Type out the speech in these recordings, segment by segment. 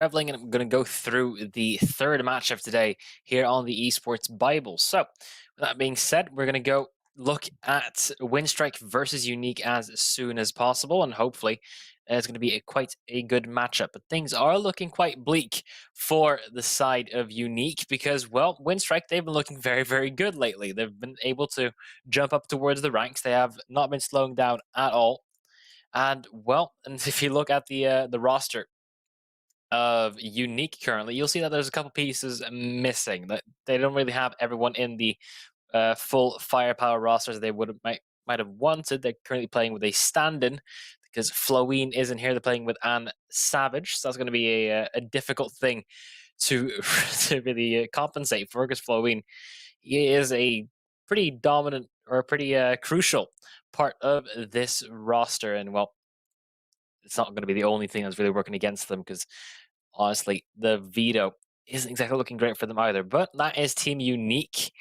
traveling, and I'm going to go through the third matchup today here on the Esports Bible. So, with that being said, we're going to go look at Winstrike versus Unique as soon as possible, and hopefully it's going to be quite a good matchup. But things are looking quite bleak for the side of Unique because, well, Winstrike, they've been looking very, very good lately. They've been able to jump up towards the ranks. They have not been slowing down at all. And, well, and if you look at the roster of Unique currently, you'll see that there's a couple pieces missing. That they don't really have everyone in the full firepower rosters they might have wanted. They're currently playing with a stand-in because Floween isn't here. They're playing with Anne Savage, so that's going to be a difficult thing to to really compensate for, because Floween, he is a pretty dominant or a pretty crucial part of this roster, and well, it's not going to be the only thing that's really working against them, because honestly, the veto isn't exactly looking great for them either. But that is Team Unique.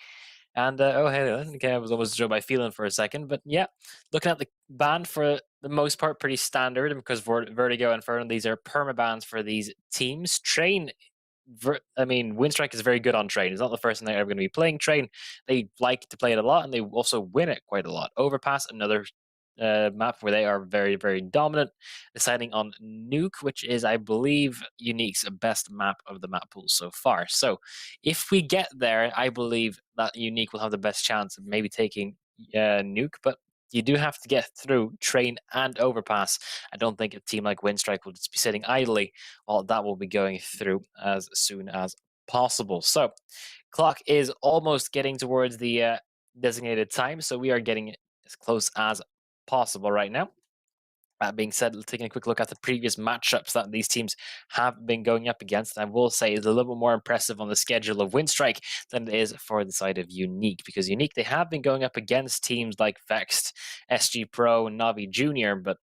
And oh, hey, okay, I was almost showing my feeling for a second. But yeah, looking at the ban for the most part, pretty standard, because Vertigo and Inferno, these are perma bans for these teams. Train, Winstrike is very good on Train. It's not the first time they're ever going to be playing Train. They like to play it a lot, and they also win it quite a lot. Overpass, another map where they are very, very dominant, deciding on Nuke, which is, I believe, Unique's best map of the map pool so far. So if we get there, I believe that Unique will have the best chance of maybe taking Nuke, but you do have to get through Train and Overpass. I don't think a team like Winstrike will just be sitting idly while that will be going through as soon as possible. So clock is almost getting towards the designated time, so we are getting as close as possible right now. That being said, taking a quick look at the previous matchups that these teams have been going up against, I will say is a little bit more impressive on the schedule of Winstrike than it is for the side of Unique, because Unique, they have been going up against teams like Vexed, SG Pro, and Navi Junior, but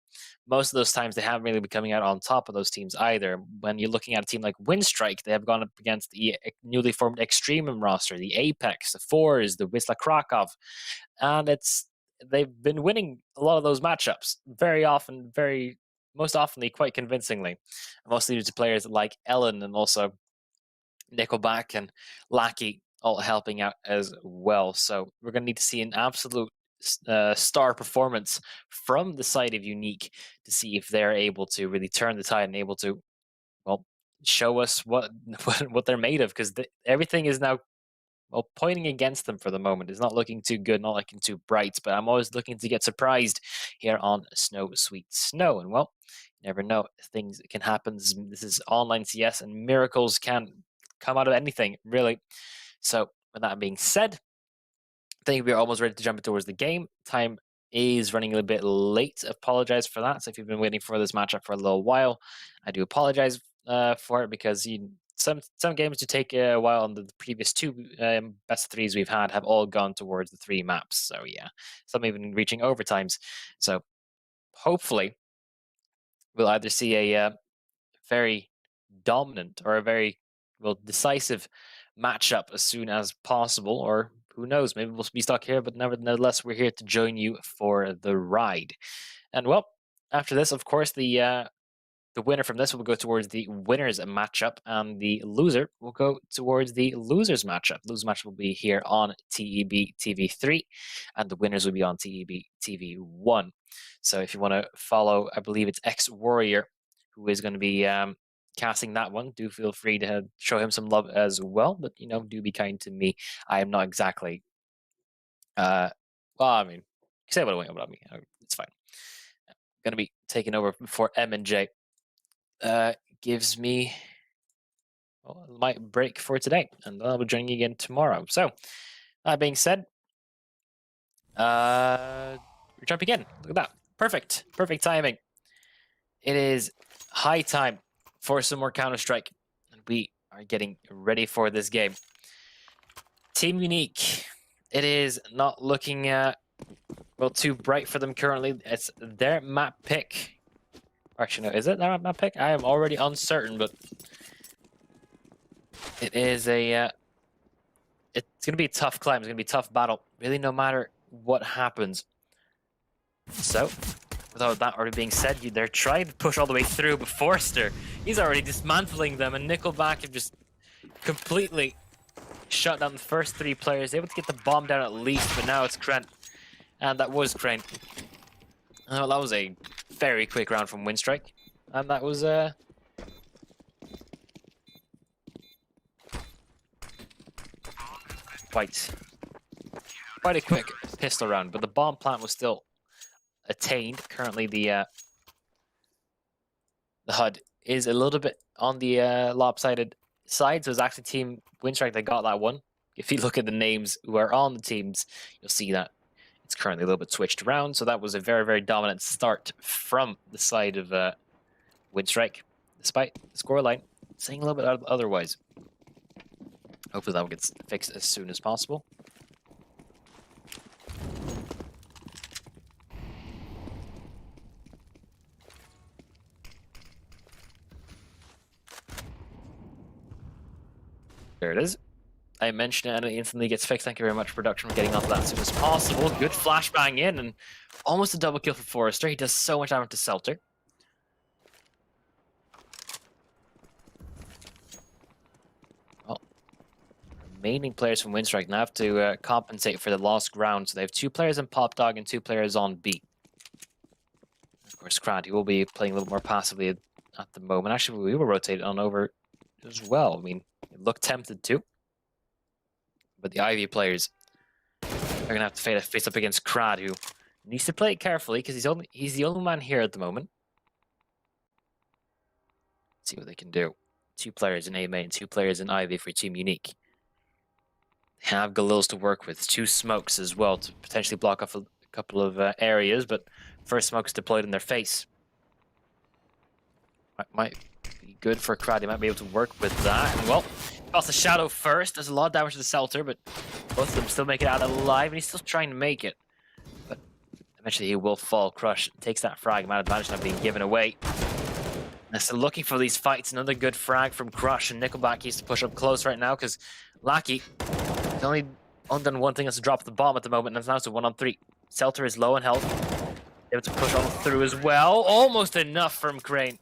most of those times they haven't really been coming out on top of those teams either. When you're looking at a team like Winstrike, they have gone up against the newly formed Extremum roster, the Apex, the Fours, the Wisla Krakow, and they've been winning a lot of those matchups very often, most oftenly quite convincingly, mostly due to players like Ellen and also Nickelback and Lackey all helping out as well. So we're going to need to see an absolute star performance from the side of Unique to see if they're able to really turn the tide and able to, well, show us what what they're made of, because everything is now, well, pointing against them for the moment. It's not looking too good, not looking too bright, but I'm always looking to get surprised here on Snow Sweet Snow. And well, you never know, things can happen. This is online CS, and miracles can come out of anything, really. So with that being said, I think we're almost ready to jump towards the game. Time is running a little bit late. Apologize for that. So if you've been waiting for this matchup for a little while, I do apologize for it, because some games do take a while, and the previous two best of threes we've had have all gone towards the 3 maps. So yeah, some even reaching overtimes. So hopefully we'll either see a very dominant or a very, well, decisive matchup as soon as possible, or who knows, maybe we'll be stuck here, but nevertheless, we're here to join you for the ride. And well, after this, of course, the winner from this will go towards the winners matchup, and the loser will go towards the losers matchup. Losers matchup will be here on TEB TV3, and the winners will be on TEB TV1. So if you want to follow, I believe it's X Warrior who is going to be casting that one. Do feel free to show him some love as well, but do be kind to me. I am not exactly. Well, I mean, say what about me. It's fine. I'm going to be taking over before M and J gives me, well, my break for today, and I'll be joining you again tomorrow. So that being said, we're jumping in. Look at that. Perfect timing. It is high time for some more Counter-Strike, and we are getting ready for this game. Team Unique, it is not looking well, too bright for them currently. It's their map pick. Actually, no, is it their map pick? I am already uncertain, but it is a it's gonna be a tough climb. It's gonna be a tough battle, really, no matter what happens. So without that already being said, they're trying to push all the way through, but Forrester, he's already dismantling them, and Nickelback have just completely shut down the first 3 players, able to get the bomb down at least, but now it's Krent. And that was Crane. That was a very quick round from Winstrike. And that was quite a quick pistol round, but the bomb plant was still attained. Currently the HUD is a little bit on the lopsided side, so it's actually Team Winstrike that got that one. If you look at the names who are on the teams, you'll see that it's currently a little bit switched around, so that was a very, very dominant start from the side of Winstrike, despite the scoreline saying a little bit otherwise. Hopefully that gets fixed as soon as possible. There it is. I mentioned it and it instantly gets fixed. Thank you very much, production, for getting onto that as soon as possible. Good flashbang in and almost a double kill for Forrester. He does so much damage to Selter. Well, remaining players from Winstrike now have to compensate for the lost ground. So they have 2 players on Pop Dog and 2 players on B. Of course, Crad, he will be playing a little more passively at the moment. Actually, we will rotate on over as well. I mean, it looked tempted to. But the Ivy players are going to have to face up against Crad, who needs to play it carefully because he's the only man here at the moment. Let's see what they can do. 2 players in A main, 2 players in Ivy for Team Unique. They have Galils to work with, 2 smokes as well to potentially block off a couple of areas, but first smoke's deployed in their face. Might be good for Crad. He might be able to work with that. And well, got the shadow first. There's a lot of damage to the Selter, but both of them still make it out alive, and he's still trying to make it. But eventually he will fall. Crush takes that frag. Man advantage not being given away. And so looking for these fights. Another good frag from Crush, and Nickelback needs to push up close right now because Lackey has only done one thing, is to drop the bomb at the moment, and now it's a 1-on-3. Selter is low in health. Able to push on through as well. Almost enough from Crane.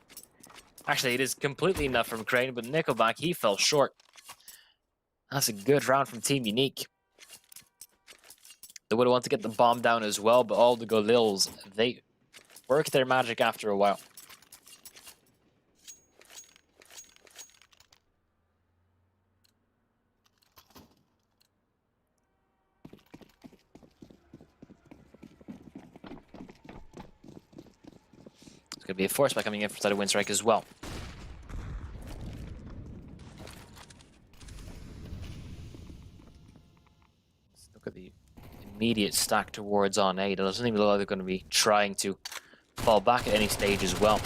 Actually, it is completely enough from Crane, but Nickelback, he fell short. That's a good round from Team Unique. They would want to get the bomb down as well, but all the Galils, they work their magic after a while. It's going to be a force by coming in from side of Winstrike as well. Let's look at the immediate stack towards on A. It doesn't even look like they're going to be trying to fall back at any stage as well.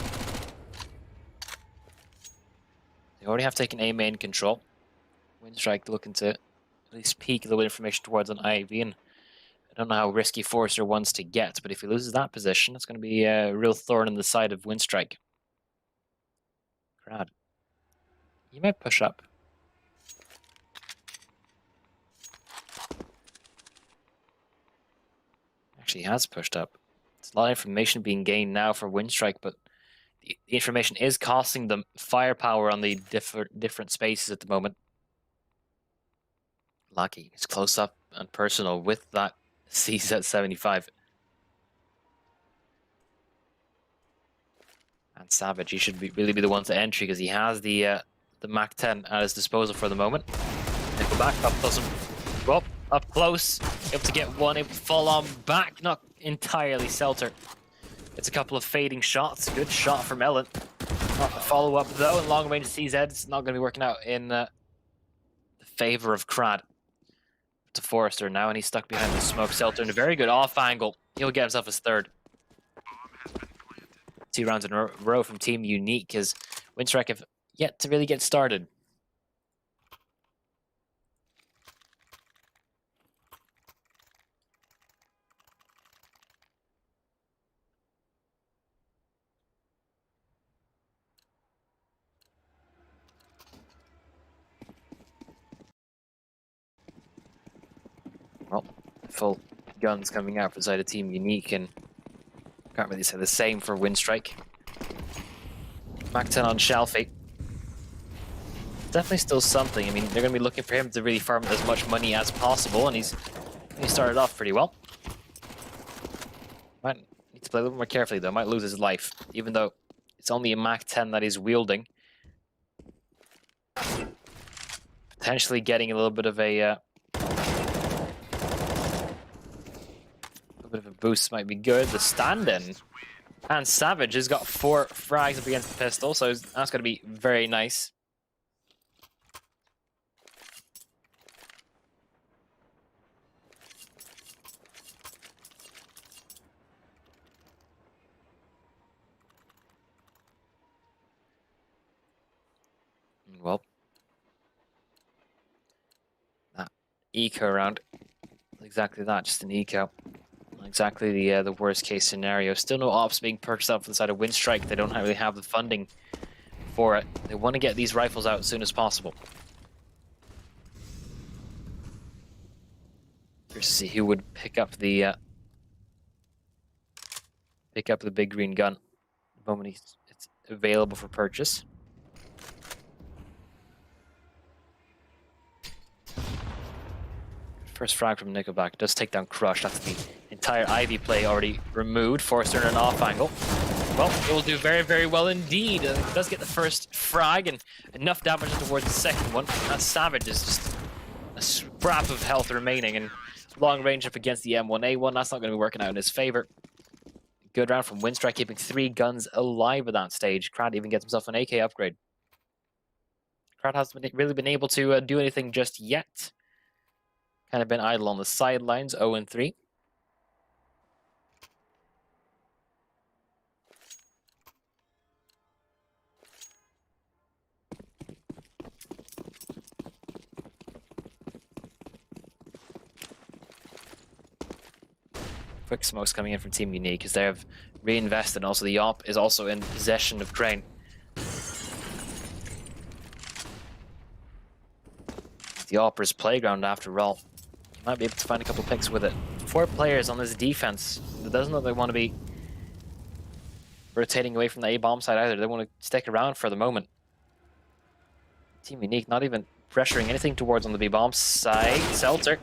They already have taken A main control. Winstrike looking to at least peek a little bit of information towards an Ivy, and I don't know how risky Forrester wants to get, but if he loses that position, it's going to be a real thorn in the side of Winstrike. Crad, you might push up. Actually, he has pushed up. There's a lot of information being gained now for Winstrike, but the information is costing them firepower on the different spaces at the moment. Lucky, it's close up and personal with that CZ75. And Savage, he should really be the one to entry because he has the Mac 10 at his disposal for the moment. Nickelback up close, well, up close, able to get one, able to fall on back, not entirely Selter. It's a couple of fading shots, good shot from Ellen. Not the follow up though, and long range CZ, it's not going to be working out in the favor of Crad. To Forrester now, and he's stuck behind the smoke. Selter in a very good off angle. He'll get himself his 3rd. 2 rounds in a row from Team Unique as Winstrike have yet to really get started. Well, full guns coming out for the side of Team Unique, and Can't really say the same for Winstrike. Mac 10 on Shelfie. Definitely still something. I mean, they're going to be looking for him to really farm as much money as possible, and he started off pretty well. Might need to play a little more carefully, though. Might lose his life, even though it's only a Mac 10 that he's wielding. Potentially getting a little bit of a boost might be good. The stand-in. And Savage has got 4 frags up against the pistol, so that's going to be very nice. Well, that eco round, exactly that, just an eco. Exactly the worst case scenario. Still no ops being purchased out for the side of Winstrike. They don't really have the funding for it. They want to get these rifles out as soon as possible. Curious to see who would pick up the big green gun the moment it's available for purchase. First frag from Nickelback does take down Crush. That's the entire Ivy play already removed. Forster in an off angle. Well, it will do very, very well indeed. It does get the first frag and enough damage towards the second one. That Savage is just a scrap of health remaining and long range up against the M1A1. That's not going to be working out in his favor. Good round from Winstrike, keeping 3 guns alive at that stage. Crad even gets himself an AK upgrade. Crad hasn't really been able to do anything just yet. Kind of been idle on the sidelines, 0-3. Quick smokes coming in from Team Unique as they have reinvested, and also the op is also in possession of Crane. The Opera's playground after all. You might be able to find a couple picks with it. 4 players on this defense. It doesn't look like they want to be rotating away from the A-bomb side either. They want to stick around for the moment. Team Unique not even pressuring anything towards on the B-bomb side. Seltzer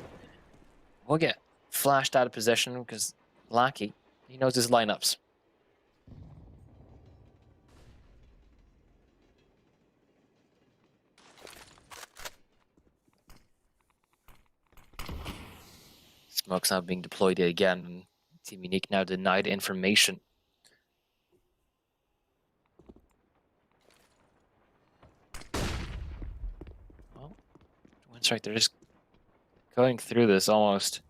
will get flashed out of position because Lackey, he knows his lineups. Smoke's now being deployed again, and Team Unique now denied information. Well, Winstrike, they're just going through this almost,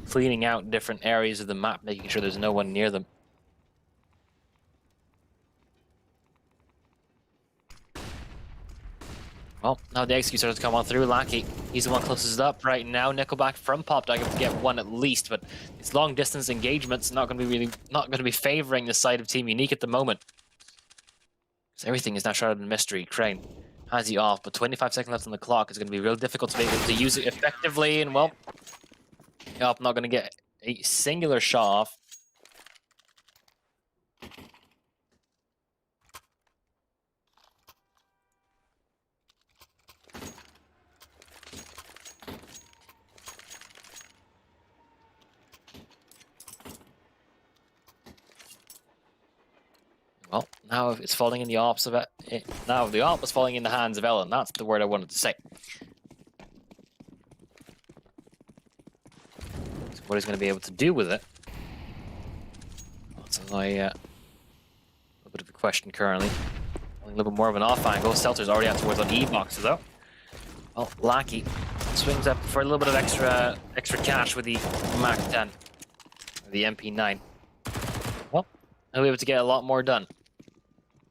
cleaning out different areas of the map, making sure there's no one near them. Well, now the execute starts to come on through. Lackey, he's the one closest up right now. Nickelback from Pop Dog to get one at least, but it's long distance engagements not going to be favoring the side of Team Unique at the moment. Because everything is now shrouded in mystery. Crane has he off, but 25 seconds left on the clock. It's going to be real difficult to be able to use it effectively, and well, not going to get a singular shot off. Well, now it's falling in the ops of it. Now the op is falling in the hands of Ellen. That's the word I wanted to say. So what he's going to be able to do with it? That's a little bit of a question currently. A little bit more of an off angle. Seltzer's already out towards on E-box though. Well, Lackey swings up for a little bit of extra cash with the Mac 10, or the MP9. Well, he'll be able to get a lot more done.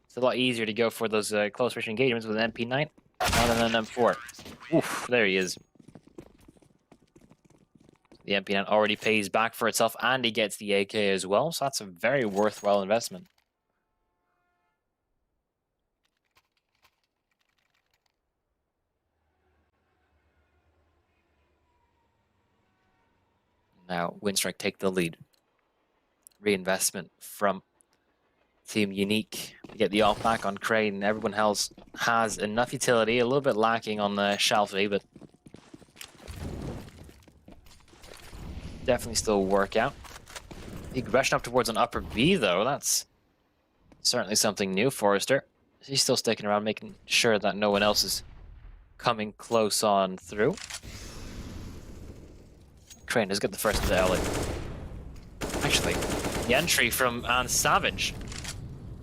It's a lot easier to go for those close range engagements with an MP9 rather than an M4. Oof, there he is. The MP9 already pays back for itself, and he gets the AK as well, so that's a very worthwhile investment. Now, Winstrike take the lead. reinvestment from Team Unique to get the off back on Crane. Everyone else has enough utility, a little bit lacking on the Shalfie, but definitely still work out. The aggression up towards an upper B, though, that's certainly something new. Forrester, he's still sticking around, making sure that no one else is coming close on through. Crane has got the first into Ellie. Actually, the entry from Savage.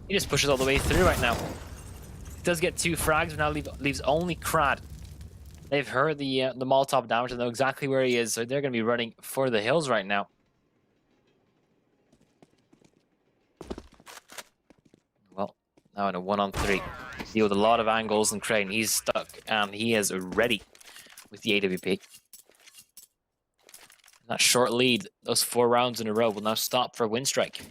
He just pushes all the way through right now. He does get 2 frags, but now leaves only Crad. They've heard the Molotov damage and know exactly where he is, so they're going to be running for the hills right now. Well, now in a 1-on-3. Deal with a lot of angles, and Crane, he's stuck, and he is ready with the AWP. That short lead, those 4 rounds in a row, will now stop for Winstrike.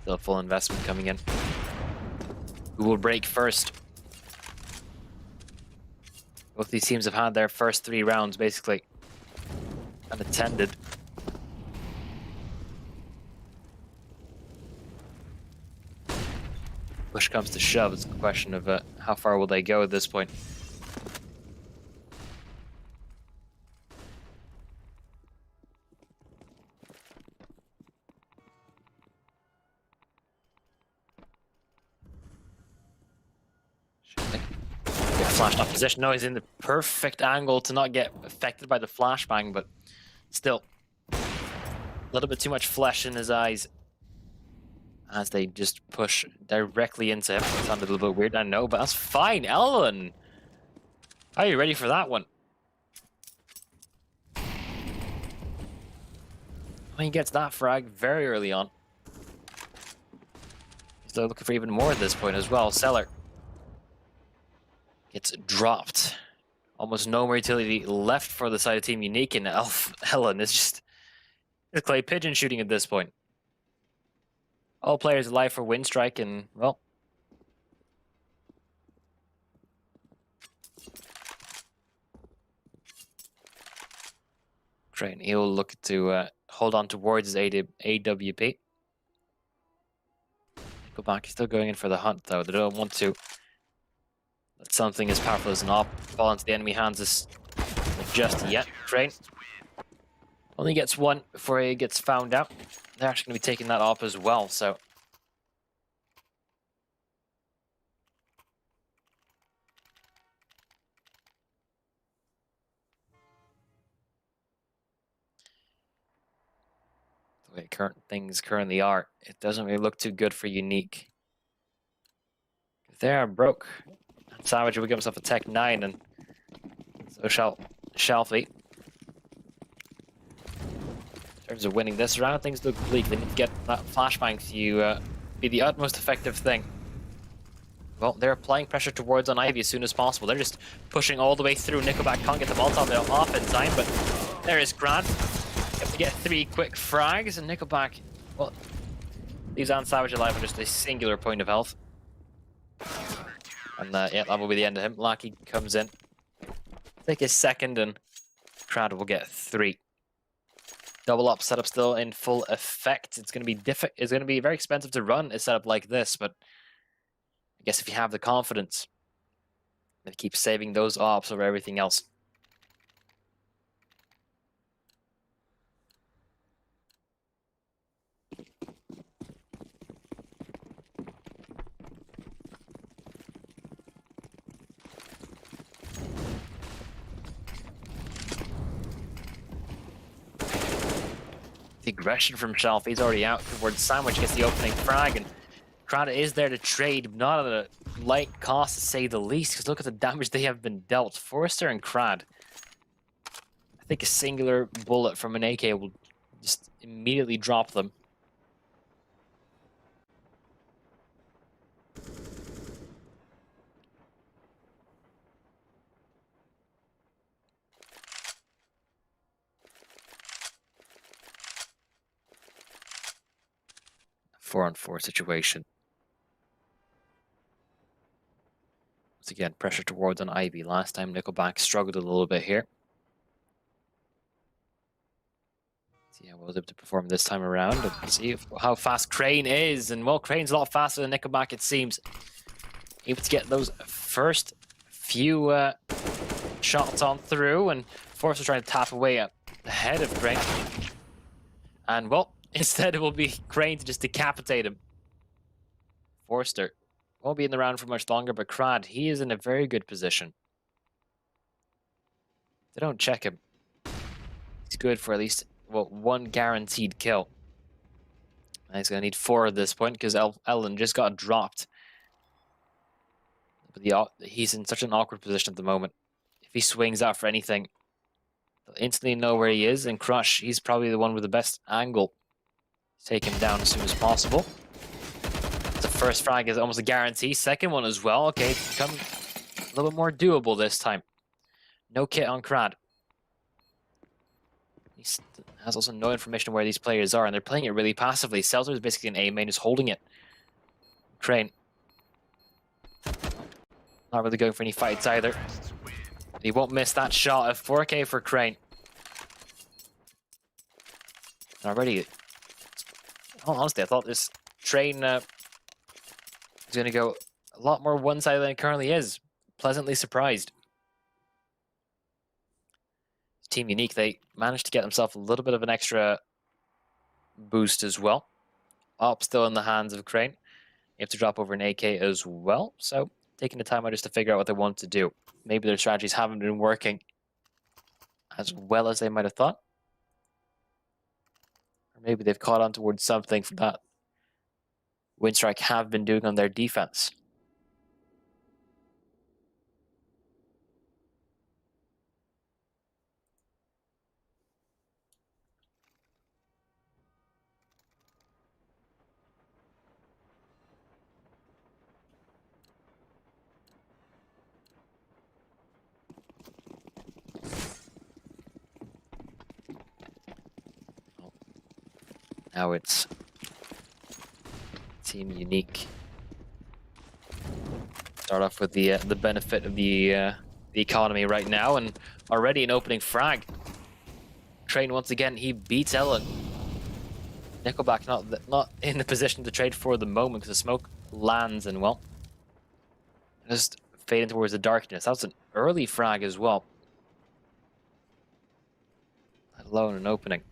Still full investment coming in. Who will break first? Both these teams have had their first 3 rounds basically unattended. Push comes to shove. It's a question of how far will they go at this point. Get flashed off position. No, he's in the perfect angle to not get affected by the flashbang, but still a little bit too much flesh in his eyes as they just push directly into him. It sounded a little bit weird, I know, but that's fine. Ellen, are you ready for that one? He gets that frag very early on. He's looking for even more at this point as well. Seller gets dropped. Almost no more utility left for the side of Team Unique, and Ellen is just clay pigeon shooting at this point. All players alive for Winstrike, and well, Crane, he'll look to hold on towards his AWP. Go back, he's still going in for the hunt though. They don't want to let something as powerful as an op fall into the enemy hands just yet. Crane only gets 1 before he gets found out. They're actually going to be taking that off as well, so the way things currently are, it doesn't really look too good for Unique. They are broke. Savage will give himself a Tech 9, and so shall Shalfie. In terms of winning this round, things look bleak. They need to get that flashbang to be the utmost effective thing. Well, they're applying pressure towards on Ivy as soon as possible. They're just pushing all the way through. Nickelback can't get the Molotov off in time, but there is Grant. Able to get 3 quick frags, and Nickelback, well, leaves Savage alive with just a singular point of health. And yeah, that will be the end of him. Lackey comes in. Take his second, and Crowd will get 3. Double up setup still in full effect. It's going to be very expensive to run a setup like this, but I guess if you have the confidence, then keep saving those ops over everything else. The aggression from Shelf, he's already out towards Sandwich, gets the opening frag, and Crowd is there to trade, not at a light cost to say the least, because look at the damage they have been dealt. Forrester and Crad. I think a singular bullet from an AK will just immediately drop them. 4-on-4 situation. Once again, pressure towards on Ivy. Last time Nickelback struggled a little bit here. See how well was able to perform this time around. And see how fast Crane is. And well, Crane's a lot faster than Nickelback, it seems. Able to get those first few shots on through, and Forster trying to tap away at the head of Crane. And well, instead it will be Crane to just decapitate him. Forster won't be in the round for much longer, but Crad, he is in a very good position. They don't check him. He's good for at least, well, 1 guaranteed kill. And he's going to need 4 at this point because Ellen just got dropped. But he's in such an awkward position at the moment. If he swings out for anything, they'll instantly know where he is. And Crush, he's probably the one with the best angle to take him down as soon as possible. The first frag is almost a guarantee. Second one as well. Okay, it's become a little bit more doable this time. No kit on Crad. He has also no information where these players are, and they're playing it really passively. Seltzer is basically an A main, is holding it. Crane. Not really going for any fights either. He won't miss that shot of 4K for Crane. Already, honestly, I thought this train was going to go a lot more one-sided than it currently is. Pleasantly surprised. Team Unique, they managed to get themselves a little bit of an extra boost as well. Op still in the hands of Crane. You have to drop over an AK as well, so taking the time out just to figure out what they want to do. Maybe their strategies haven't been working as well as they might have thought. Or maybe they've caught on towards something from that Winstrike have been doing on their defense. Now it's Team Unique. Start off with the benefit of the economy right now, and already an opening frag. Train once again, he beats Ellen. Nickelback not in the position to trade for the moment because the smoke lands and well, just fading towards the darkness. That was an early frag as well, let alone an opening.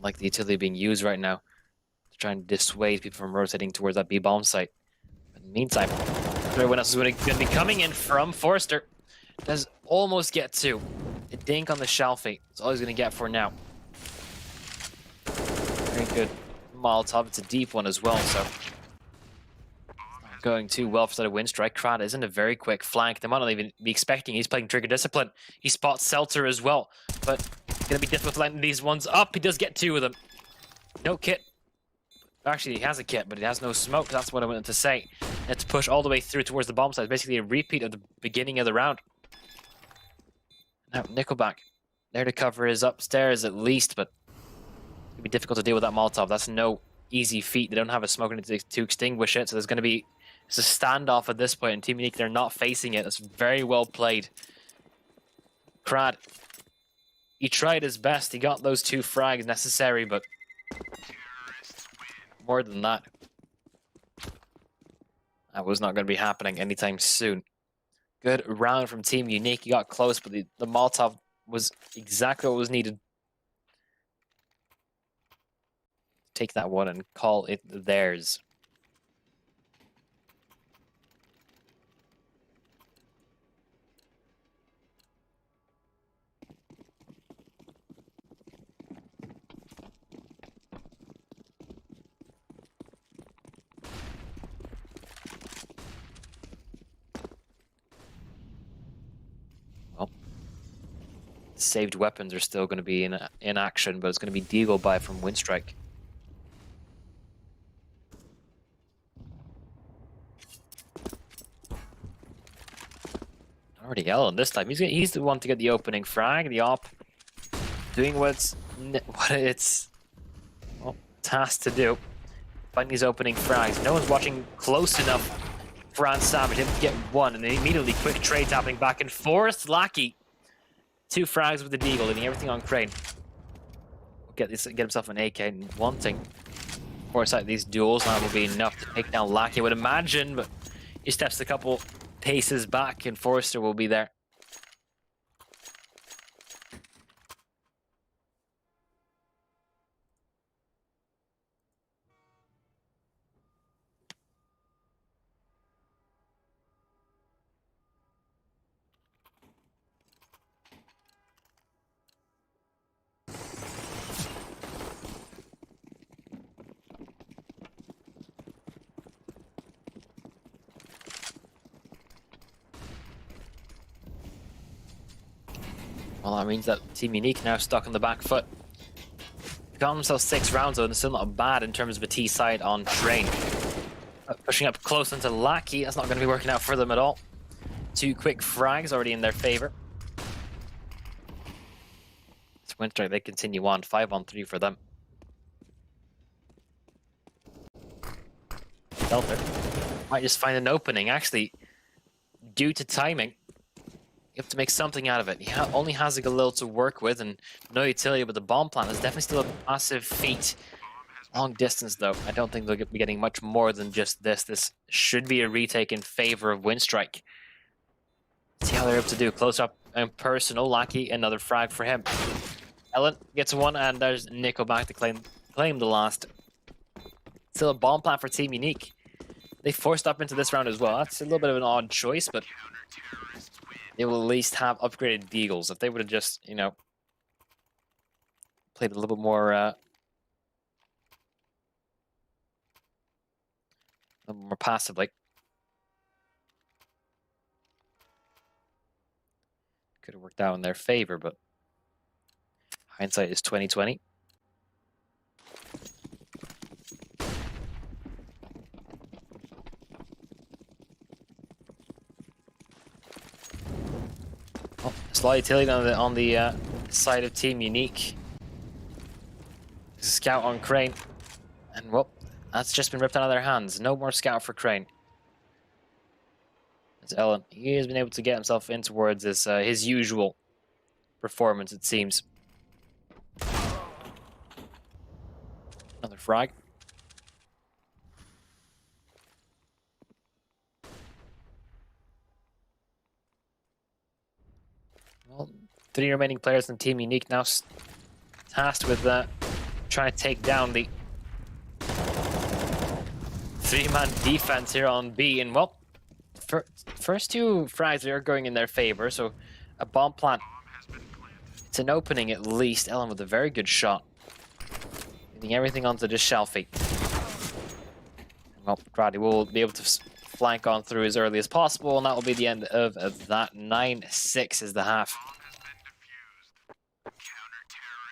Like the utility being used right now to try and dissuade people from rotating towards that B-bomb site. In the meantime, everyone else is going to be coming in from Forster. Does almost get 2. A dink on the Shalfie. That's all he's going to get for now. Very good Molotov. It's a deep one as well, so not going too well for the Winstrike. Crad isn't a very quick flank. They might not even be expecting. He's playing Trigger Discipline. He spots Seltzer as well, but it's going to be difficult to line these ones up. He does get 2 of them. No kit. Actually, he has a kit, but he has no smoke. That's what I wanted to say. He had to push all the way through towards the bomb site. Basically a repeat of the beginning of the round. Now, Nickelback. There to cover his upstairs at least, but it'll be difficult to deal with that Molotov. That's no easy feat. They don't have a smoke to extinguish it, so there's going to be a standoff at this point. And Team Unique, they're not facing it. That's very well played. Crad. He tried his best. He got those 2 frags necessary, but more than that, that was not going to be happening anytime soon. Good round from Team Unique. He got close, but the Molotov was exactly what was needed. Take that one and call it theirs. Saved weapons are still going to be in action, but it's going to be Deagle by from Winstrike. Already Ellen this time. He's the one to get the opening frag. The op doing what it's tasked to do. Finding these opening frags. No one's watching close enough for Savage. Able to get one, and then immediately quick trades happening back and forth. Lackey, 2 frags with the Deagle, leaving everything on Crane. Get himself an AK, and wanting force out these duels. Now will be enough to take down Lackey, I would imagine, but he steps a couple paces back, and Forrester will be there. Well, that means that Team Unique now stuck on the back foot. Got themselves 6 rounds though, and it's still not bad in terms of a T side on Train. Pushing up close into Lackey, that's not going to be working out for them at all. 2 quick frags already in their favor. It's Winstrike, they continue on, 5-on-3 for them. Delta might just find an opening, actually, due to timing. You have to make something out of it. He only has a Galil to work with and no utility, but the bomb plant is definitely still a massive feat. Long distance, though. I don't think they'll be getting much more than just this. This should be a retake in favor of Winstrike. See how they're able to do. Close up and personal. Lackey, another frag for him. Ellen gets one, and there's Nico back to claim the last. Still a bomb plant for Team Unique. They forced up into this round as well. That's a little bit of an odd choice, but they will at least have upgraded Deagles. If they would have just, you know, played a little bit more, passively, could have worked out in their favor. But hindsight is 20/20. Oh, slight utility on the side of Team Unique. There's a scout on Crane, and well, that's just been ripped out of their hands. No more scout for Crane. It's Ellen. He has been able to get himself in towards his usual performance, it seems. Another frag. Well, 3 remaining players in Team Unique now tasked with trying to take down the 3-man defense here on B. And well, first 2 frags are going in their favor, so a bomb plant. It's an opening at least. Ellen with a very good shot. Getting everything onto just Shelfie. Well, Grady will be able to flank on through as early as possible, and that will be the end of that. 9-6 is the half.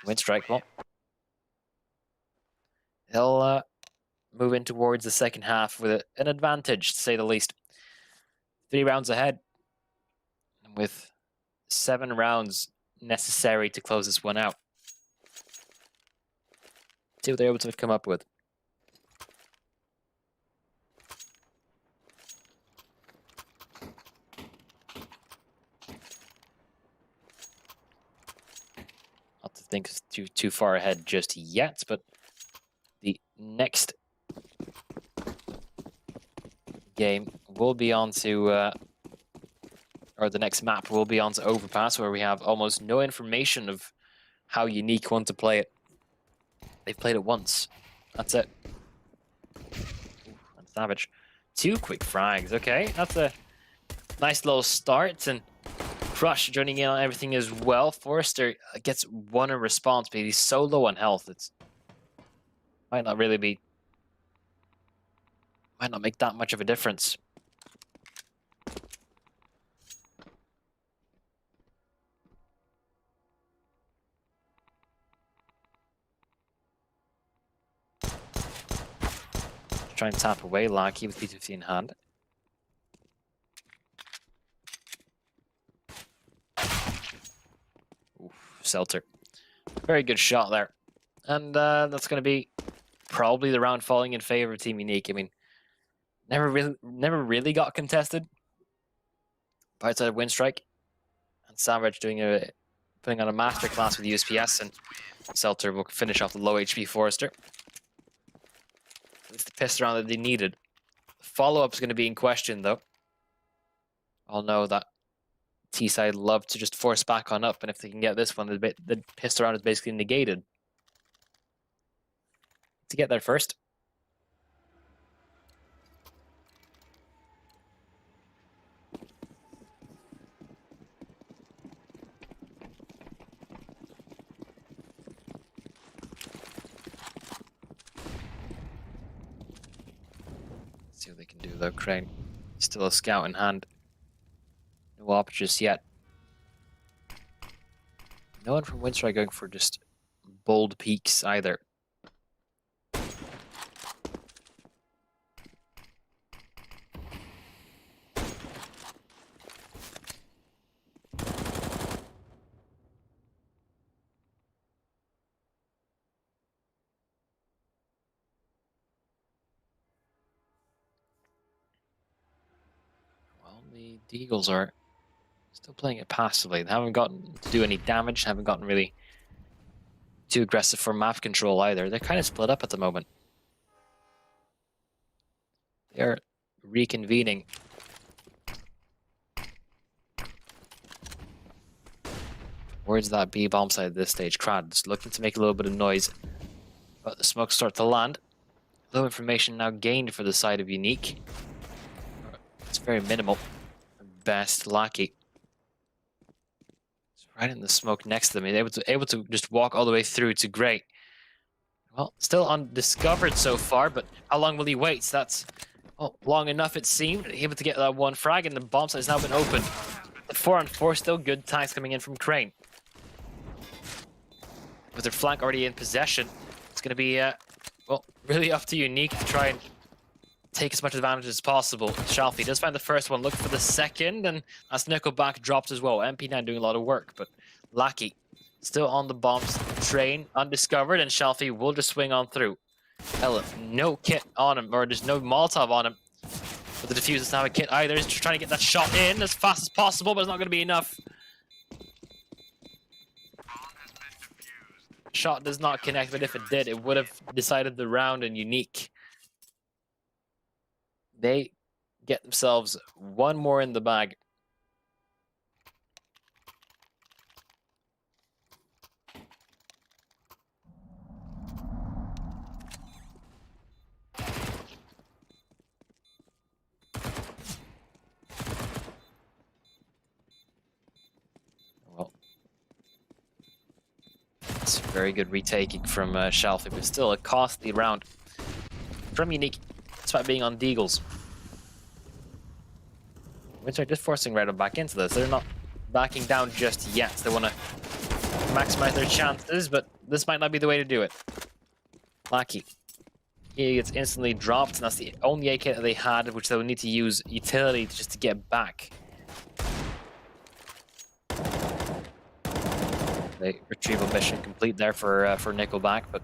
Winstrike, well, he'll move in towards the second half with an advantage, to say the least. 3 rounds ahead, with 7 rounds necessary to close this one out. See what they're able to come up with. Not to think too far ahead just yet, but the next game will be on to, or the next map will be on to Overpass, where we have almost no information of how Unique want to play it. They've played it once. That's it. Ooh, and Savage. 2 quick frags. Okay, that's a nice little start. And Crush joining in on everything as well. Forrester gets 1 in response, but he's so low on health. It's might not make that much of a difference. Try and tap away Lackey with P250 in hand. Oof, Seltzer. Very good shot there. And that's going to be probably the round falling in favor of Team Unique. I mean, never really got contested. Outside of Winstrike and Savage putting on a masterclass with USPS, and Seltzer will finish off the low HP Forrester. It's the pistol round that they needed. Follow-up is going to be in question, though. I'll know that T-side love to just force back on up, and if they can get this one, the pistol round is basically negated. To get there first. Let's see what they can do, though. Crane still a scout in hand. No op just yet. No one from Winstrike going for just bold peaks either. Well, the Deagles are still playing it passively. They haven't gotten to do any damage, haven't gotten really too aggressive for map control either. They're kind of split up at the moment. They're reconvening. Towards that B bomb side at this stage. Crowd's looking to make a little bit of noise, but the smokes start to land. Low information now gained for the side of Unique. It's very minimal. Best Lackey. It's right in the smoke next to them. He's able to just walk all the way through to Great. Well, still undiscovered so far, but how long will he wait? That's long enough, it seemed. Able to get that one frag, and the bomb site has now been opened. The 4-on-4, still good tags coming in from Crane. With their flank already in possession, it's going to be, well, really up to Unique to try and take as much advantage as possible. Shalfie does find the first one, look for the second, and as Nickelback dropped as well. MP9 doing a lot of work, but Lackey still on the bombs train, undiscovered, and Shalfie will just swing on through. Hell, no kit on him, or there's no Molotov on him. But the defuse doesn't have a kit either. He's just trying to get that shot in as fast as possible, but it's not going to be enough. Shot does not connect, but if it did, it would have decided the round in Unique. They get themselves one more in the bag. Well, it's very good retaking from Shalfie, but still a costly round from Unique, despite being on Deagles. Winstrike just forcing Redon back into this. They're not backing down just yet. They want to maximize their chances, but this might not be the way to do it. Lackey. He gets instantly dropped, and that's the only AK that they had, which they will need to use utility just to get back. The retrieval mission complete there for Nickelback, but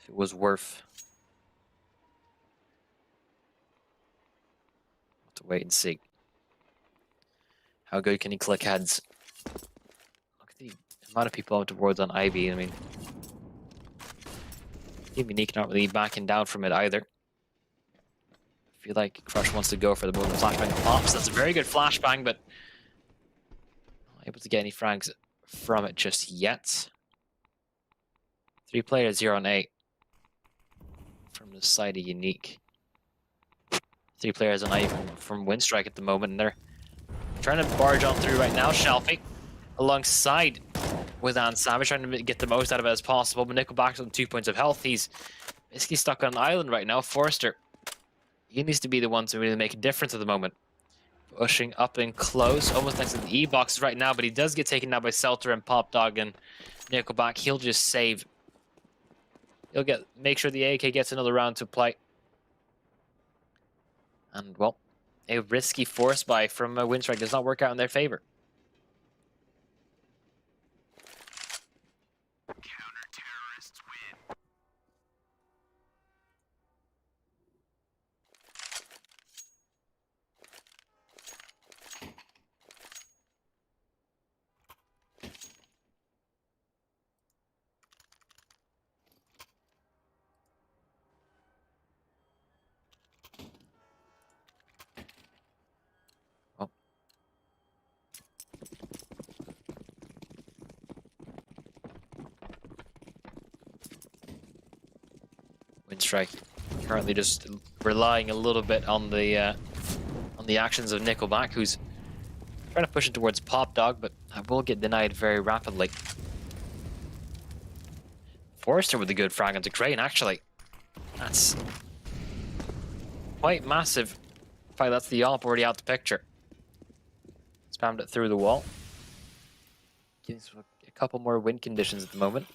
if it was worth, to wait and see. How good can he click heads? Look at the amount of people out towards on Ivy. I mean, Team Unique not really backing down from it either. I feel like Crush wants to go for the moment. Flashbang pops. That's a very good flashbang, but not able to get any frags from it just yet. 3 players here on A from the side of Unique. 3 players on A from Winstrike at the moment, and they're trying to barge on through right now. Shalfie alongside with Savage, trying to get the most out of it as possible, but Nickelback's on 2 points of health. He's basically stuck on an island right now. Forrester, he needs to be the one to really make a difference at the moment. Pushing up and close, almost next to the E-boxes right now, but he does get taken down by Seltzer and Pop Dog, and Nickelback, he'll just save. He'll make sure the AK gets another round to play. And, well, a risky force buy from Winstrike does not work out in their favor. Winstrike currently just relying a little bit on the actions of Nickelback, who's trying to push it towards Pop Dog, but I will get denied very rapidly. Forrester with a good frag onto Crane, actually. That's quite massive. In fact, that's the AWP already out the picture. Spammed it through the wall. Gives a couple more win conditions at the moment.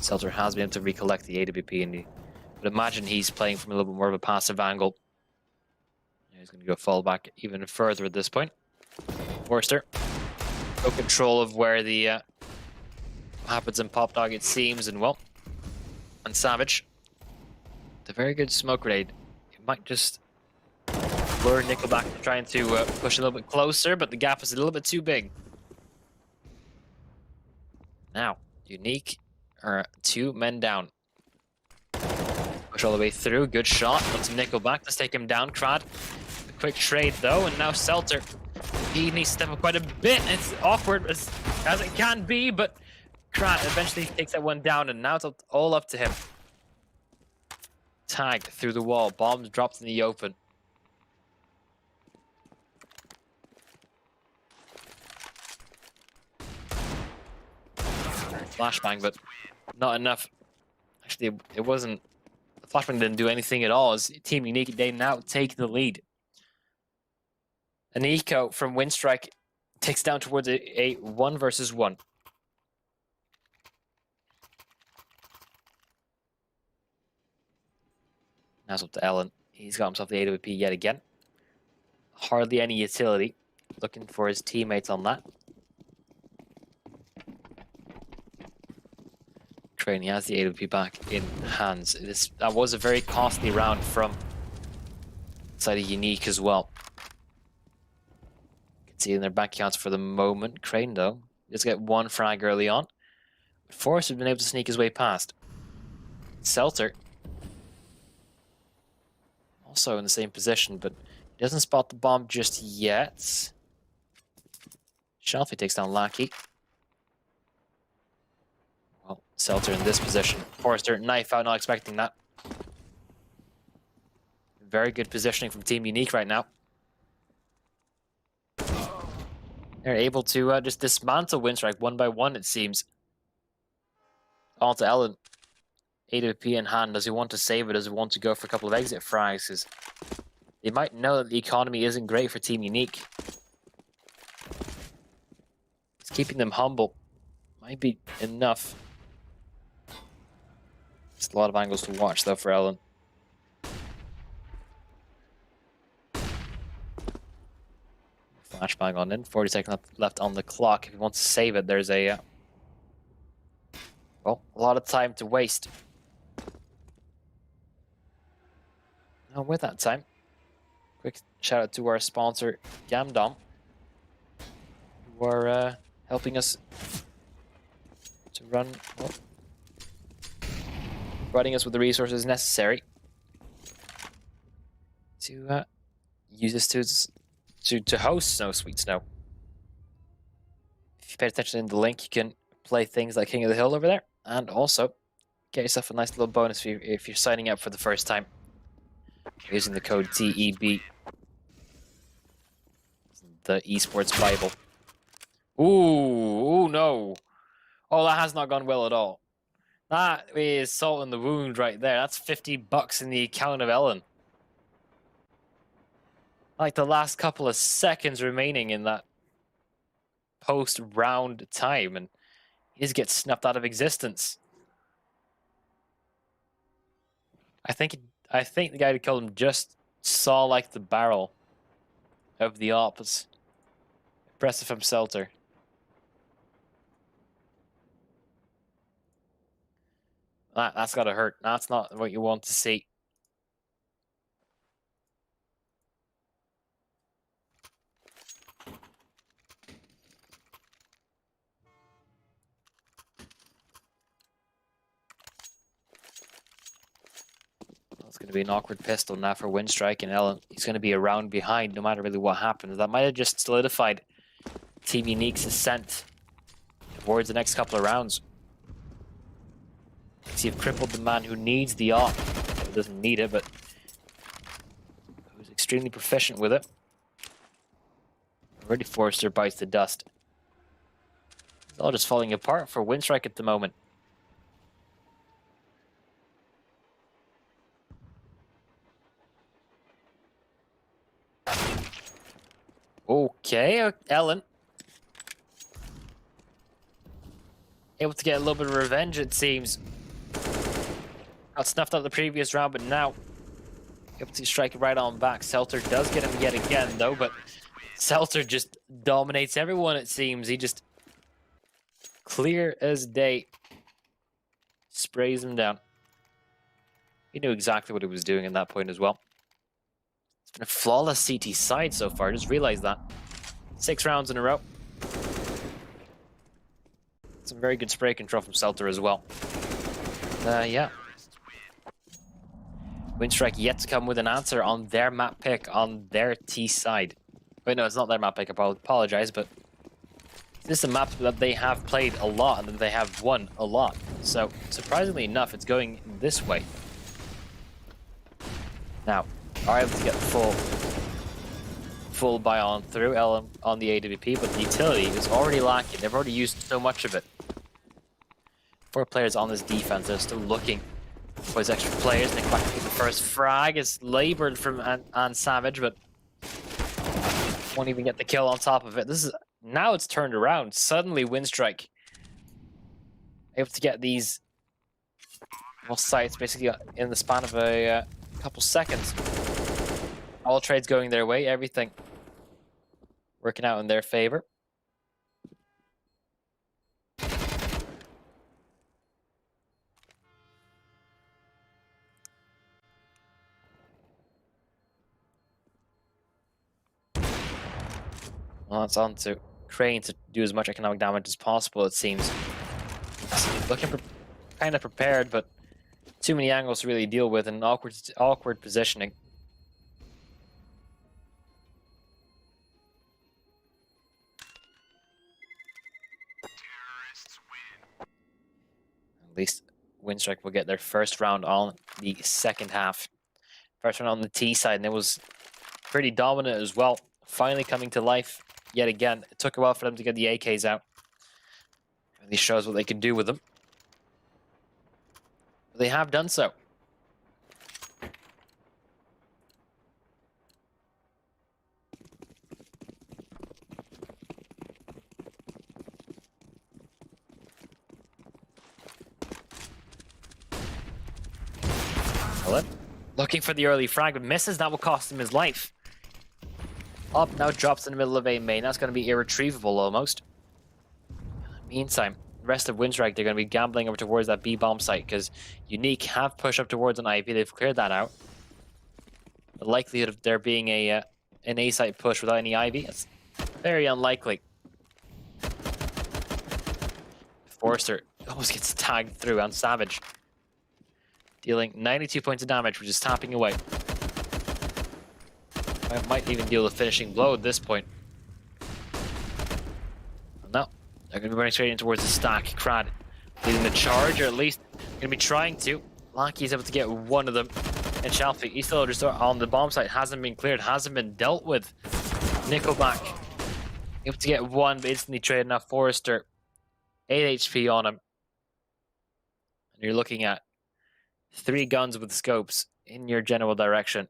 Seltzer has been able to recollect the AWP, and but imagine he's playing from a little bit more of a passive angle. He's going to go fall back even further at this point. Forrester, no control of where the happens in Pop Dog, it seems, and well, and Savage, the very good smoke grenade. It might just lure Nickelback to trying to push a little bit closer, but the gap is a little bit too big. Now, Unique are 2 men down. Push all the way through. Good shot. Onto Nickelback. Let's take him down. Crad. A quick trade though, and now Seltzer. He needs to step up quite a bit. It's awkward as it can be, but Crad eventually takes that one down, and now it's all up to him. Tagged through the wall. Bombs dropped in the open. Flashbang, but not enough. Actually, it wasn't. The flashbang didn't do anything at all. As Team Unique, they now take the lead. An eco from Winstrike takes down towards a 1 versus 1. Now it's up to Ellen. He's got himself the AWP yet again. Hardly any utility. Looking for his teammates on that. Crane, he has the AWP back in hands. That was a very costly round from side of Unique as well. You can see in their bank accounts for the moment. Crane, though, just get 1 frag early on. But Forrest has been able to sneak his way past. Seltzer, also in the same position, but he doesn't spot the bomb just yet. Shelfie takes down Lackey. Well, Seltzer in this position. Forrester, knife out, not expecting that. Very good positioning from Team Unique right now. They're able to just dismantle Winstrike 1 by 1, it seems. On to Ellen. AWP in hand. Does he want to save it? Does he want to go for a couple of exit frags? Because they might know that the economy isn't great for Team Unique. It's keeping them humble. Might be enough. Just a lot of angles to watch, though, for Ellen. Flashbang on in. 40 seconds left on the clock. If he wants to save it, there's a well, a lot of time to waste. Now with that time, quick shout out to our sponsor, Gamdom, who are helping us to run, well, providing us with the resources necessary to use this to host Snow Sweet Snow. If you pay attention in the link, you can play things like King of the Hill over there, and also get yourself a nice little bonus if you're signing up for the first time using the code TEB. The Esports Bible. Ooh, no. Oh, that has not gone well at all. That is salt in the wound right there. That's $50 in the account of Ellen. Like the last couple of seconds remaining in that post-round time, and he just gets snuffed out of existence. I think the guy who killed him just saw like the barrel of the AWP. Impressive from Seltzer. That's gotta hurt. That's not what you want to see. It's going to be an awkward pistol now for Winstrike, and Ellen, he's going to be around behind no matter really what happens. That might have just solidified Team Unique's ascent towards the next couple of rounds. So you've crippled the man who needs the AWP. Well, doesn't need it, but who's extremely proficient with it. Already Forrester bites the dust. It's all just falling apart for Winstrike at the moment. Okay, Ellen. Able to get a little bit of revenge, it seems. Got snuffed out the previous round, but now able to strike it right on back. Seltzer does get him yet again, though, but Seltzer just dominates everyone, it seems. He just, clear as day, sprays him down. He knew exactly what he was doing at that point as well. It's been a flawless CT side so far, just realized that. 6 rounds in a row. Some very good spray control from Seltzer as well. Yeah. Winstrike yet to come with an answer on their map pick on their T side. Wait, no, it's not their map pick, I apologize, but this is a map that they have played a lot and that they have won a lot. So, surprisingly enough, it's going this way. Now, are able to get full buy on through L on the AWP, but the utility is already lacking. They've already used so much of it. 4 players on this defense. They're still looking for his extra players. Nick back to get the first frag. Is labored from An Savage, but won't even get the kill on top of it. This is now it's turned around. Suddenly, Winstrike able to get these sites basically in the span of a couple seconds. All trades going their way. Everything working out in their favor. Well, it's on to Crane to do as much economic damage as possible, it seems. Looking kind of prepared, but too many angles to really deal with and awkward positioning. At least Winstrike will get their first round on the second half. First round on the T side, and it was pretty dominant as well. Finally coming to life yet again. It took a while for them to get the AKs out. Really shows what they can do with them. But they have done so. Looking for the early frag, but misses. That will cost him his life. Up now drops in the middle of A main. That's going to be irretrievable almost. In the meantime, the rest of Winstrike, they're going to be gambling over towards that B bomb site because Unique have pushed up towards an IP. They've cleared that out. The likelihood of there being an A site push without any IV is very unlikely. Forrester almost gets tagged through on Savage, dealing 92 points of damage, which is tapping away. I might even deal the finishing blow at this point. No, they're going to be running straight in towards the stack. Crad leading the charge, or at least going to be trying to. Lackey's able to get one of them. And Shalfie, he's still just on the bomb site. Hasn't been cleared, hasn't been dealt with. Nickelback able to get one, but instantly traded off Forrester. 8 HP on him. And you're looking at 3 guns with scopes in your general direction.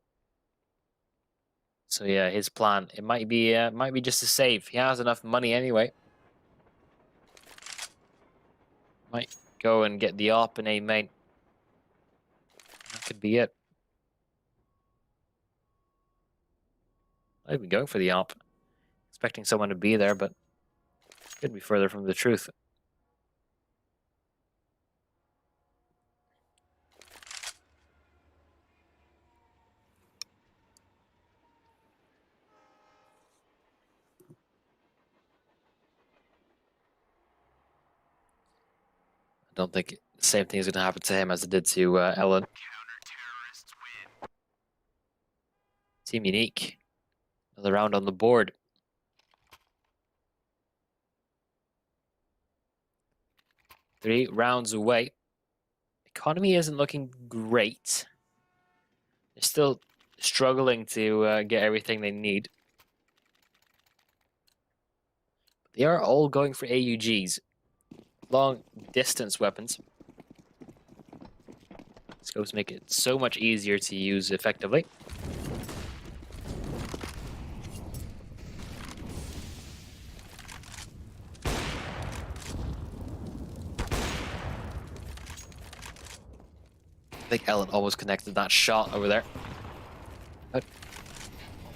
So yeah, his plan, it might be just a save. He has enough money anyway. Might go and get the AWP in A main. That could be it. I've been going for the AWP. Expecting someone to be there, but could be further from the truth. I don't think the same thing is going to happen to him as it did to Ellen. Team Unique. Another round on the board. Three rounds away. Economy isn't looking great. They're still struggling to get everything they need. They are all going for AUGs. Long distance weapons. Scopes make it so much easier to use effectively. I think Ellen almost connected that shot over there. But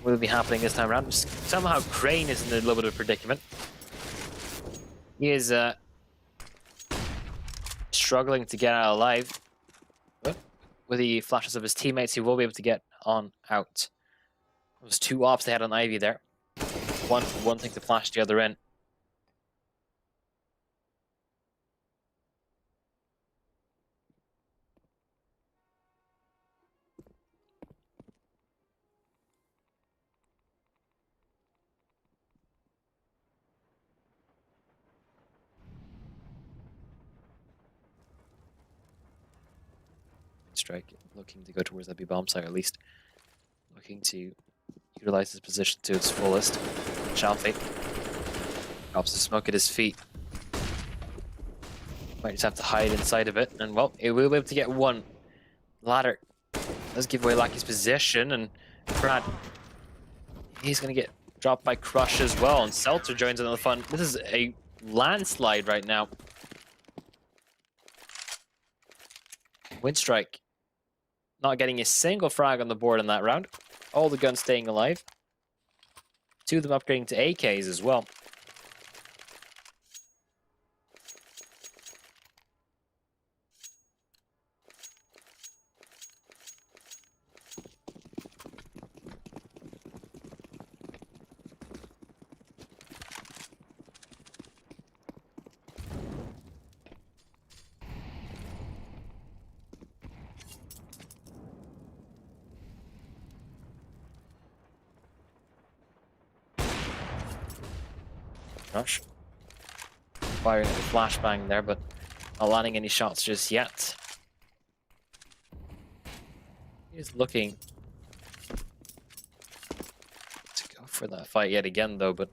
what will be happening this time around? Somehow Crane is in a little bit of a predicament. He is struggling to get out alive. But with the flashes of his teammates, he will be able to get on out. It was 2 ops they had on Ivy there. One thing to flash the other in. Strike looking to go towards that B bomb site, or at least looking to utilize his position to its fullest. Shalfie drops the smoke at his feet. Might just have to hide inside of it, and well, it will be able to get one. Ladder does give away Lucky's position, and Brad, he's gonna get dropped by Crush as well, and Seltzer joins in on the fun. This is a landslide right now. Winstrike not getting a single frag on the board in that round. All the guns staying alive. 2 of them upgrading to AKs as well. Rush. Firing a flashbang there, but not landing any shots just yet. He's looking to go for that fight yet again, though, but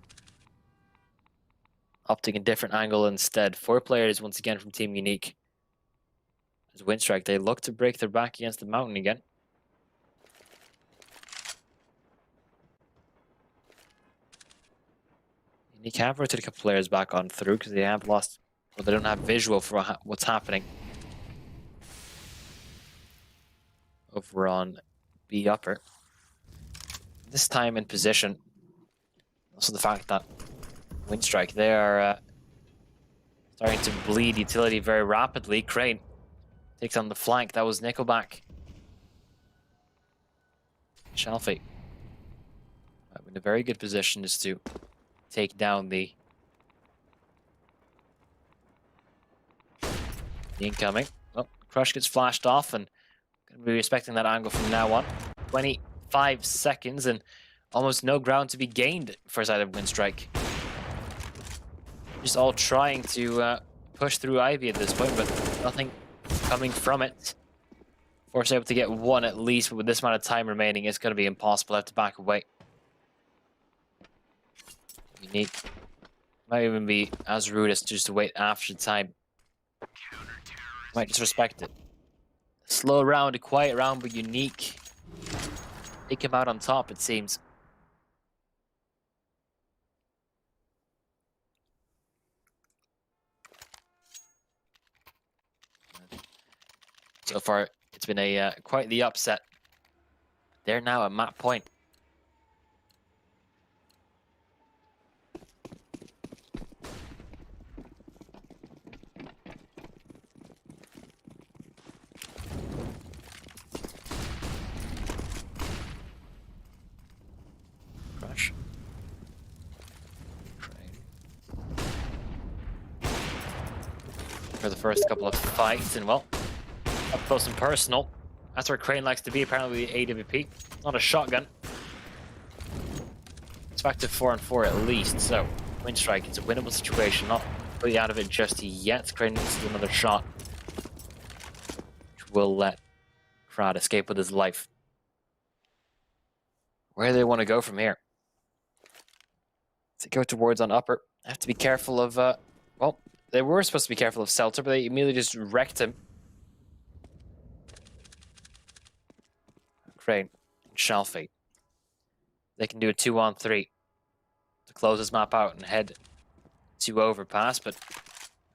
opting a different angle instead. 4 players once again from Team Unique. As Winstrike, they look to break their back against the mountain again. Unique have rotated a couple players back on through because they have lost, well, they don't have visual for what's happening over on B upper. This time in position. Also the fact that Winstrike, they are starting to bleed utility very rapidly. Crane takes on the flank. That was Nickelback. Shalfie in a very good position just to take down the incoming. Oh, Crush gets flashed off, and going to be respecting that angle from now on. 25 seconds and almost no ground to be gained for side of Winstrike. Just all trying to push through Ivy at this point, but nothing coming from it. Force able to get one at least, but with this amount of time remaining, it's going to be impossible. Have to back away. Unique might even be as rude as just to wait after time. Might just respect it. Slow round, a quiet round, but Unique. They come out on top, it seems. So far, it's been a quite the upset. They're now at map point. Crush. For the first couple of fights, and well, up close and personal. That's where Crane likes to be, apparently the AWP. Not a shotgun. It's back to 4-4 at least, so Winstrike, it's a winnable situation, not really out of it just yet. Crane needs to do another shot. will let Crowd escape with his life. Where do they want to go from here? To go towards on upper. Have to be careful of, well, they were supposed to be careful of Seltzer, but they immediately just wrecked him. Crane and Shalfie. They can do a 2-on-3 to close this map out and head to overpass, but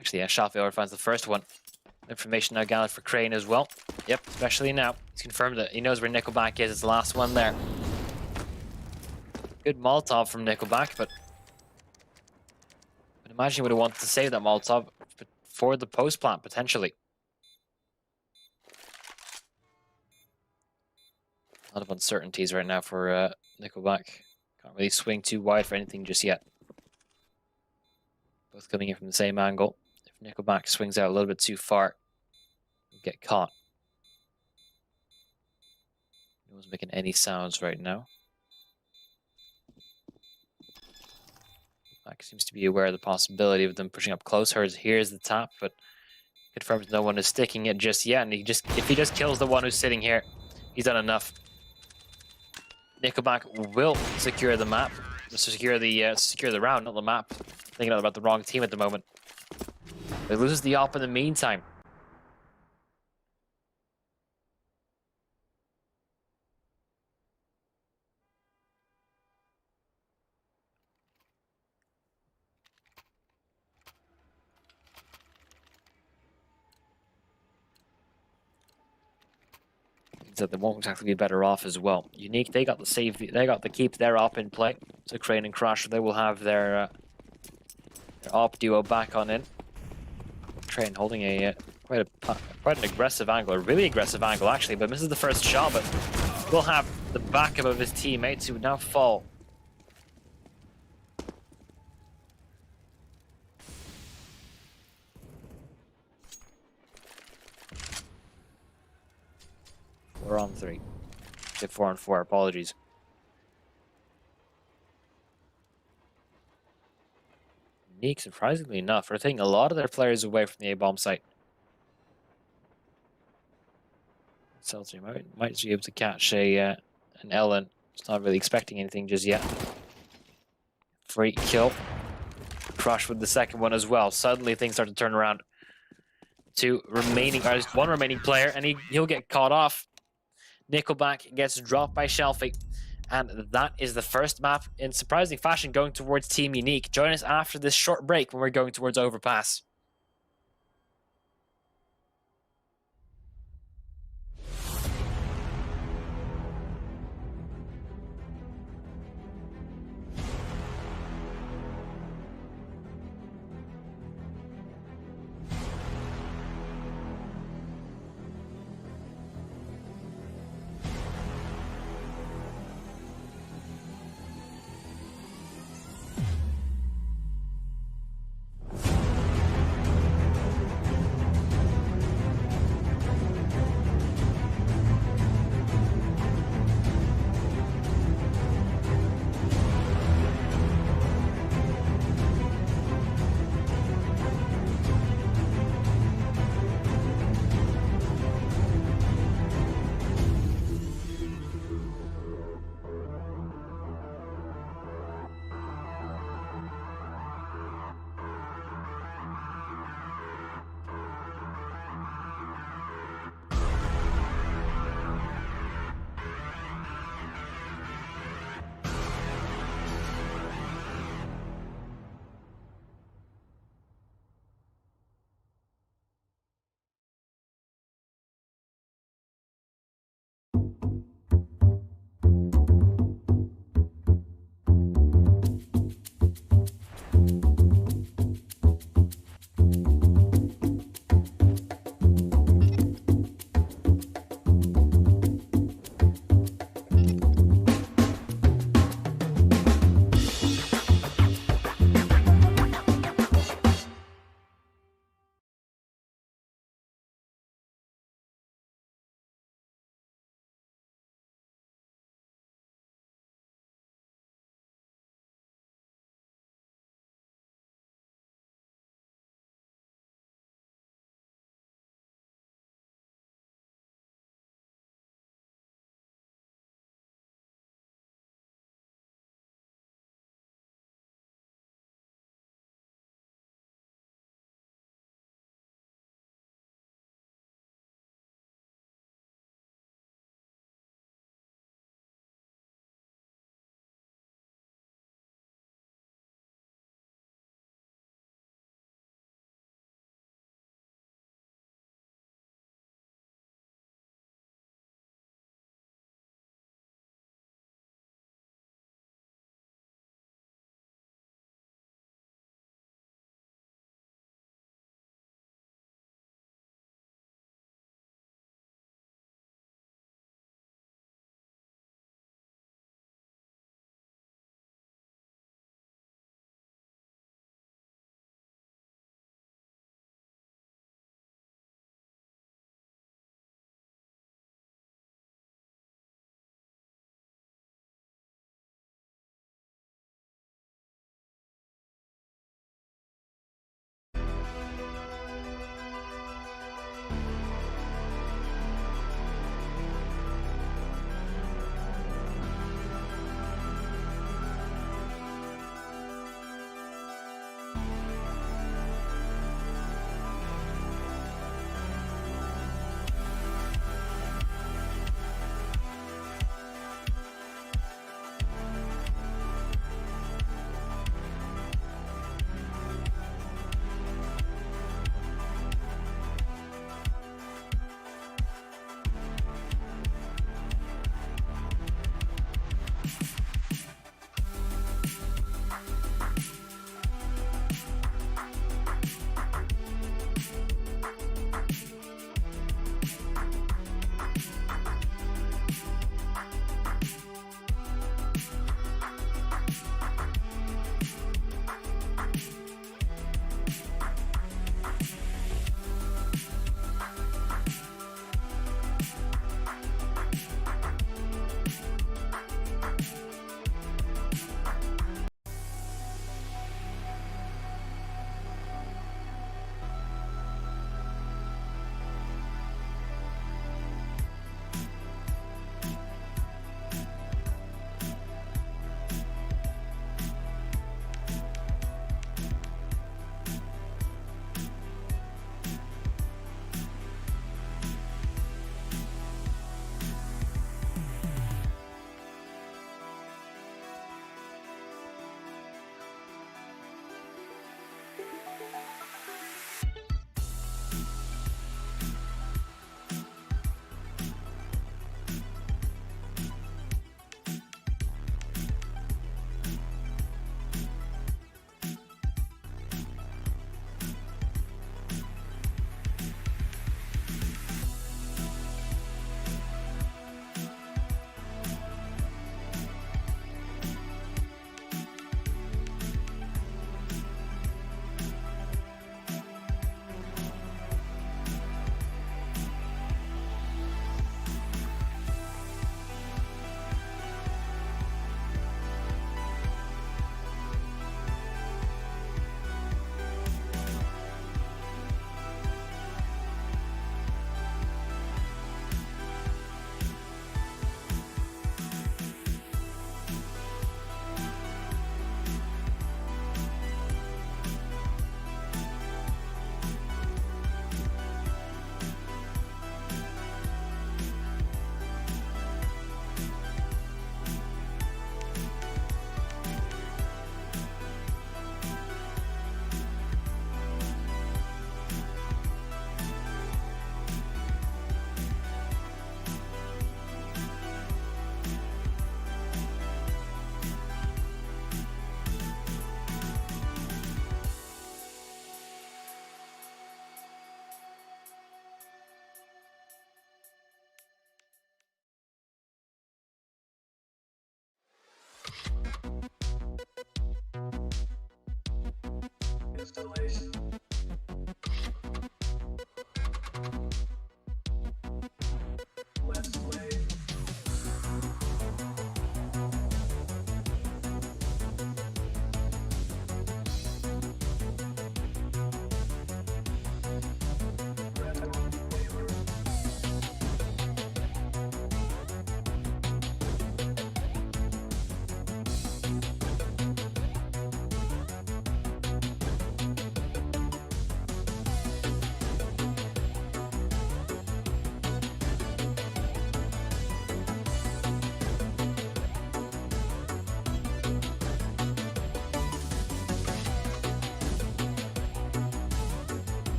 actually, yeah, Shalfie overfinds the first one. Information now gathered for Crane as well. Yep, especially now. He's confirmed that he knows where Nickelback is. It's the last one there. Good Molotov from Nickelback, but I'd imagine he would have wanted to save that Molotov for the post plant, potentially. A lot of uncertainties right now for Nickelback. Can't really swing too wide for anything just yet. Both coming in from the same angle. If Nickelback swings out a little bit too far, he'll get caught. No one's making any sounds right now. Nickelback seems to be aware of the possibility of them pushing up close. Here's the tap, but confirms no one is sticking it just yet. And if he just kills the one who's sitting here, he's done enough. Nickelback will secure the map, secure the round, not the map. Thinking about the wrong team at the moment. He loses the op in the meantime. So they won't exactly be better off as well. Unique, they got the keep their op in play. So Crane and Crasher, they will have their op duo back on in. Crane holding a quite an aggressive angle, a really aggressive angle actually, but misses the first shot, but will have the backup of his teammates who would now fall. We're on 3. Get 4-on-4, apologies. Unique, surprisingly enough, are taking a lot of their players away from the A-bomb site. Seltzer might be able to catch an Ellen. Just not really expecting anything just yet. Free kill. Crush with the second one as well. Suddenly things start to turn around. One remaining player, and he'll get caught off. Nickelback gets dropped by Shelfie. And that is the first map in surprising fashion going towards Team Unique. Join us after this short break when we're going towards Overpass.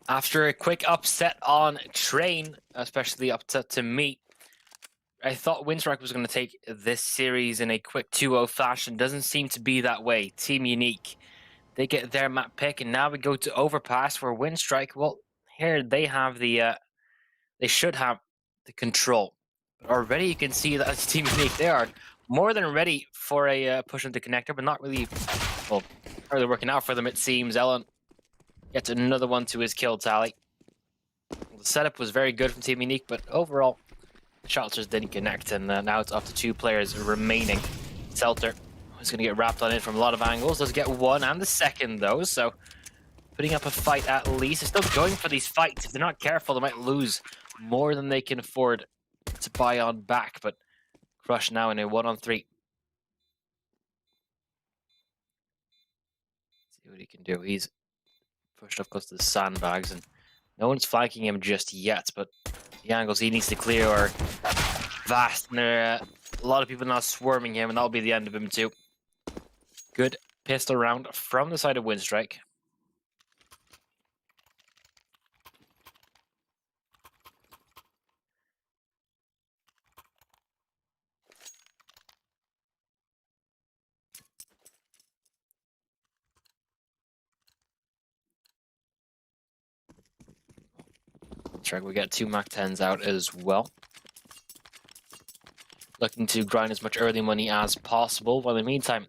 After a quick upset on Train, especially upset to me, I thought Winstrike was going to take this series in a quick 2-0 fashion. Doesn't seem to be that way. Team Unique, they get their map pick, and now we go to Overpass for Winstrike. Well, here they have the, they should have the control. But already you can see that as Team Unique, they are more than ready for a push into connector, but not really, well, really working out for them, it seems. Ellen gets another one to his kill tally. The setup was very good from Team Unique, but overall, the shots just didn't connect, and now it's up to 2 players remaining. Selter is going to get wrapped on it from a lot of angles. Does get one and the second, though, so putting up a fight at least. They're still going for these fights. If they're not careful, they might lose more than they can afford to buy on back, but Crush now in a 1-on-3. See what he can do. He's pushed up close to the sandbags, and no one's flanking him just yet, but the angles he needs to clear are vast, and there are a lot of people now swarming him, and that'll be the end of him too. Good pistol round from the side of Winstrike. We get 2 Mach 10s out as well. Looking to grind as much early money as possible. While in the meantime,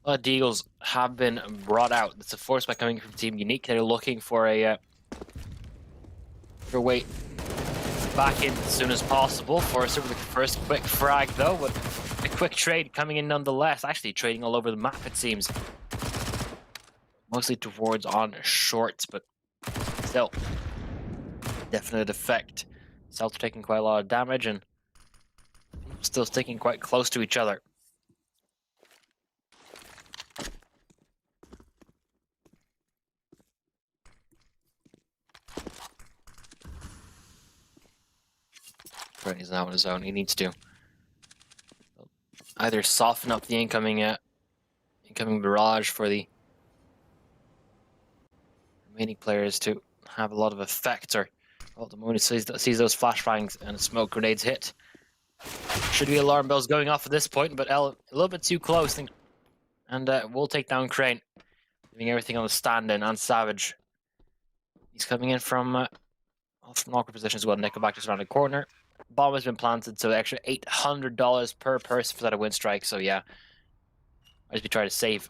a lot of deals have been brought out. It's a force by coming from Team Unique. They're looking for a way back in as soon as possible. Forcer with the first quick frag though, but a quick trade coming in nonetheless. Actually trading all over the map, it seems. Mostly towards on shorts, but still. Definite effect. Celts taking quite a lot of damage and still sticking quite close to each other. He's now on his own. He needs to either soften up the incoming barrage for the remaining players to have a lot of effect, or well, the moment he sees those flashbangs and smoke grenades hit, should be alarm bells going off at this point. But a little bit too close, and we'll take down Crane, leaving everything on the stand-in on Savage. He's coming in from an awkward position as well. Nickelback just around the corner. Bomb has been planted, so extra $800 per person for that Winstrike. So yeah, I just be trying to save.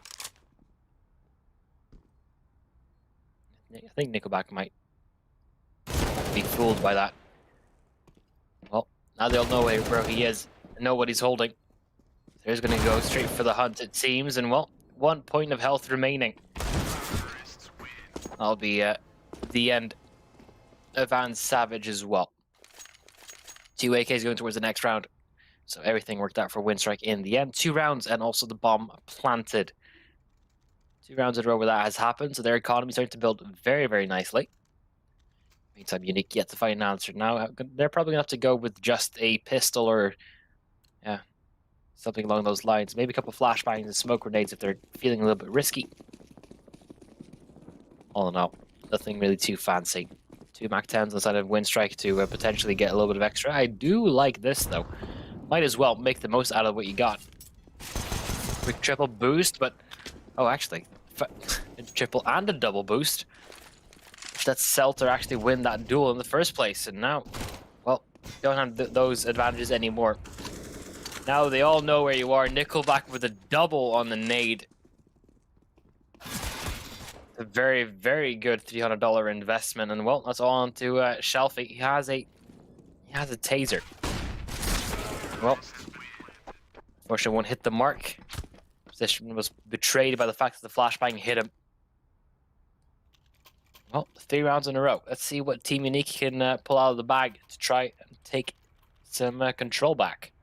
I think Nickelback might be fooled by that. Well, now they'll know where he is, and know what he's holding. They're just going to go straight for the hunt, it seems, and well, 1 point of health remaining. That'll be the end of Van Savage as well. 2 AKs going towards the next round. So everything worked out for Winstrike in the end. 2 rounds and also the bomb planted. 2 rounds in a row where that has happened. So their economy starting to build very, very nicely. Meantime, Unique yet to find an answer. Now they're probably going to have to go with just a pistol or something along those lines. Maybe a couple of flashbangs and smoke grenades if they're feeling a little bit risky. All in all, nothing really too fancy. 2 Mach 10s on the side of Winstrike to potentially get a little bit of extra. I do like this, though. Might as well make the most out of what you got. Quick triple boost, but... oh, actually. A triple and a double boost. That Celter actually win that duel in the first place. And now, well, don't have those advantages anymore. Now they all know where you are. Nickelback with a double on the nade. A very, very good $300 investment, and well, that's all on to Shelfie. He has a taser. Well, unfortunately, won't hit the mark. Position was betrayed by the fact that the flashbang hit him. Well, 3 rounds in a row. Let's see what Team Unique can pull out of the bag to try and take some control back.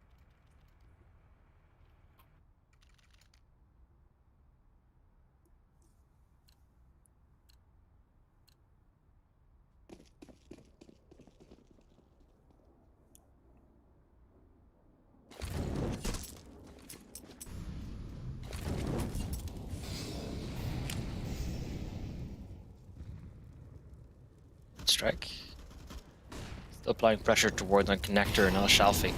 Winstrike. Still applying pressure towards on connector and Shalfie.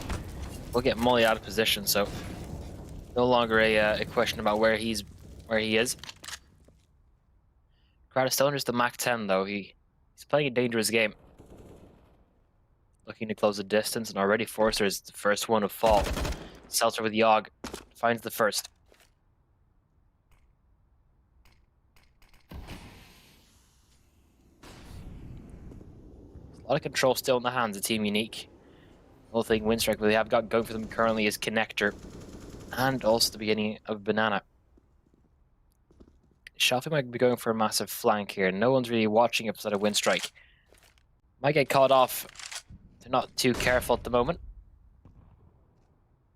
We'll get Molly out of position, so no longer a question about where he is. Crowd is still under the Mach 10 though. He's playing a dangerous game. Looking to close the distance, and already Forster is the first one to fall. Seltzer with Yogg finds the first. A lot of control still in the hands of Team Unique. The only thing Winstrike really have got going for them currently is Connector, and also the beginning of Banana. Shalfie might be going for a massive flank here. No one's really watching outside of Winstrike. Might get caught off. They're not too careful at the moment.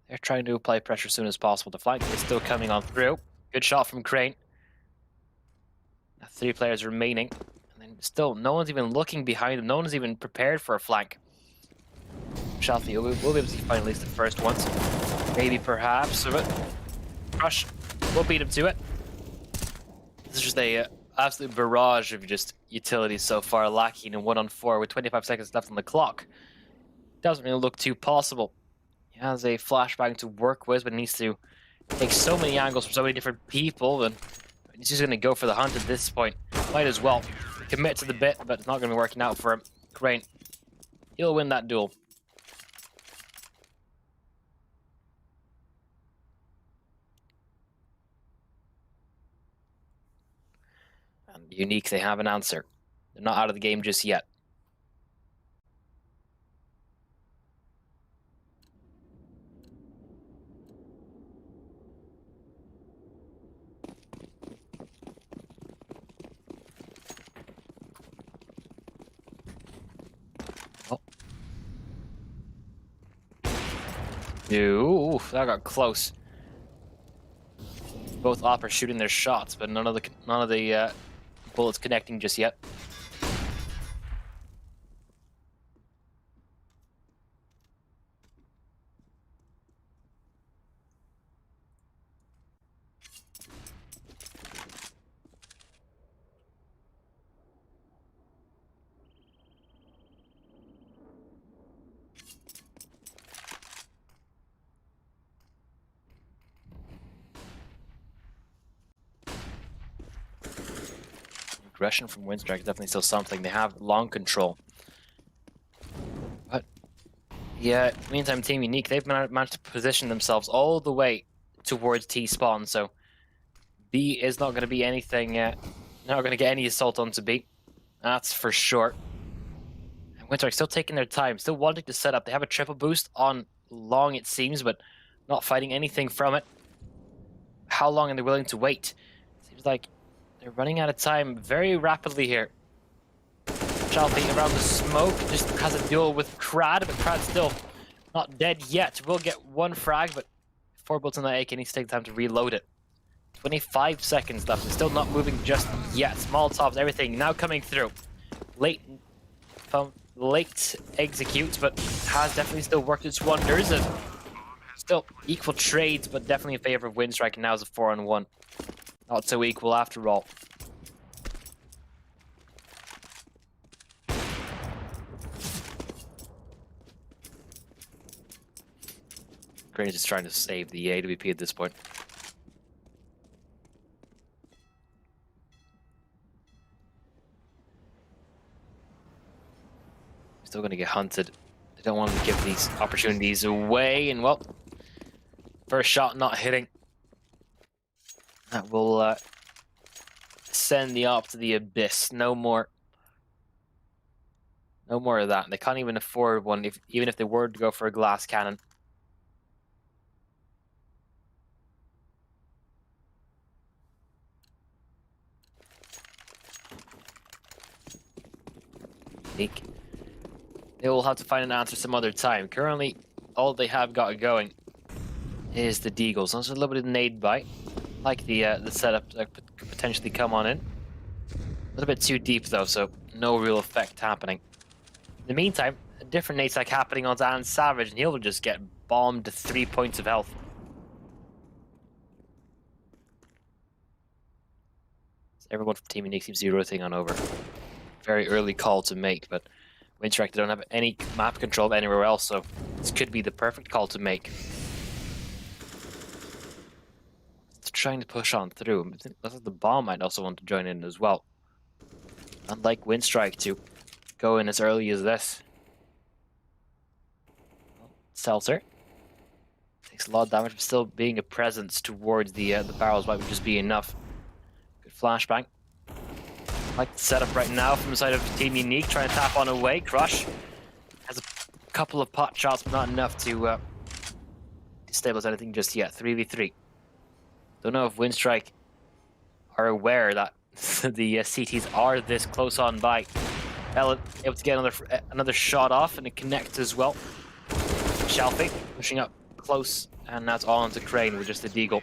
They're trying to apply pressure as soon as possible. The flank is still coming on through. Good shot from Crane. Now 3 players remaining. And then still, no one's even looking behind them. No one's even prepared for a flank. Shalfie will be able to find at least the first ones. Maybe, perhaps, but Crush will beat him to it. This is just a absolute barrage of just utilities so far, lacking in 1-on-4 with 25 seconds left on the clock. Doesn't really look too possible. He has a flashbang to work with, but needs to take so many angles from so many different people, and he's just going to go for the hunt at this point. Might as well commit to the bit, but it's not going to be working out for him. Crane, he'll win that duel. And Unique, they have an answer. They're not out of the game just yet. Ooh, that got close. Both op are shooting their shots, but none of the bullets connecting just yet. Aggression from Winstrike is definitely still something. They have long control. But yeah, meantime, Team Unique, they've managed to position themselves all the way towards T-spawn, so B is not going to be anything, not going to get any assault onto B. That's for sure. And Winstrike still taking their time, still wanting to set up. They have a triple boost on long, it seems, but not fighting anything from it. How long are they willing to wait? Seems like they're running out of time very rapidly here. Shalfie around the smoke, just has a duel with Crad, but Crad's still not dead yet. Will get 1 frag, but 4 bullets on that AK, needs to take time to reload it. 25 seconds left, and still not moving just yet. Molotovs, everything now coming through. Late executes, but has definitely still worked its wonders, and still equal trades, but definitely in favor of Winstrike, and now is a 4-on-1. Not so equal after all. Crane is just trying to save the AWP at this point. Still going to get hunted. They don't want to give these opportunities away, and well, first shot not hitting. That will send the op to the abyss. No more. No more of that. They can't even afford one, even if they were to go for a glass cannon. Unique. They will have to find an answer some other time. Currently, all they have got going is the Deagles. Also a little bit of nade bite. Like the setup that could potentially come on in. A little bit too deep though, so no real effect happening. In the meantime, a different nade stack happening on Dan Savage, and he'll just get bombed to 3 points of health. So everyone from Team Unique seems to be rotating on over. very early call to make, but Winstrike don't have any map control anywhere else, so this could be the perfect call to make. It's trying to push on through. I think the bomb might also want to join in as well. Unlike Winstrike to go in as early as this. Seltzer takes a lot of damage, but still being a presence towards the barrels might just be enough. Good flashbang. Like the setup right now from the side of Team Unique, trying to tap on away. Crush has a couple of pot shots, but not enough to destabilize anything just yet. 3v3. Don't know if Winstrike are aware that the CTs are this close on by. Ellen able to get another shot off, and it connects as well. Shelfie pushing up close, and that's all into Crane with just the deagle.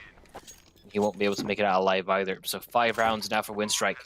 He won't be able to make it out alive either. So 5 rounds now for Winstrike.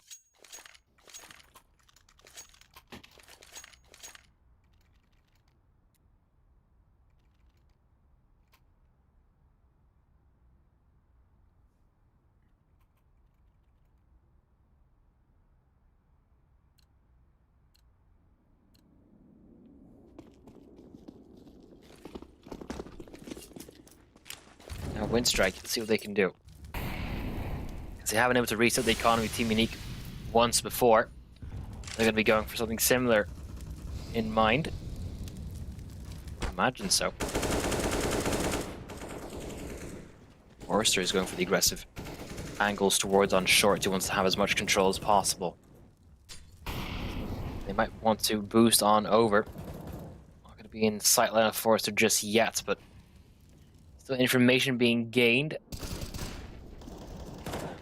Now Winstrike, let's see what they can do. Because they haven't been able to reset the economy Team Unique once before. They're going to be going for something similar in mind. I imagine so. Forrester is going for the aggressive angles towards on short. He wants to have as much control as possible. They might want to boost on over. Not going to be in sight line of Forrester just yet, but still information being gained.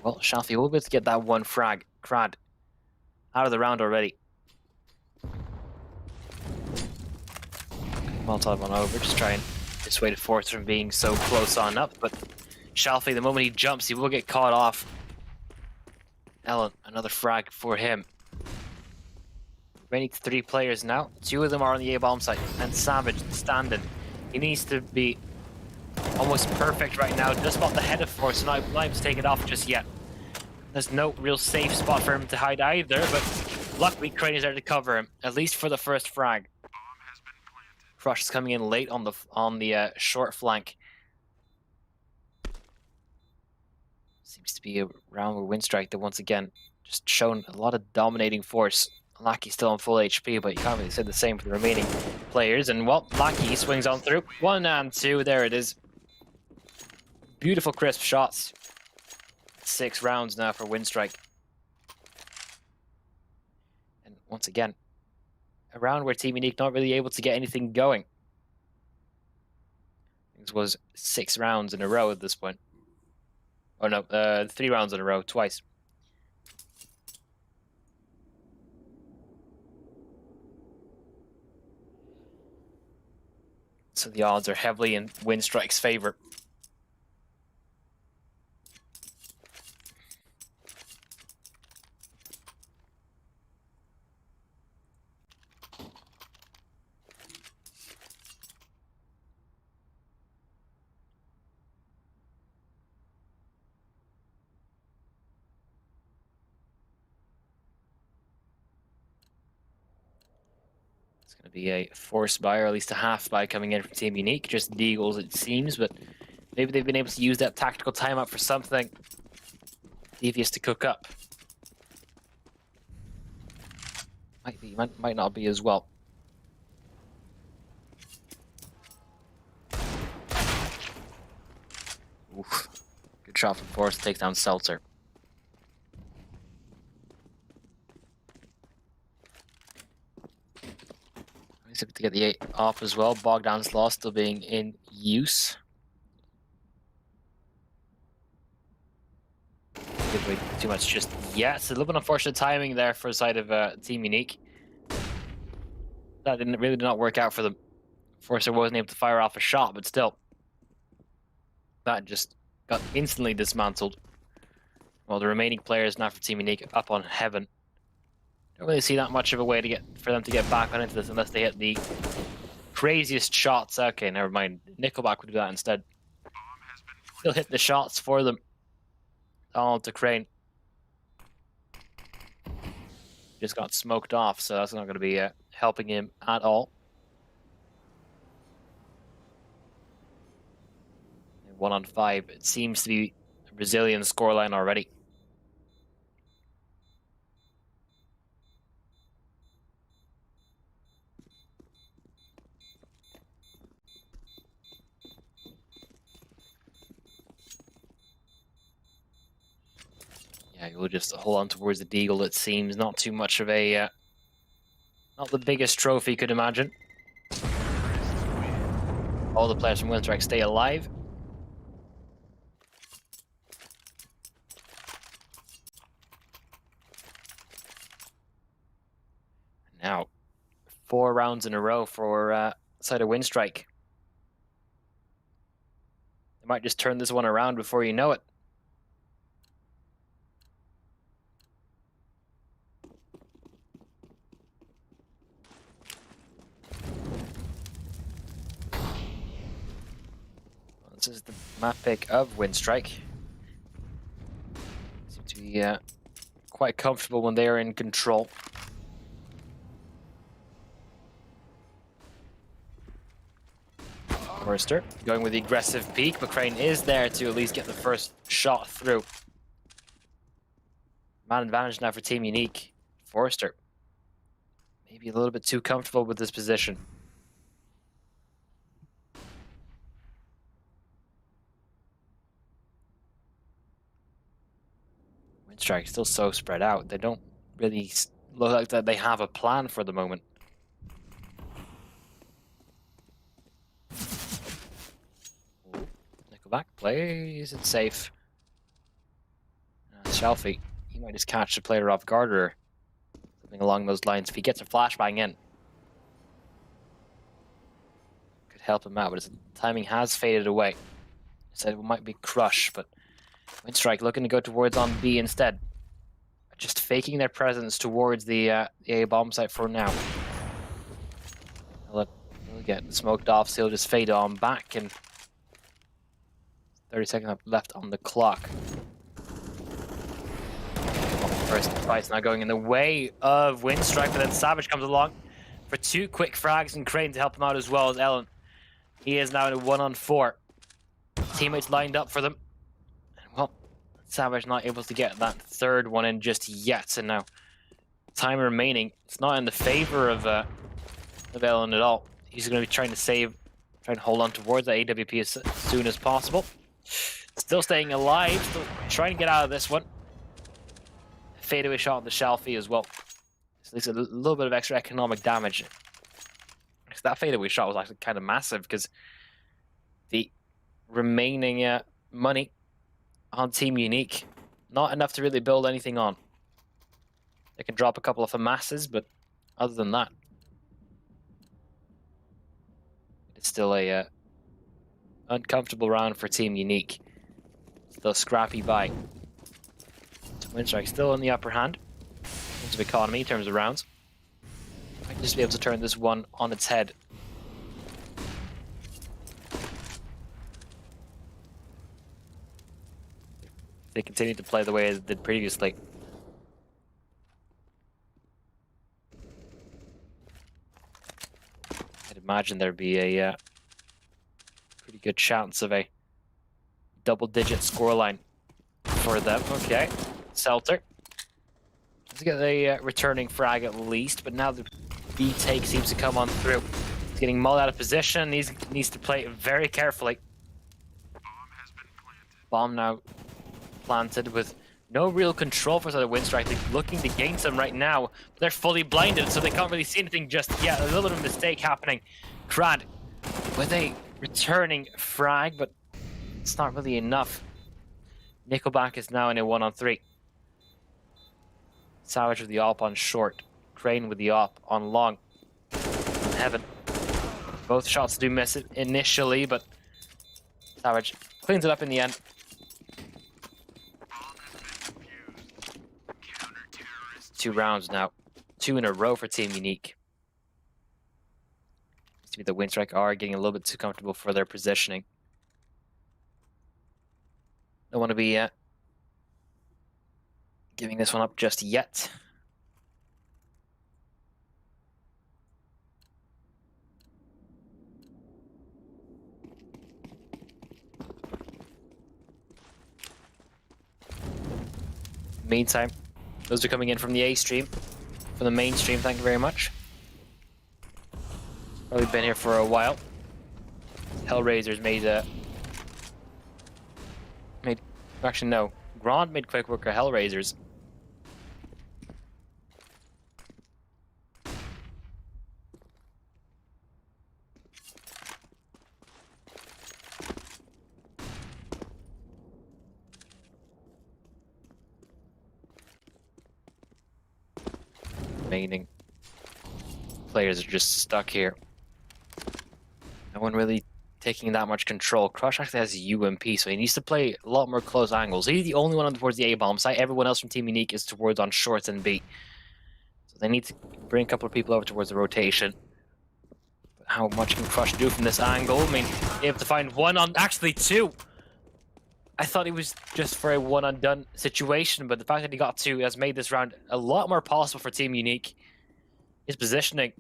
Well, Shelfie will be able to get that one frag. Crad out of the round already. Molotov on over, just try and dissuade Forrester from being so close on up, but Shelfie, the moment he jumps, he will get caught off. Ellen, another frag for him. Remaining 3 players now. 2 of them are on the A-bomb site, and Savage standing. He needs to be almost perfect right now. Just spot the head of Force, not able to take it off just yet. There's no real safe spot for him to hide either, but luckily Crane is there to cover him, at least for the first frag. Crush is coming in late on the short flank. Seems to be a round where Winstrike that once again just shown a lot of dominating force. Lackey still on full HP, but you can't really say the same for the remaining players. And well, Lackey swings on through. 1 and 2, there it is. Beautiful crisp shots. 6 rounds now for Winstrike. And once again, a round where Team Unique not really able to get anything going. This was 6 rounds in a row at this point. Oh no, 3 rounds in a row, twice. So the odds are heavily in Winstrike's favor. It's going to be a forced buy, or at least a half buy coming in from Team Unique. Just deagles, it seems, but maybe they've been able to use that tactical timeout for something devious to cook up. Might be, might not be as well. Oof. Good shot from Forrest, takes down Seltzer. He's able to get the 8 off as well. Bogdan's Law still being in use. Give away too much just yet. It's a little bit unfortunate timing there for the side of Team Unique. That really did not work out for them. Forrester wasn't able to fire off a shot, but still. That just got instantly dismantled. Well, the remaining players now for Team Unique up on Heaven. Don't really see that much of a way to for them to get back on into this unless they hit the craziest shots. Okay, never mind. Nickelback would do that instead. Still hit the shots for them. All to Crane. Just got smoked off, so that's not going to be helping him at all. 1-on-5. It seems to be a Brazilian scoreline already. Yeah, he'll just hold on towards the Deagle. It seems not too much of a, not the biggest trophy you could imagine. All the players from Winstrike stay alive. Now, 4 rounds in a row for side of Winstrike. They might just turn this one around before you know it. This is the map pick of Winstrike. Seem to be quite comfortable when they are in control. Forrester going with the aggressive peek, but Crane is there to at least get the first shot through. Man advantage now for Team Unique. Forrester maybe a little bit too comfortable with this position. Winstrike still so spread out. They don't really look like that they have a plan for the moment. Nickelback plays it safe. Shelfie, he might just catch the player off guard or something along those lines. If he gets a flashbang in, could help him out, but his timing has faded away. Said it might be Crush, but Winstrike looking to go towards on B instead. Just faking their presence towards the A bomb site for now. They'll get smoked off, so he'll just fade on back, and 30 seconds left on the clock. First device now going in the way of Winstrike, but then Savage comes along for 2 quick frags, and Crane to help him out as well as Ellen. He is now in a 1-on-4. Teammates lined up for them. Well, Savage not able to get that 3rd one in just yet, and now time remaining. It's not in the favor of Ellen at all. He's going to be trying to hold on towards that AWP as soon as possible. Still staying alive, still trying to get out of this one. Fadeaway shot on the Shelfie as well. So there's a little bit of extra economic damage. So that fadeaway shot was actually kind of massive because the remaining money on Team Unique, not enough to really build anything on. They can drop a couple of FAMASs, but other than that, it's still a uncomfortable round for Team Unique. Still scrappy buy. Winstrike still in the upper hand in terms of economy, in terms of rounds. Might just be able to turn this one on its head. They continue to play the way they did previously. I'd imagine there'd be a pretty good chance of a double-digit scoreline for them. Okay, Selter. Let's get a returning frag at least, but now the B take seems to come on through. He's getting mauled out of position. He needs to play very carefully. Bomb now planted with no real control for the Winstrike. They're looking to gain some right now, but they're fully blinded, so they can't really see anything just yet. A little bit of a mistake happening. Crad with a returning frag, but it's not really enough. Nickelback is now in a 1-on-3. Savage with the AWP on short. Crane with the AWP on long. Heaven. Both shots do miss it initially, but Savage cleans it up in the end. Two rounds now. 2 in a row for Team Unique. Seems to be the Winstrike are getting a little bit too comfortable for their positioning. Don't want to be giving this one up just yet. Meantime, those are coming in from the A stream, from the main stream. Thank you very much. Probably been here for a while. Hellraisers made actually no. Grand made quick work of Hellraisers. Remaining players are just stuck here. No one really taking that much control. Crush actually has UMP, so he needs to play a lot more close angles. He's the only one towards the A-bomb site. Everyone else from Team Unique is towards on shorts and B. So they need to bring a couple of people over towards the rotation. But how much can Crush do from this angle? I mean, able to find one on... Actually, two! I thought it was just for a one-and-done situation, but the fact that he got two has made this round a lot more possible for Team Unique. His positioning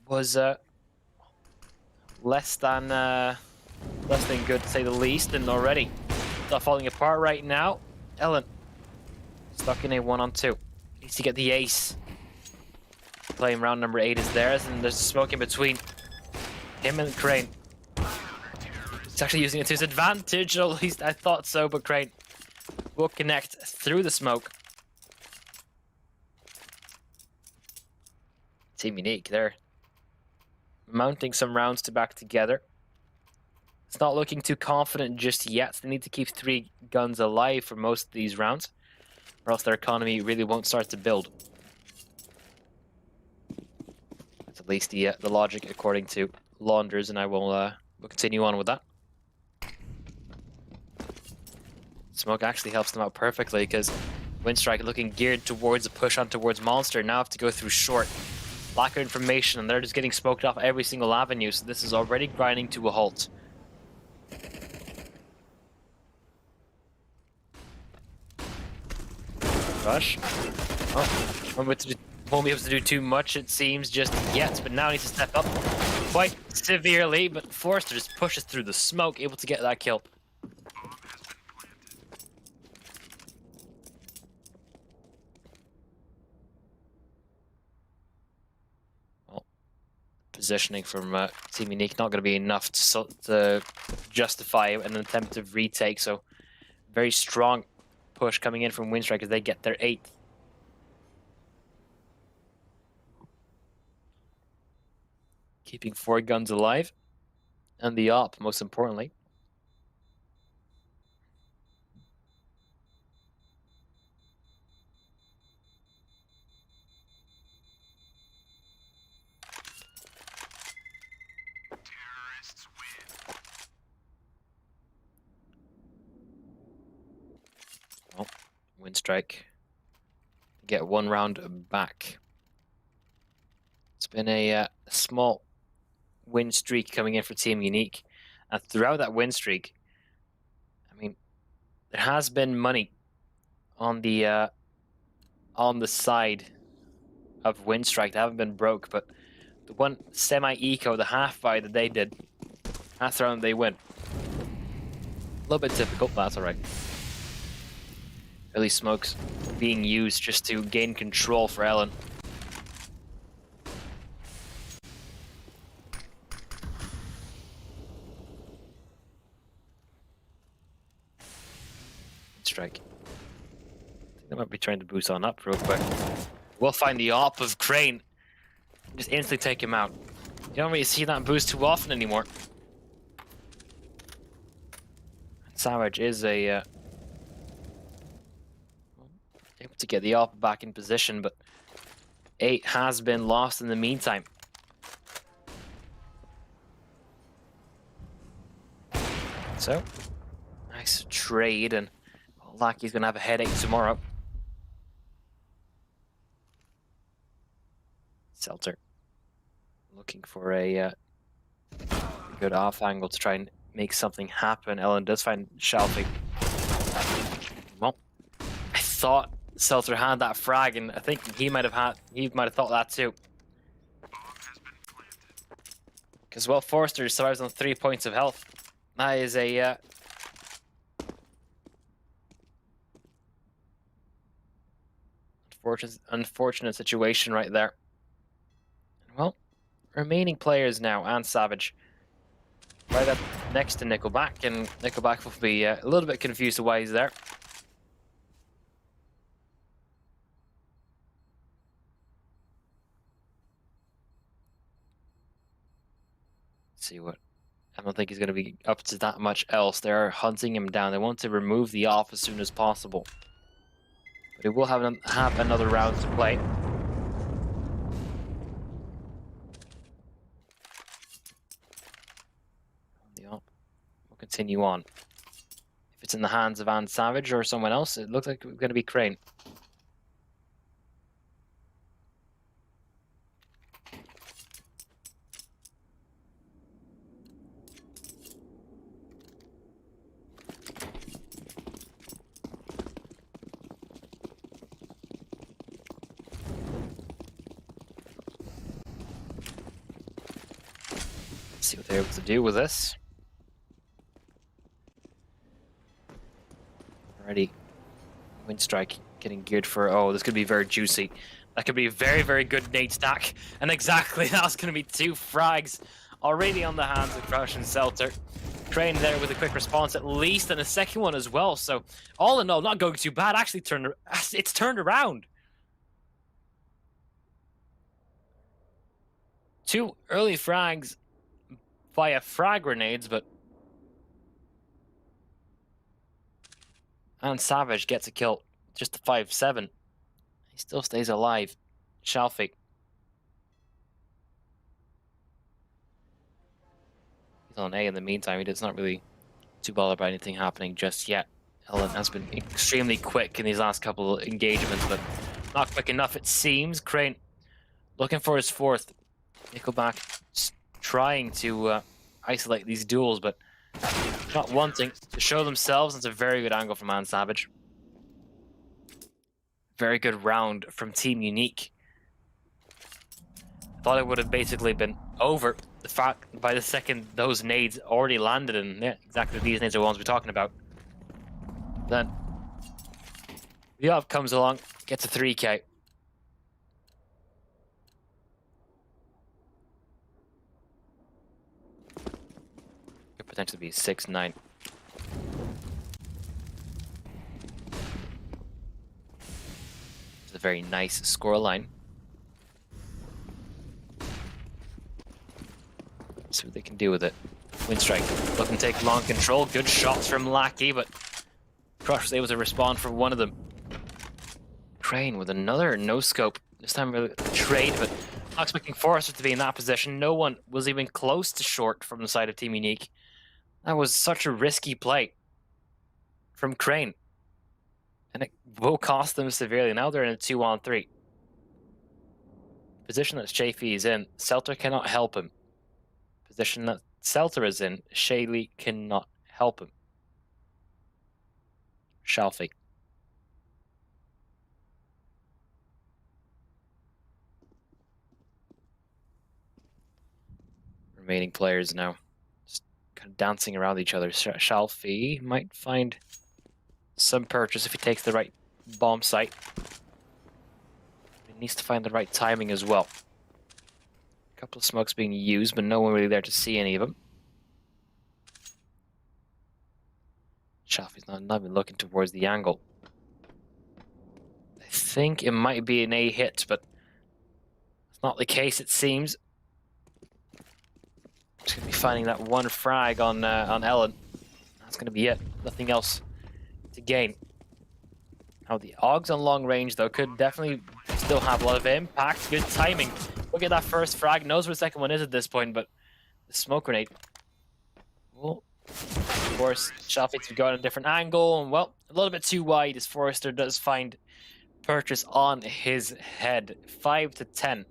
was less than good, to say the least, and already not falling apart right now. Ellen stuck in a 1-on-2. Needs to get the ace. Playing round number 8 is theirs, and there's smoke in between him and Crane. He's actually using it to his advantage, or at least I thought so, but Crane will connect through the smoke. Team Unique, they're mounting some rounds to back together. It's not looking too confident just yet. They need to keep 3 guns alive for most of these rounds, or else their economy really won't start to build. That's at least the logic according to Launders, and I will we'll continue on with that. Smoke actually helps them out perfectly because Winstrike looking geared towards a push on towards Monster. Now have to go through short. Lack of information, and they're just getting smoked off every single avenue, so this is already grinding to a halt. Rush. Oh, won't be able to do too much, it seems, just yet, but now needs to step up quite severely, but Forrester just pushes through the smoke, able to get that kill. Positioning from Team Unique not going to be enough to justify an attempted retake, so very strong push coming in from Winstrike as they get their 8th. Keeping 4 guns alive, and the op, most importantly. Well, Winstrike get 1 round back. It's been a small win streak coming in for Team Unique, and throughout that win streak, I mean, there has been money on the side of Winstrike. They haven't been broke, but the one semi-eco, the half buy that they did, that's the round they win. A little bit difficult, but that's alright. Early smokes being used just to gain control for Ellen. Strike. I think they might be trying to boost on up real quick. We'll find the op of Crane. Just instantly take him out. You don't really see that boost too often anymore. Savage is able to get the op back in position, but 8 has been lost in the meantime. So, nice trade, and Lucky's gonna have a headache tomorrow. Seltzer looking for a good off angle to try and make something happen. Ellen does find Shelby. Well, I thought Seltzer had that frag, and I think he might have thought that too. Because well, Forrester survives on 3 points of health. That is a unfortunate situation right there. Well, remaining players now, and Savage, right up next to Nickelback, and Nickelback will be a little bit confused why he's there. Let's see what. I don't think he's going to be up to that much else. They're hunting him down. They want to remove the off as soon as possible. But he will have another round to play. The op will continue on. If it's in the hands of Ann Savage or someone else, it looks like it's going to be Crane. See what they're able to do with this. Already, Winstrike getting geared for. Oh, this could be very juicy. That could be a very, very good nade stack. And exactly, that's going to be 2 frags already on the hands of Crush and Selter. Crane there with a quick response at least, and a second one as well. So all in all, not going too bad. Actually, it's turned around. 2 early frags via frag grenades, but and Savage gets a kill, just a 5-7. He still stays alive. Shalfie. He's on A in the meantime. He does not really too bothered by anything happening just yet. Ellen has been extremely quick in these last couple of engagements, but not quick enough it seems. Crane looking for his 4th. Nickelback trying to isolate these duels, but not wanting to show themselves. It's a very good angle from Ann Savage. Very good round from Team Unique. Thought it would have basically been over. The fact by the second those nades already landed, and yeah, exactly these nades are the ones we're talking about. Then the op comes along, gets a 3k. Could potentially be 6-9. It's a very nice scoreline. See what they can do with it. Winstrike looking to take long control. Good shots from Lackey, but Crush was able to respond for one of them. Crane with another no-scope. This time a trade, but not expecting Forrester to be in that position. No one was even close to short from the side of Team Unique. That was such a risky play from Crane. And it will cost them severely. Now they're in a 2-on-3. Position that Chafee is in, Selter cannot help him. Position that Selter is in, Shaylee cannot help him. Shalfie. Remaining players now just kind of dancing around each other. Shalfie might find some purchase if he takes the right bomb site. He needs to find the right timing as well. A couple of smokes being used, but no one really there to see any of them. Shalfie's not even looking towards the angle. I think it might be an A hit, but it's not the case, it seems. Just going to be finding that one frag on Ellen. That's going to be it. Nothing else to gain. Now the Augs on long range, though, could definitely still have a lot of impact. Good timing. Look at that first frag. Knows where the second one is at this point, but the smoke grenade. Well, of course, Shalfie to go at a different angle, and well, a little bit too wide as Forrester does find purchase on his head. 5-10.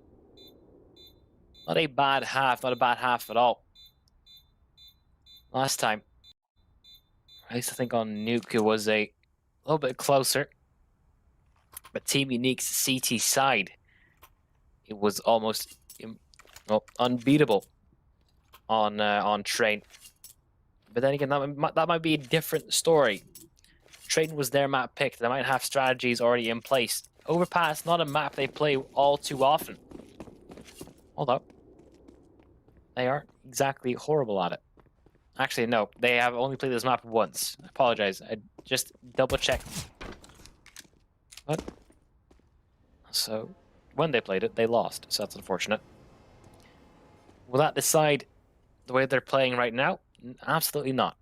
Not a bad half, not a bad half at all. Last time, I used to think on Nuke it was a little bit closer, but Team Unique's CT side, it was almost unbeatable on Train. But then again, that might be a different story. Train was their map pick. They might have strategies already in place Overpass, not a map they play all too often. Hold up. They aren't exactly horrible at it. Actually, no, they have only played this map once. I apologize. I just double checked. What? So, when they played it, they lost. So that's unfortunate. Will that decide the way they're playing right now? Absolutely not.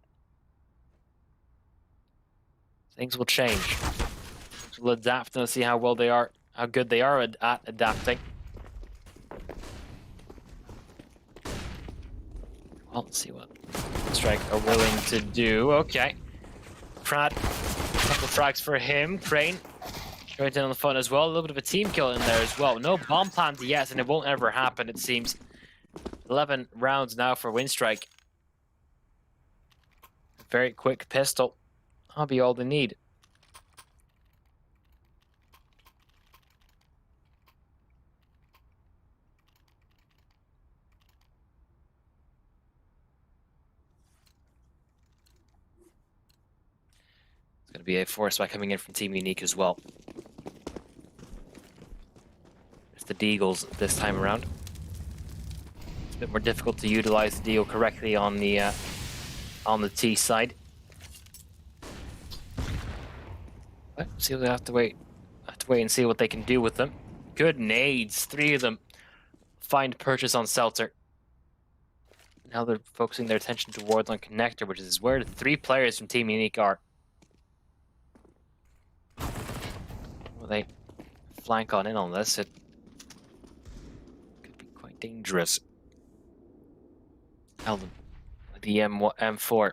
Things will change. We'll adapt and see how well they are, how good they are at adapting. Well, let's see what Winstrike are willing to do. Okay. Pratt, a couple frags for him. Crane, right in on the front as well. A little bit of a team kill in there as well. No bomb plant yet, and it won't ever happen, it seems. 11 rounds now for Winstrike. Very quick pistol. That'll be all they need. It's going to be a force by coming in from Team Unique as well. It's the Deagles this time around. It's a bit more difficult to utilize the Deagle correctly on the T side. But see, they have to wait and see what they can do with them. Good nades, 3 of them. Find purchase on Seltzer. Now they're focusing their attention towards on Connector, which is where the 3 players from Team Unique are. Will they flank on in on this? It could be quite dangerous. Elden with the M4.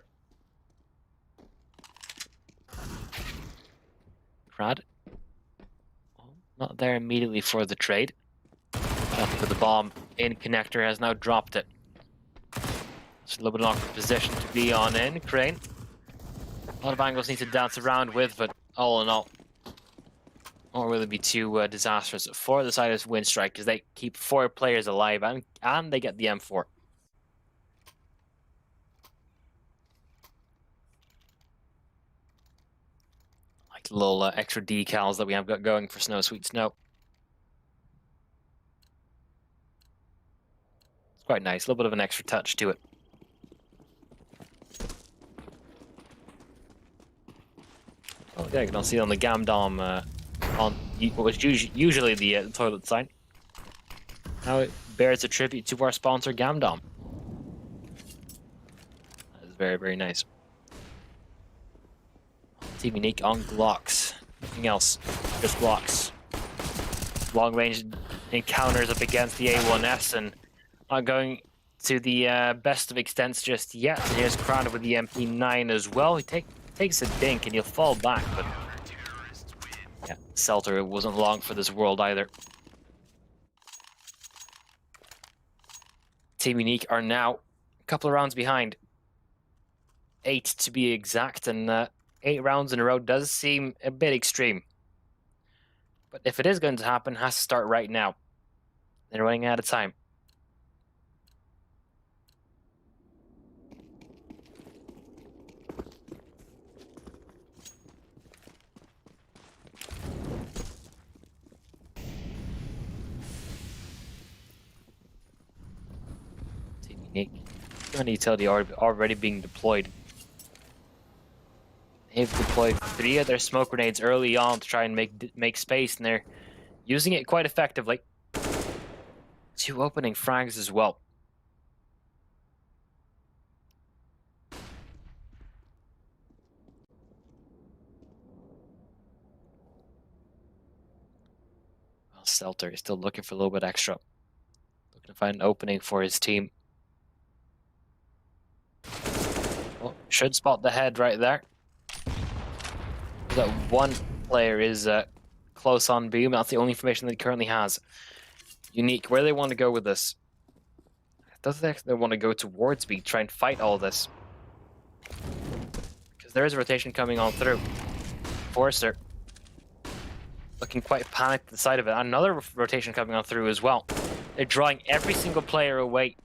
Crad. Not there immediately for the trade. But the bomb in Connector has now dropped it. It's a little bit of an awkward position to be on in. Crane. A lot of angles need to dance around with, but all in all, won't really be too disastrous for the side of Winstrike, because they keep 4 players alive and they get the M4. Like the little extra decals that we have got going for Snow Sweet Snow. It's quite nice, a little bit of an extra touch to it. Oh yeah, you can all see it on the Gamdom on what was usually the toilet side. Now it bears a tribute to our sponsor Gamdom. That is very, very nice. Team Unique on Glocks. Nothing else, just Glocks. Long range encounters up against the A1S and not going to the best of extents just yet. And here's Crown with the MP9 as well. He takes a dink and he'll fall back, but yeah, Seltzer wasn't long for this world either. Team Unique are now a couple of rounds behind. 8 to be exact, and 8 rounds in a row does seem a bit extreme. But if it is going to happen, it has to start right now. They're running out of time. Unique. Gun utility already being deployed. They've deployed 3 of their smoke grenades early on to try and make space, and they're using it quite effectively. 2 opening frags as well. Well, Seltzer is still looking for a little bit extra. Looking to find an opening for his team. Well, should spot the head right there. That 1 player is close on beam. That's the only information that he currently has. Unique, where do they want to go with this? Does they want to go towards B, try and fight all this? Because there is a rotation coming on through. Forcer looking quite panicked at the side of it. Another rotation coming on through as well. They're drawing every single player away.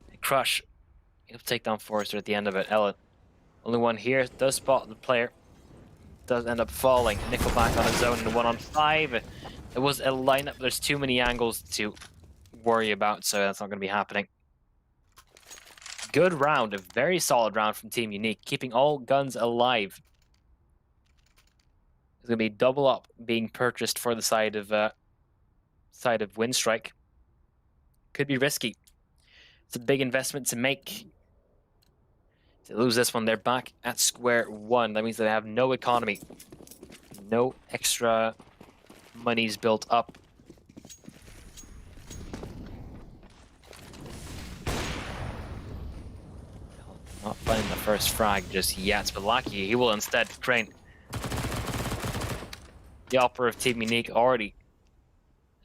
They crush. He'll take down Forrester at the end of it. Ellen, only one here, does spot the player. does end up falling. Nickelback on his own in a 1-on-5. It was a lineup. There's too many angles to worry about, so that's not going to be happening. Good round, a very solid round from Team Unique, keeping all guns alive. There's going to be double up being purchased for the side of Winstrike. Could be risky. It's a big investment to make. To lose this one, they're back at square one. That means they have no economy. No extra monies built up. Not finding the first frag just yet, but lucky he will instead. Crane. The opera of Team Unique already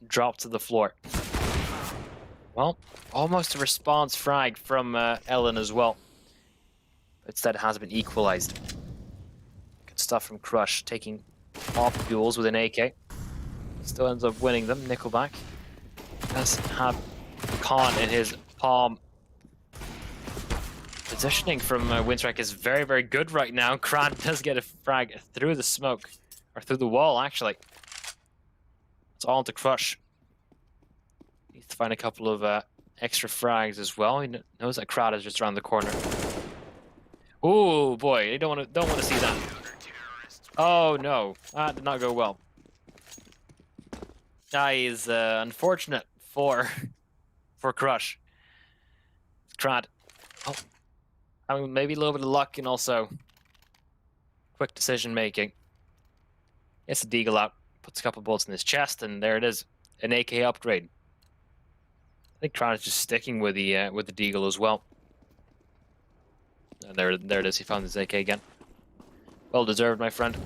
dropped to the floor. Well, almost a response frag from Ellen as well. Instead, it has been equalized. Good stuff from Crush, taking off duels with an AK. Still ends up winning them. Nickelback does have Khan in his palm. Positioning from Winstrike is very, very good right now. Kran does get a frag through the smoke, or through the wall, actually. It's all into Crush. Needs to find a couple of extra frags as well. He knows that Krat is just around the corner. Oh boy, you don't want to see that. Oh no, that did not go well. That is unfortunate for Crush. Krat. Oh, I mean, maybe a little bit of luck and also quick decision making. Gets a deagle out, puts a couple bullets in his chest, and there it is, an AK upgrade. I think Krat is just sticking with the deagle as well. And there it is. He found his AK again. Well deserved, my friend.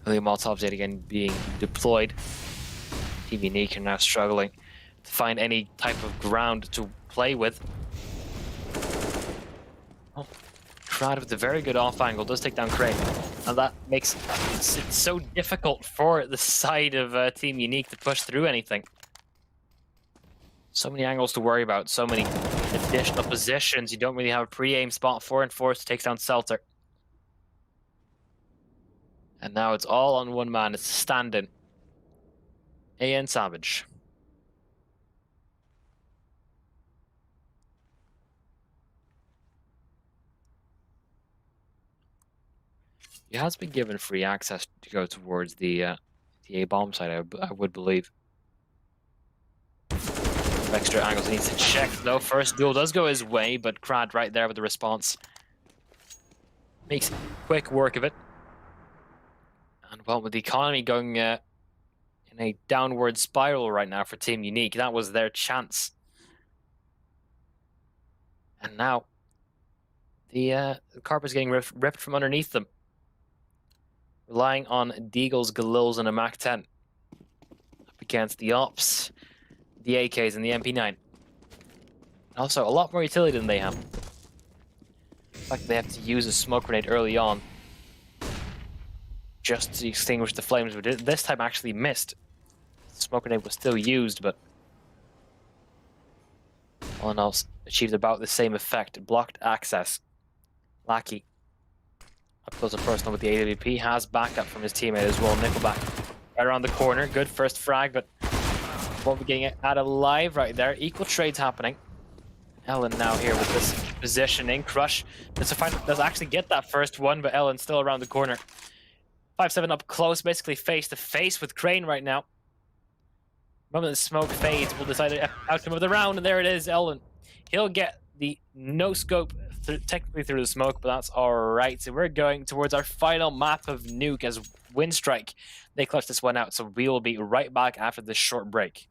William Molotov's yet again being deployed. Team Unique are now struggling to find any type of ground to play with. Oh, Krat with a very good off angle does take down Crane, and that makes it so difficult for the side of Team Unique to push through anything. So many angles to worry about, so many additional positions. You don't really have a pre-aim spot for, and Force takes down Seltzer. And now it's all on one man. It's standing. AN Savage. He has been given free access to go towards the A-bomb side, I would believe. Extra angles he needs to check though. First duel does go his way, but Krat right there with the response makes quick work of it. And well, with the economy going in a downward spiral right now for Team Unique, that was their chance. And now the carpet's getting ripped from underneath them. Relying on Deagles, Galils, and a MAC-10 up against the Ops, the AKs, and the MP9. Also, a lot more utility than they have. In fact, they have to use a smoke grenade early on just to extinguish the flames, but this time actually missed. The smoke grenade was still used, but all in all, achieved about the same effect. Blocked access. Lackey, up close and personal with the AWP, has backup from his teammate as well. Nickelback right around the corner. Good first frag, but won't be getting it out alive right there. Equal trades happening. Ellen now here with this positioning. Crush does actually get that first one, but Ellen still around the corner. 5-7 up close, basically face to face with Crane right now. The moment the smoke fades, we'll decide the outcome of the round, and there it is, Ellen. He'll get the no scope technically through the smoke, but that's alright. So we're going towards our final map of Nuke as Winstrike. They clutch this one out, so we will be right back after this short break.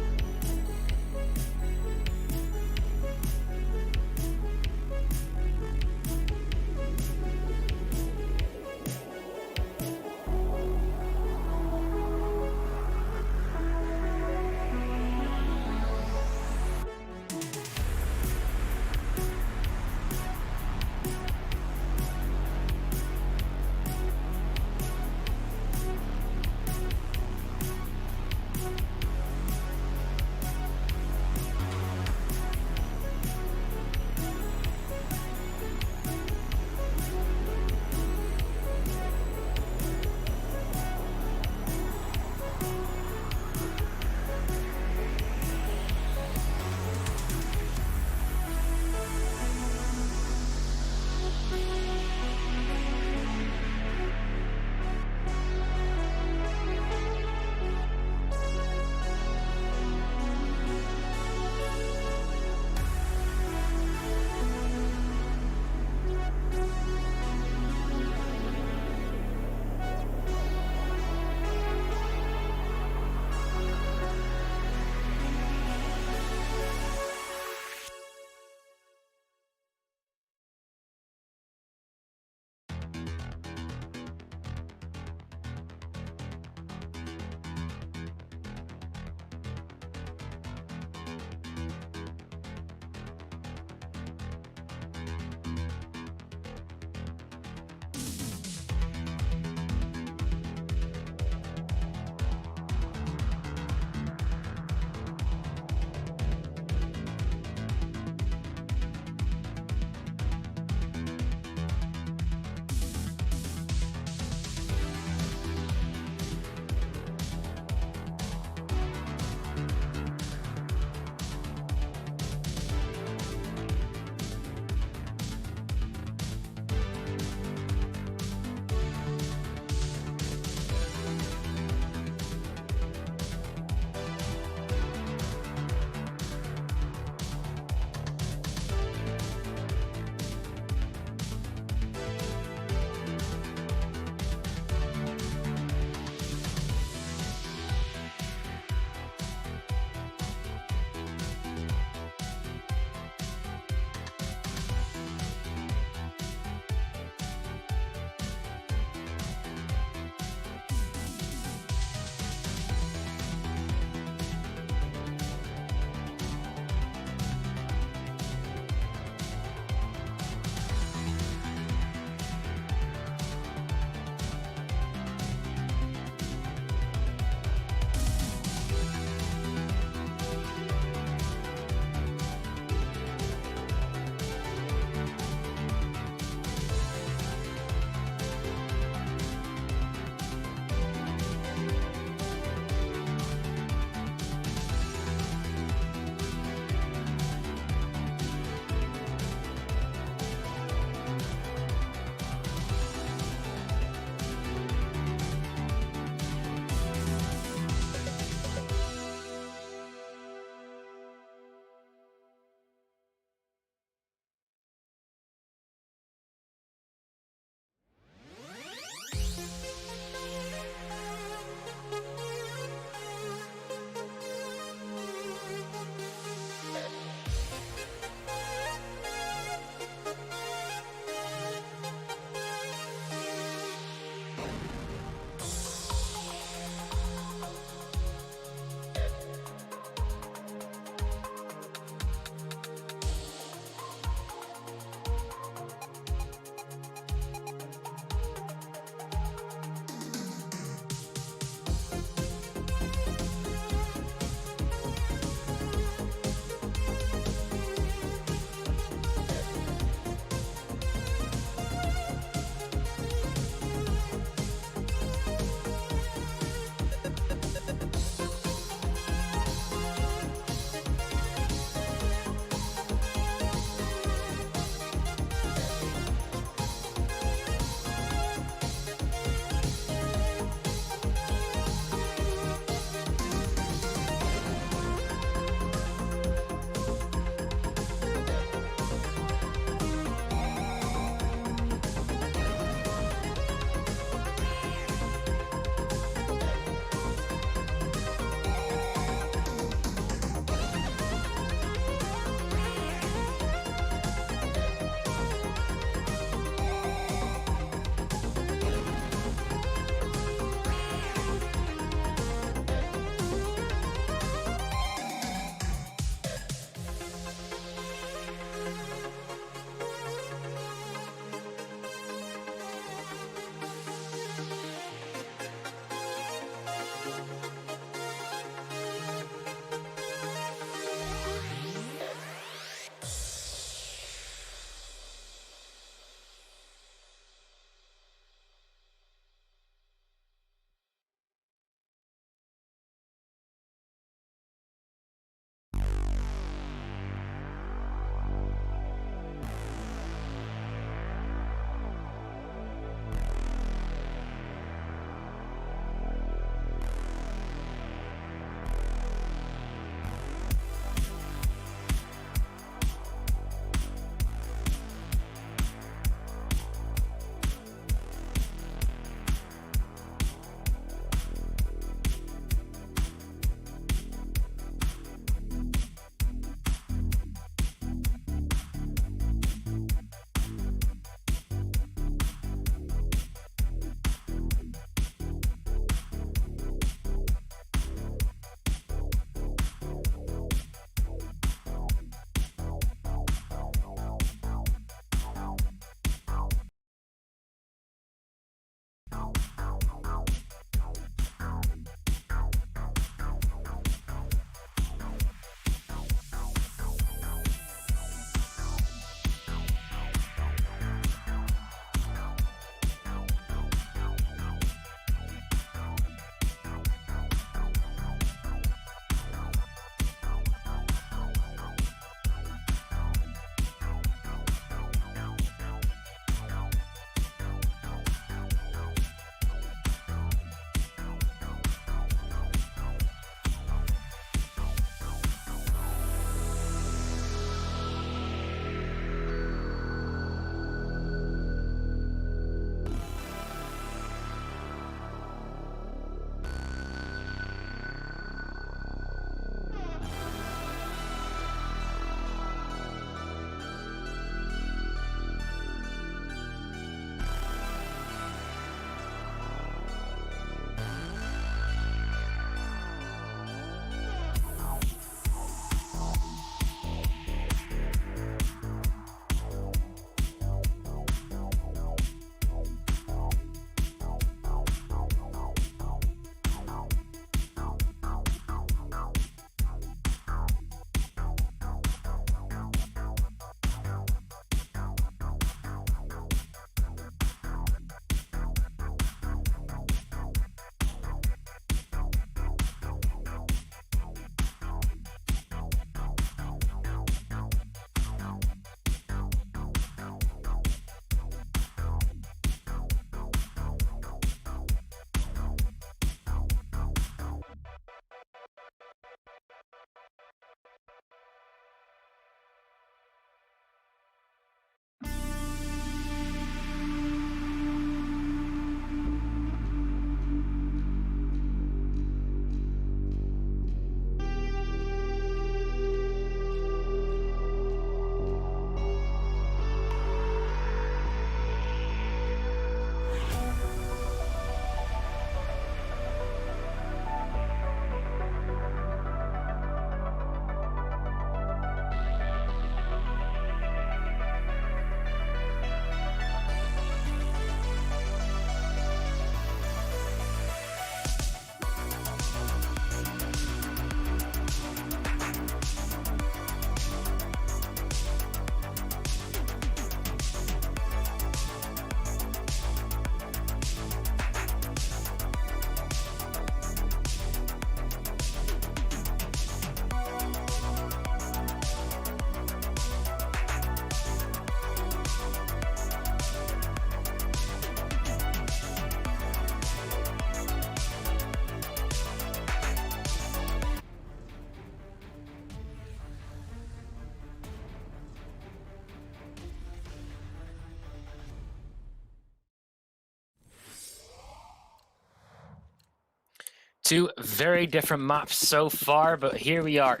Two very different maps so far, but here we are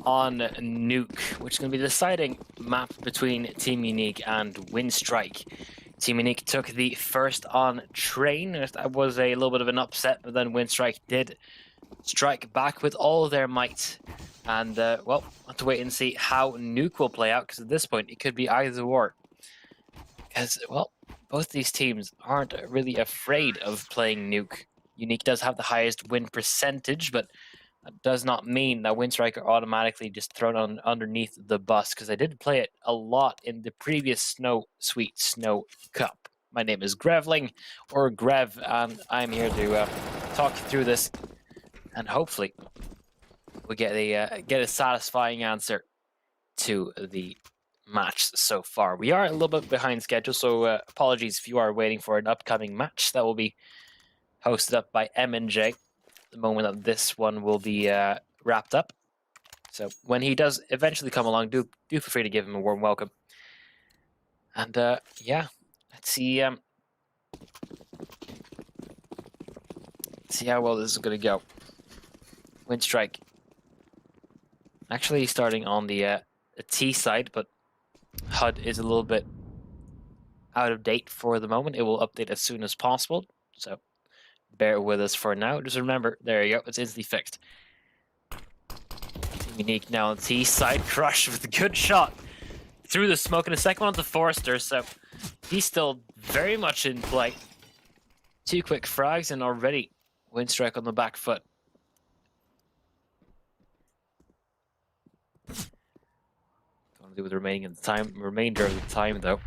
on Nuke, which is going to be the deciding map between Team Unique and Winstrike. Team Unique took the first on train. That was a little bit of an upset, but then Winstrike did strike back with all their might. And, well, we'll have to wait and see how Nuke will play out, because at this point, it could be either or. Because, well, both these teams aren't really afraid of playing Nuke. Unique does have the highest win percentage, but that does not mean that Winstrike are automatically just thrown on underneath the bus, because I did play it a lot in the previous Sweet Snow Cup. My name is Grevling, or Grev, and I'm here to talk you through this, and hopefully we get a satisfying answer to the match so far. We are a little bit behind schedule, so apologies if you are waiting for an upcoming match that will be hosted up by M&J the moment that this one will be wrapped up. So when he does eventually come along, do feel free to give him a warm welcome. And yeah, let's see how well this is going to go. Winstrike actually starting on the T side, but HUD is a little bit out of date for the moment. It will update as soon as possible, so bear with us for now. Just remember, there you go, it's instantly fixed. Team Unique now on T side. Crush with a good shot through the smoke, and a second one to Forrester, so he's still very much in play. Two quick frags and already Winstrike on the back foot. Going to do with the remainder of the time though.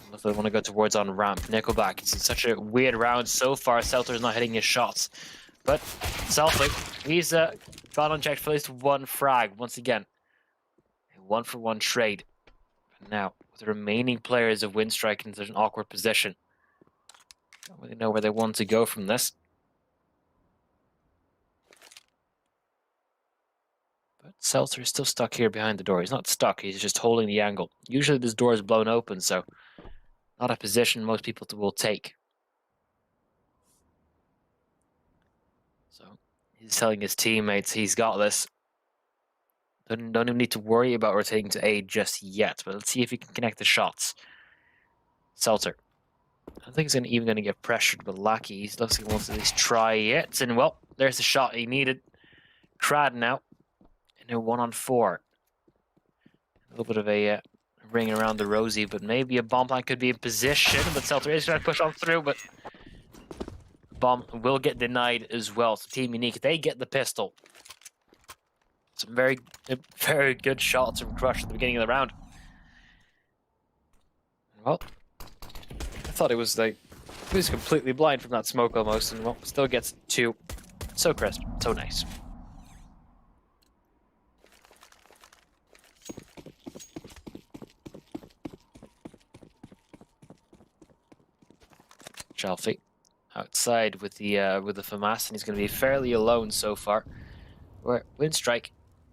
Unless they want to go towards on ramp. Nickelback. It's such a weird round so far. Selter's not hitting his shots, but Selfie, he's gone unchecked for at least one frag once again. A 1-for-1 trade. But now with the remaining players of Winstrike in such an awkward position, don't really know where they want to go from this. But Seltzer is still stuck here behind the door. He's not stuck, he's just holding the angle. Usually this door is blown open, so not a position most people will take. So he's telling his teammates he's got this. Don't even need to worry about rotating to A just yet, but let's see if he can connect the shots. Seltzer. I don't think he's even going to get pressured, but Lucky, he looks like he wants to at least try it. And well, there's the shot he needed. Crad now in a 1-on-4. A little bit of a ring around the rosy, but maybe a bomb plant could be in position. But Seltzer is going to push on through, but bomb will get denied as well. So Team Unique, they get the pistol. Some very good shots from Crush at the beginning of the round. Well, I thought it was like he was completely blind from that smoke almost, and well, still gets two. So crisp, so nice. Chalfie outside with the FAMAS, and he's going to be fairly alone so far. Where Winstrike,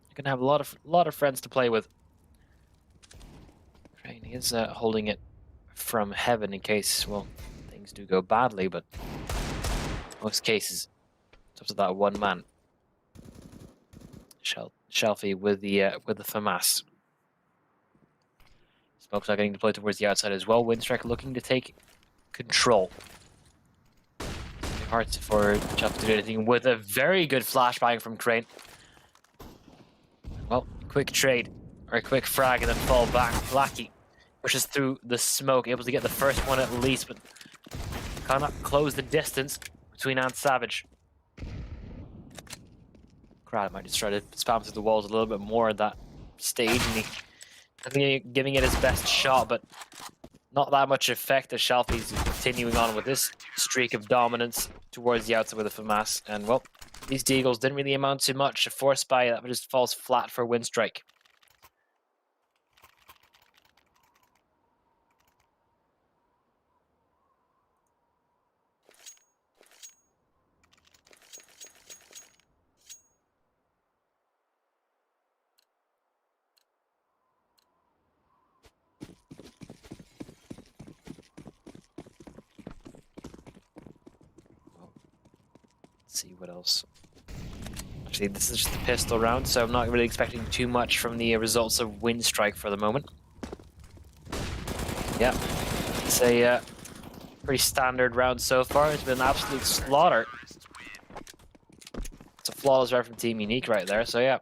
you're going to have a lot of friends to play with. Crane is holding it from heaven in case, well, things do go badly, but most cases it's up to that one man. Shelfie with the FAMAS. Smoke's not getting deployed towards the outside as well. Winstrike looking to take control. Hard for Shelfie to do anything with a very good flashbang from Crane. Well, quick trade or a quick frag and then fall back. Blackie pushes through the smoke, able to get the first one at least, but cannot close the distance between and Savage. Crowd might just try to spam through the walls a little bit more at that stage, and giving it his best shot, but not that much effect as Shelfie's continuing on with this streak of dominance towards the outside with a FAMAS. And well, these deagles didn't really amount to much. A force spy that just falls flat for Winstrike. Let's see what else. Actually, this is just the pistol round, so I'm not really expecting too much from the results of Winstrike for the moment. Yeah, it's a pretty standard round so far. It's been an absolute slaughter. It's a flawless round from Team Unique right there, so yeah.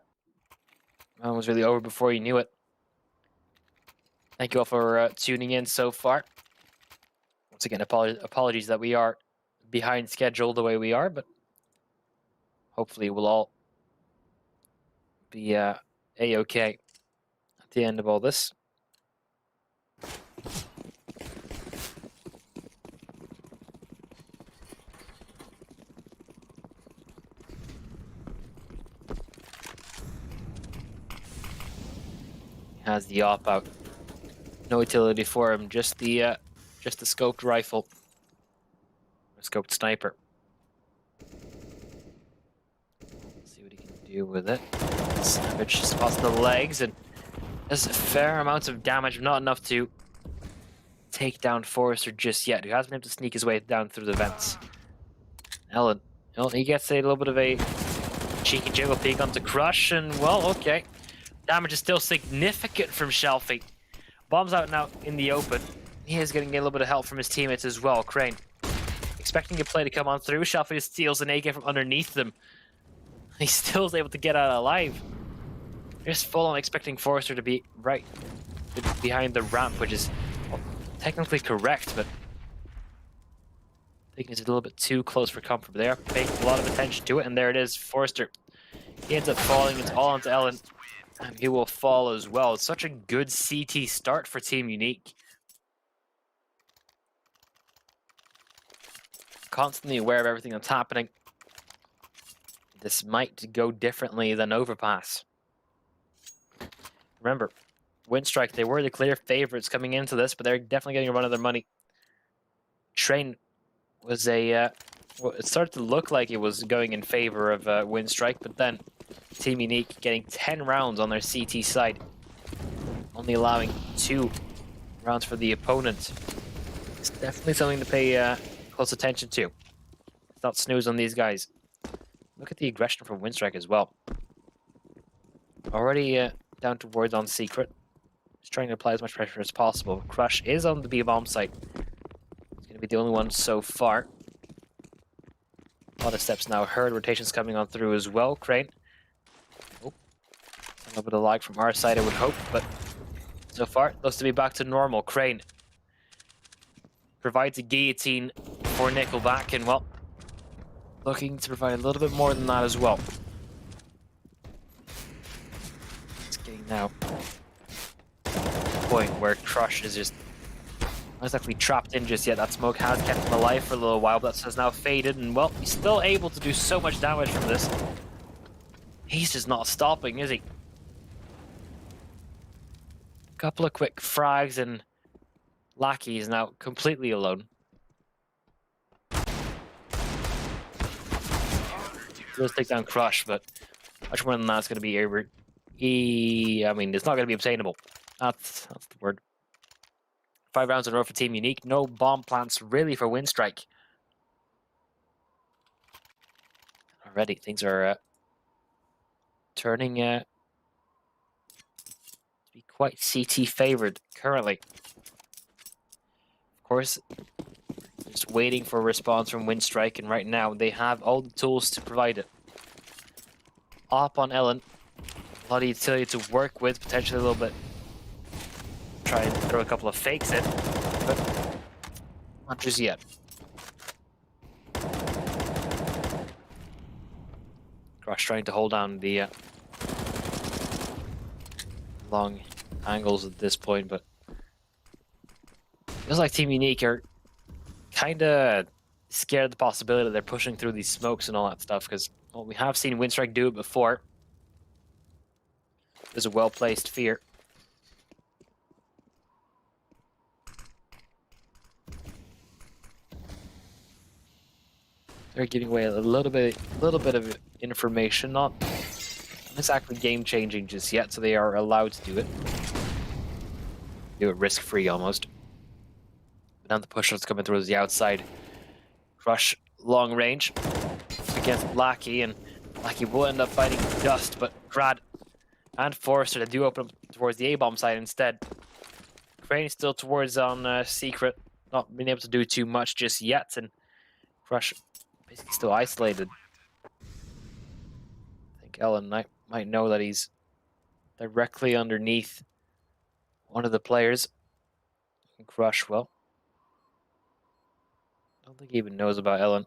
Round was really over before you knew it. Thank you all for tuning in so far. Once again, apologies that we are behind schedule the way we are, but hopefully we'll all be a-okay at the end of all this. Has the op out. No utility for him, just the scoped rifle. Scoped sniper. Let's see what he can do with it. Savage spots the legs and does a fair amount of damage, not enough to take down Forrester just yet, who hasn't been able to sneak his way down through the vents. Ellen, well, he gets a little bit of a cheeky jiggle peek onto Crush, and well, okay. Damage is still significant from Shelfie. Bombs out now in the open. He is getting a little bit of help from his teammates as well. Crane expecting a play to come on through. Shelfie steals an AK from underneath them. He still is able to get out alive. Just full on expecting Forrester to be right behind the ramp, which is well, technically correct, but I think it's a little bit too close for comfort. But they are paying a lot of attention to it, and there it is. Forrester, he ends up falling. It's all onto Ellen, and he will fall as well. It's such a good CT start for Team Unique. Constantly aware of everything that's happening. This might go differently than Overpass. Remember, Winstrike, they were the clear favorites coming into this, but they're definitely getting a run of their money. Train was a... well, it started to look like it was going in favor of Winstrike, but then Team Unique getting 10 rounds on their CT side, only allowing 2 rounds for the opponent. It's definitely something to pay close attention to. Let's not snooze on these guys. Look at the aggression from Winstrike as well. Already down towards on secret. Just trying to apply as much pressure as possible. Crush is on the B-bomb site. He's going to be the only one so far. A lot of steps now heard. Rotations coming on through as well. Crane. Oh, a little bit of lag from our side, I would hope, but so far, looks to be back to normal. Crane provides a guillotine for Nickelback, and well, looking to provide a little bit more than that as well. It's getting now to the point where Crush is just not exactly trapped in just yet. That smoke has kept him alive for a little while, but that has now faded, and well, he's still able to do so much damage from this. He's just not stopping, is he? Couple of quick frags, and Lackey is now completely alone. Let's take down Crush, but much more than that's going to be I mean, it's not going to be obtainable. That's the word. 5 rounds in a row for Team Unique. No bomb plants really for Winstrike. Already, things are turning to be quite CT favored currently. Of course, just waiting for a response from Winstrike, and right now they have all the tools to provide it. Op on Ellen. A lot of utility to work with, potentially a little bit. Try and throw a couple of fakes in, but not just yet. Crush trying to hold down the long angles at this point, but feels like Team Unique are kind of scared of the possibility that they're pushing through these smokes and all that stuff, because well, we have seen Winstrike do it before. There's a well-placed fear. They're giving away a little bit of information, not exactly game-changing just yet, so they are allowed to do it. Do it risk-free almost. But now the push-ups coming through the outside. Crush long range. against Blackie, and Blackie will end up fighting Dust, but Grad and Forrester, they do open up towards the A-bomb side instead. Crane still towards on Secret, not being able to do too much just yet, and Crush basically still isolated. I think Ellen might know that he's directly underneath one of the players. And Crush, well, I don't think he even knows about Ellen.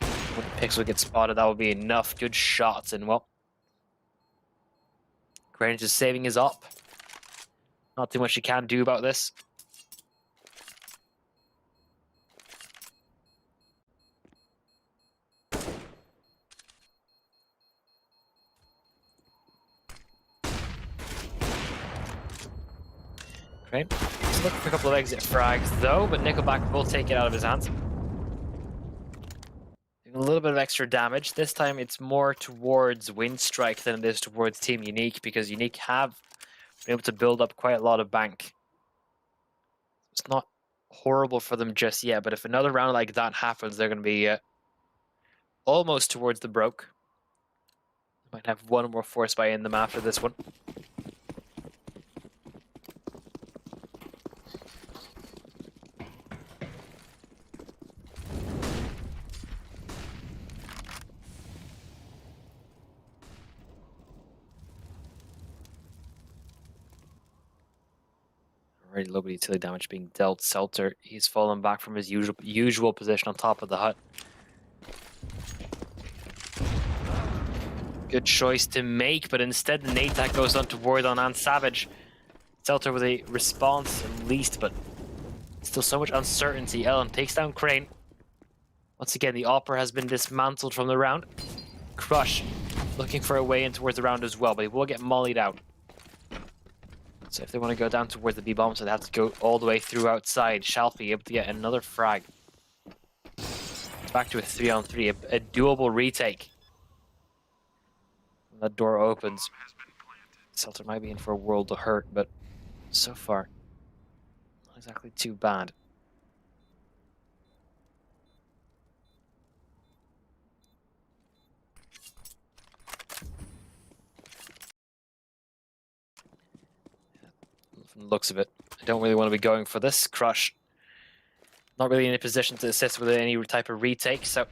When Pixel gets spotted, that would be enough. Good shots, and well, Crane just saving his op. Not too much he can do about this. Crane, he's looking for a couple of exit frags though, but Nickelback will take it out of his hands. A little bit of extra damage. This time it's more towards Winstrike than it is towards Team Unique, because Unique have been able to build up quite a lot of bank. It's not horrible for them just yet, but if another round like that happens, they're going to be almost towards the broke. Might have one more force buy in them after this one. Already low utility damage being dealt. Seltzer, he's fallen back from his usual position on top of the hut. Good choice to make, but instead the nade that goes on toward on Savage. Seltzer with a response at least, but still so much uncertainty. Ellen takes down Crane. Once again, the Opera has been dismantled from the round. Crush looking for a way in towards the round as well, but he will get mollied out. So if they want to go down towards the B-bomb, so they have to go all the way through outside. Shalfie able to get another frag. Back to a 3-on-3, a doable retake. That door opens. Seltzer might be in for a world of hurt, but so far, not exactly too bad. From the looks of it, I don't really want to be going for this. Crush, not really in a position to assist with any type of retake, so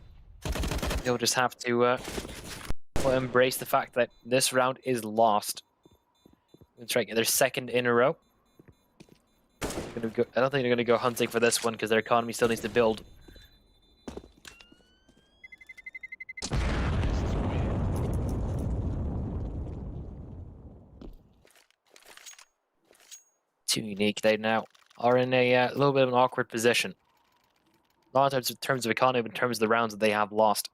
they'll just have to embrace the fact that this round is lost. Winstrike, their second in a row. I don't think they're going to go hunting for this one because their economy still needs to build. Too Unique, they now are in a little bit of an awkward position. Not in terms of economy, but in terms of the rounds that they have lost.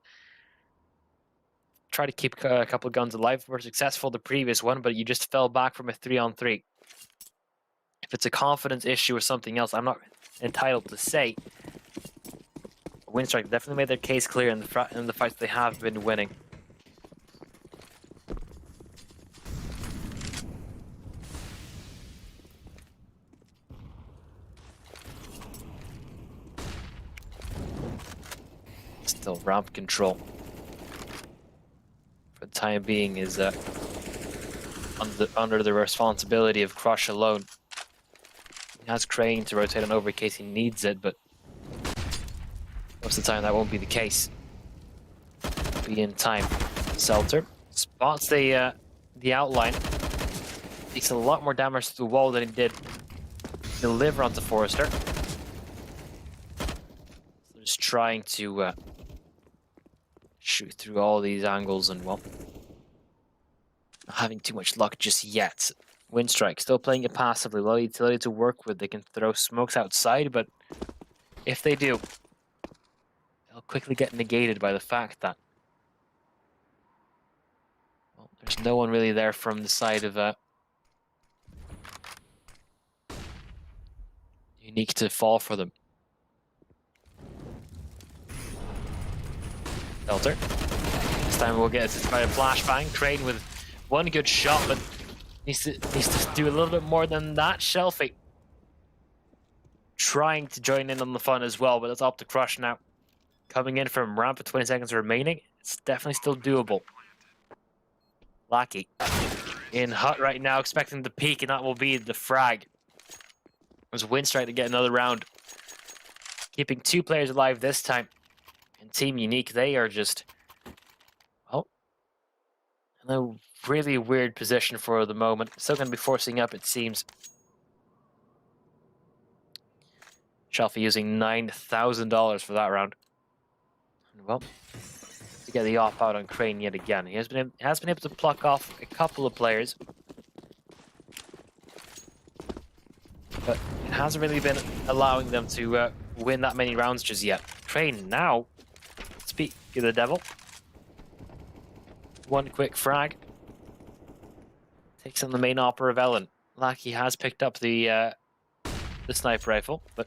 Try to keep a couple of guns alive. Were successful the previous one, but you just fell back from a 3-on-3. If it's a confidence issue or something else, I'm not entitled to say. Winstrike definitely made their case clear in the fights they have been winning. Still ramp control. For the time being is under the responsibility of Crush alone. He has Crane to rotate on over in case he needs it, but most of the time that won't be the case. Be in time. Seltzer spots the outline. Takes a lot more damage to the wall than he did deliver onto Forrester. So just trying to shoot through all these angles and, well, not having too much luck just yet. Winstrike still playing it passively, a lot of utility to work with. They can throw smokes outside, but if they do, they'll quickly get negated by the fact that, well, there's no one really there from the side of Unique to fall for them. Seltzer. This time we'll get assisted by a flashbang. Crane with one good shot, but needs to do a little bit more than that. Shelfie trying to join in on the fun as well, but it's up to Crush now. coming in from ramp with 20 seconds remaining. It's definitely still doable. Lackey in hut right now, expecting the peak, and that will be the frag. There's Winstrike to get another round. Keeping 2 players alive this time. And Team Unique, they are just, well, in a really weird position for the moment. Still going to be forcing up, it seems. Shelfie using $9,000 for that round. And well, to get the off out on Crane yet again. He has been able to pluck off a couple of players. But it hasn't really been allowing them to win that many rounds just yet. Crane now, speak of the devil. One quick frag. Takes on the main opera of Ellen. Lackey has picked up the sniper rifle, but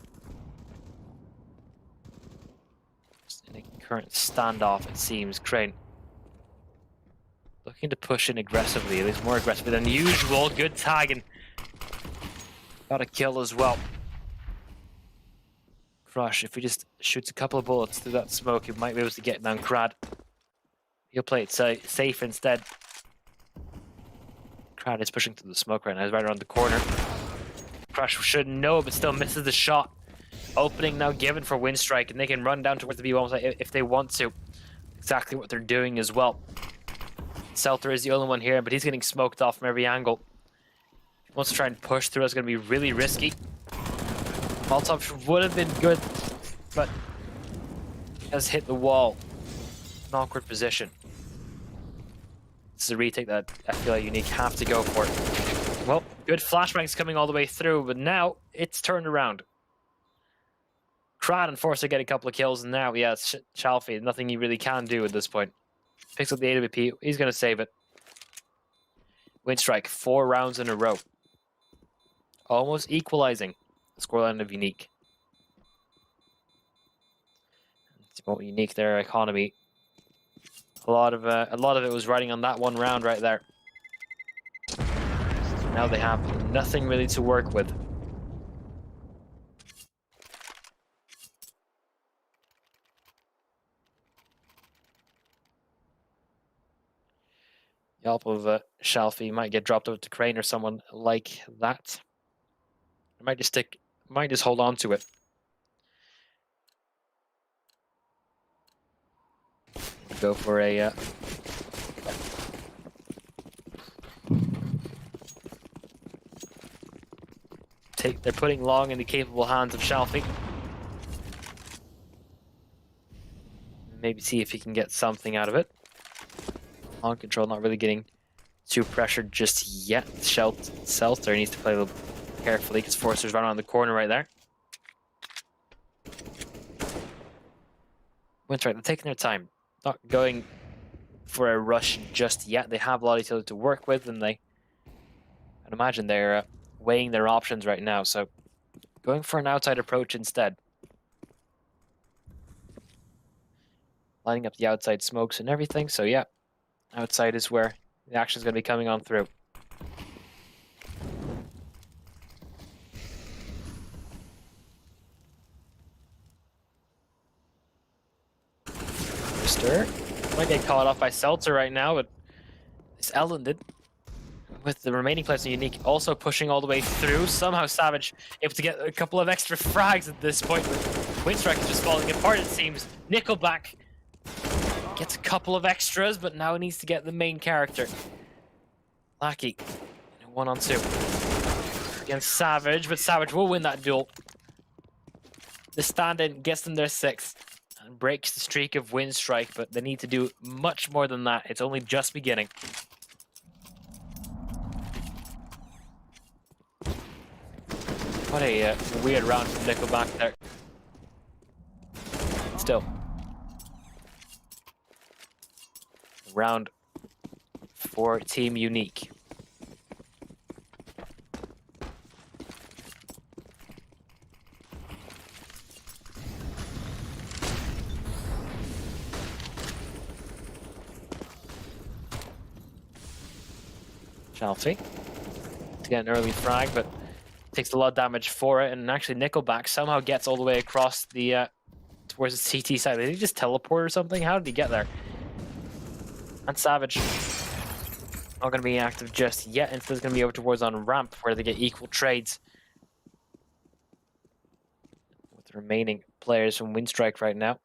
just in a current standoff, it seems. Crane looking to push in aggressively, at least more aggressively than usual. Good tag and got a kill as well. Crush, if he just shoots a couple of bullets through that smoke, he might be able to get down Crad. He'll play it safe instead. Crad is pushing through the smoke right now. He's right around the corner. Crush should know, but still misses the shot. Opening now given for Winstrike, and they can run down towards the B1 site if they want to. Exactly what they're doing as well. Seltzer is the only one here, but he's getting smoked off from every angle. If he wants to try and push through, it's going to be really risky. Molotov would have been good, but has hit the wall. An awkward position. This is a retake that I feel like Unique have to go for. Well, good flashbangs coming all the way through, but now it's turned around. Crad and forced to get a couple of kills, and now, yeah, it's Shelfie. Nothing he really can do at this point. Picks up the AWP. He's going to save it. Winstrike, 4 rounds in a row. Almost equalizing the scoreline of Unique. It's about Unique, their economy. A lot of it was riding on that one round right there. Now they have nothing really to work with. The help of Shelfie might get dropped over to Crane or someone like that. Might just hold on to it. Go for a they're putting long in the capable hands of Shelfie. Maybe see if he can get something out of it. On control, not really getting too pressured just yet. Seltzer needs to play a little carefully because Forcer's right around the corner right there. Winstrike, they're taking their time. Not going for a rush just yet. They have a lot of utility to work with, and I'd imagine they're weighing their options right now. So going for an outside approach instead. Lining up the outside smokes and everything. So yeah, outside is where the action is going to be coming on through. Might get caught off by Seltzer right now, but it's Ellen did. With the remaining players in Unique also pushing all the way through. Somehow Savage able to get a couple of extra frags at this point, but Winstrike is just falling apart, it seems. Nickelback gets a couple of extras, but now he needs to get the main character. Lackey, 1-on-2 against Savage, but Savage will win that duel. The stand-in gets them their 6th. And breaks the streak of Winstrike, but they need to do much more than that. It's only just beginning. What a weird round from Nickelback there. Still. Round for Team Unique. Shelfie to get an early frag, but takes a lot of damage for it, and actually Nickelback somehow gets all the way across the towards the CT side. Did he just teleport or something? How did he get there? And Savage not going to be active just yet. Instead, it's going to be over towards on ramp where they get equal trades with the remaining players from Winstrike right now.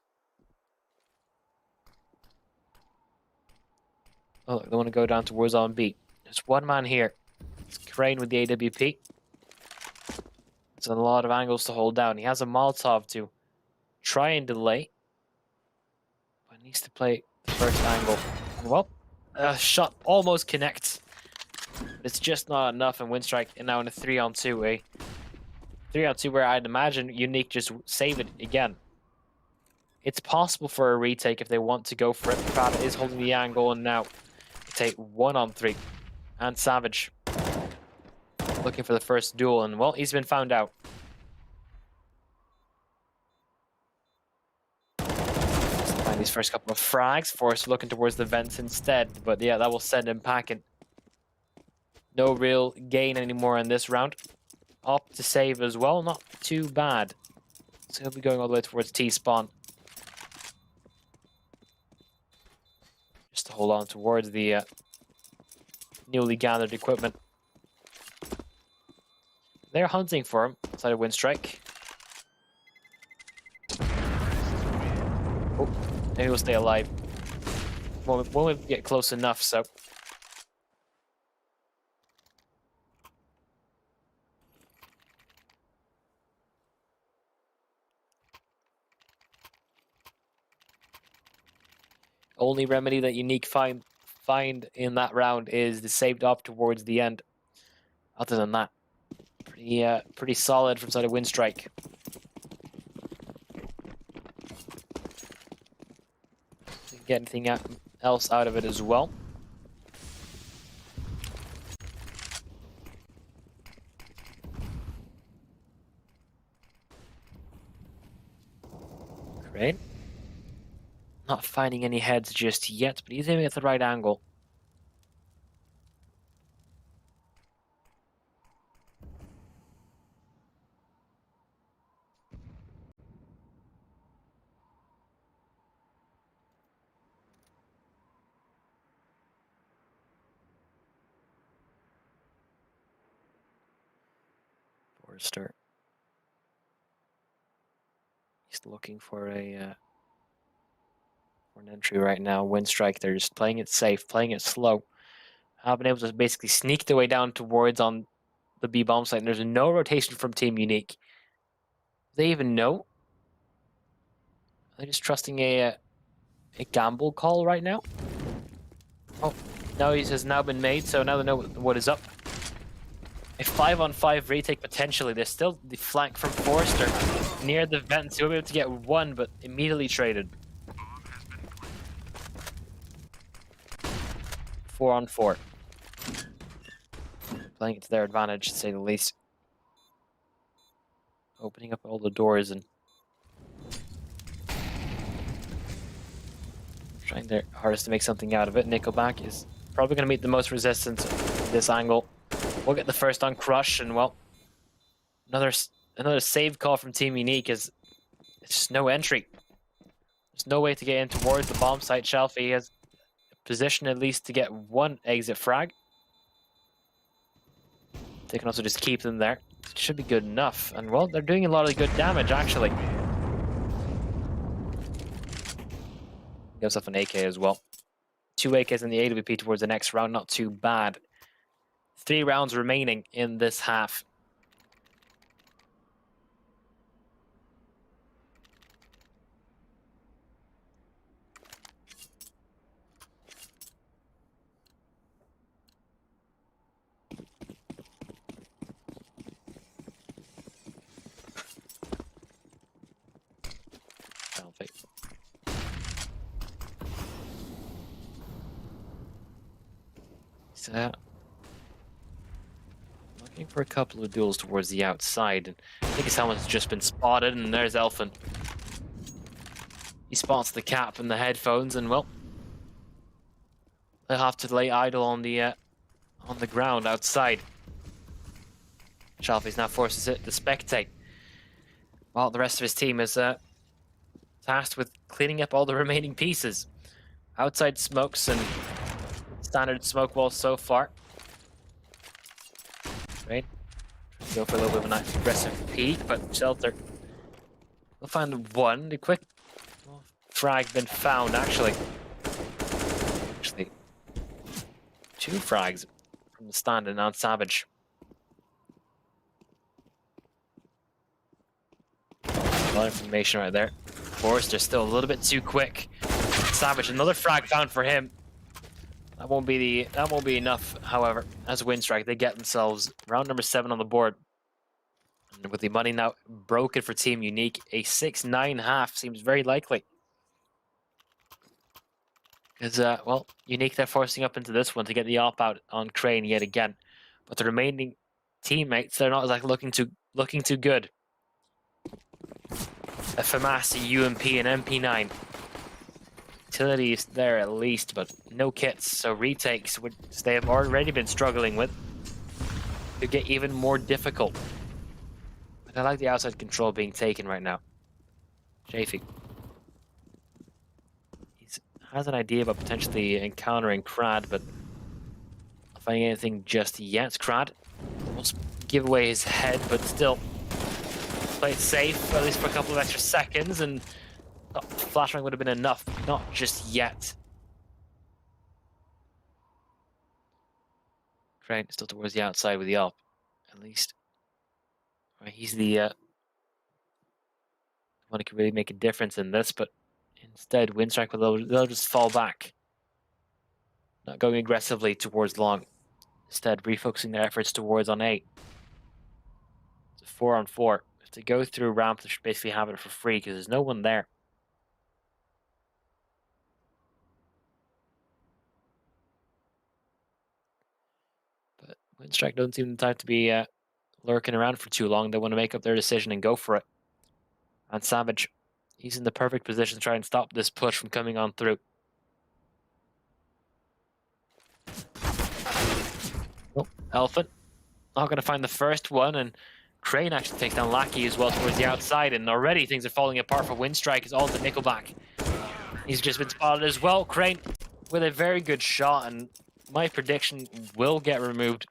Oh, they want to go down towards on B. There's one man here. It's Crane with the AWP. There's a lot of angles to hold down. He has a Molotov to try and delay. But he needs to play the first angle. Well, a shot almost connects. But it's just not enough, and Winstrike is now in a 3-on-2. A 3-on-2 where I'd imagine Unique just save it again. It's possible for a retake if they want to go for it. Fat is holding the angle, and now take 1-on-3. And Savage looking for the first duel, and well, he's been found out. Find these first couple of frags. Force looking towards the vents instead, but yeah, that will send him packing. No real gain anymore in this round. Opt to save as well, not too bad. So he'll be going all the way towards T-spawn. Just to hold on towards the newly gathered equipment. They're hunting for him outside of Winstrike. Oh, maybe he'll stay alive. Won't we get close enough, so. Only remedy that Unique find in that round is the saved up towards the end. Other than that, pretty solid from side of Winstrike. Didn't get anything else out of it as well. Great. Not finding any heads just yet, but he's aiming at the right angle. Forrester. He's looking for an entry right now. Winstrike, they're just playing it safe, playing it slow. Have been able to basically sneak their way down towards on the B bomb site, and there's no rotation from Team Unique. Do they even know? Are they just trusting a gamble call right now? Oh, noise has now been made, so now they know what is up. A 5-on-5 retake potentially. There's still the flank from Forrester near the vents. He'll be able to get one, but immediately traded. 4-on-4. Playing it to their advantage, to say the least. Opening up all the doors and trying their hardest to make something out of it. Nickelback is probably going to meet the most resistance at this angle. We'll get the first on Crush, and well, another save call from Team Unique is it's just no entry. There's no way to get in towards the bomb site. Shelfie has a position at least to get one exit frag. They can also just keep them there. It should be good enough. And well, they're doing a lot of good damage actually. Gives off an AK as well. 2 AKs in the AWP towards the next round, not too bad. 3 rounds remaining in this half. So, looking for a couple of duels towards the outside. And I think his helmet's just been spotted, and there's Elfin. He spots the cap and the headphones, and well, they'll have to lay idle on the ground outside. Shelfie's now forces it to spectate, while the rest of his team is tasked with cleaning up all the remaining pieces. Outside smokes and standard smoke walls so far. Right? Go for a little bit of an aggressive peek, but Shelter will find one. The quick frag been found, actually. Actually, 2 frags from the stand and on Savage. A lot of information right there. Forrester still a little bit too quick. Savage, another frag found for him. That won't be enough, however, as Winstrike, they get themselves round number 7 on the board. And with the money now broken for Team Unique, a 6-9 half seems very likely. Because, well, Unique, they're forcing up into this one to get the op out on Crane yet again. But the remaining teammates, they're not like looking too good. A FAMAS, a UMP, and MP9. Utility is there at least, but no kits, so retakes, which they have already been struggling with, could get even more difficult. But I like the outside control being taken right now. Chafee. He has an idea about potentially encountering Crad, but not finding anything just yet. Crad almost give away his head, but still play it safe, at least for a couple of extra seconds, and flashbang would have been enough, but not just yet. Crane still towards the outside with the op, at least. Right, he's the one who can really make a difference in this, but instead, Winstrike will just fall back. Not going aggressively towards long. Instead, refocusing their efforts towards on A. It's a 4-on-4. If they go through ramp, they should basically have it for free because there's no one there. But Winstrike doesn't seem the type to be lurking around for too long. They want to make up their decision and go for it. And Savage, he's in the perfect position to try and stop this push from coming on through. Oh, Elephant not going to find the first one, and Crane actually takes down Lackey as well towards the outside, and already things are falling apart for Winstrike. Is all to Nickelback. He's just been spotted as well. Crane with a very good shot, and my prediction will get removed.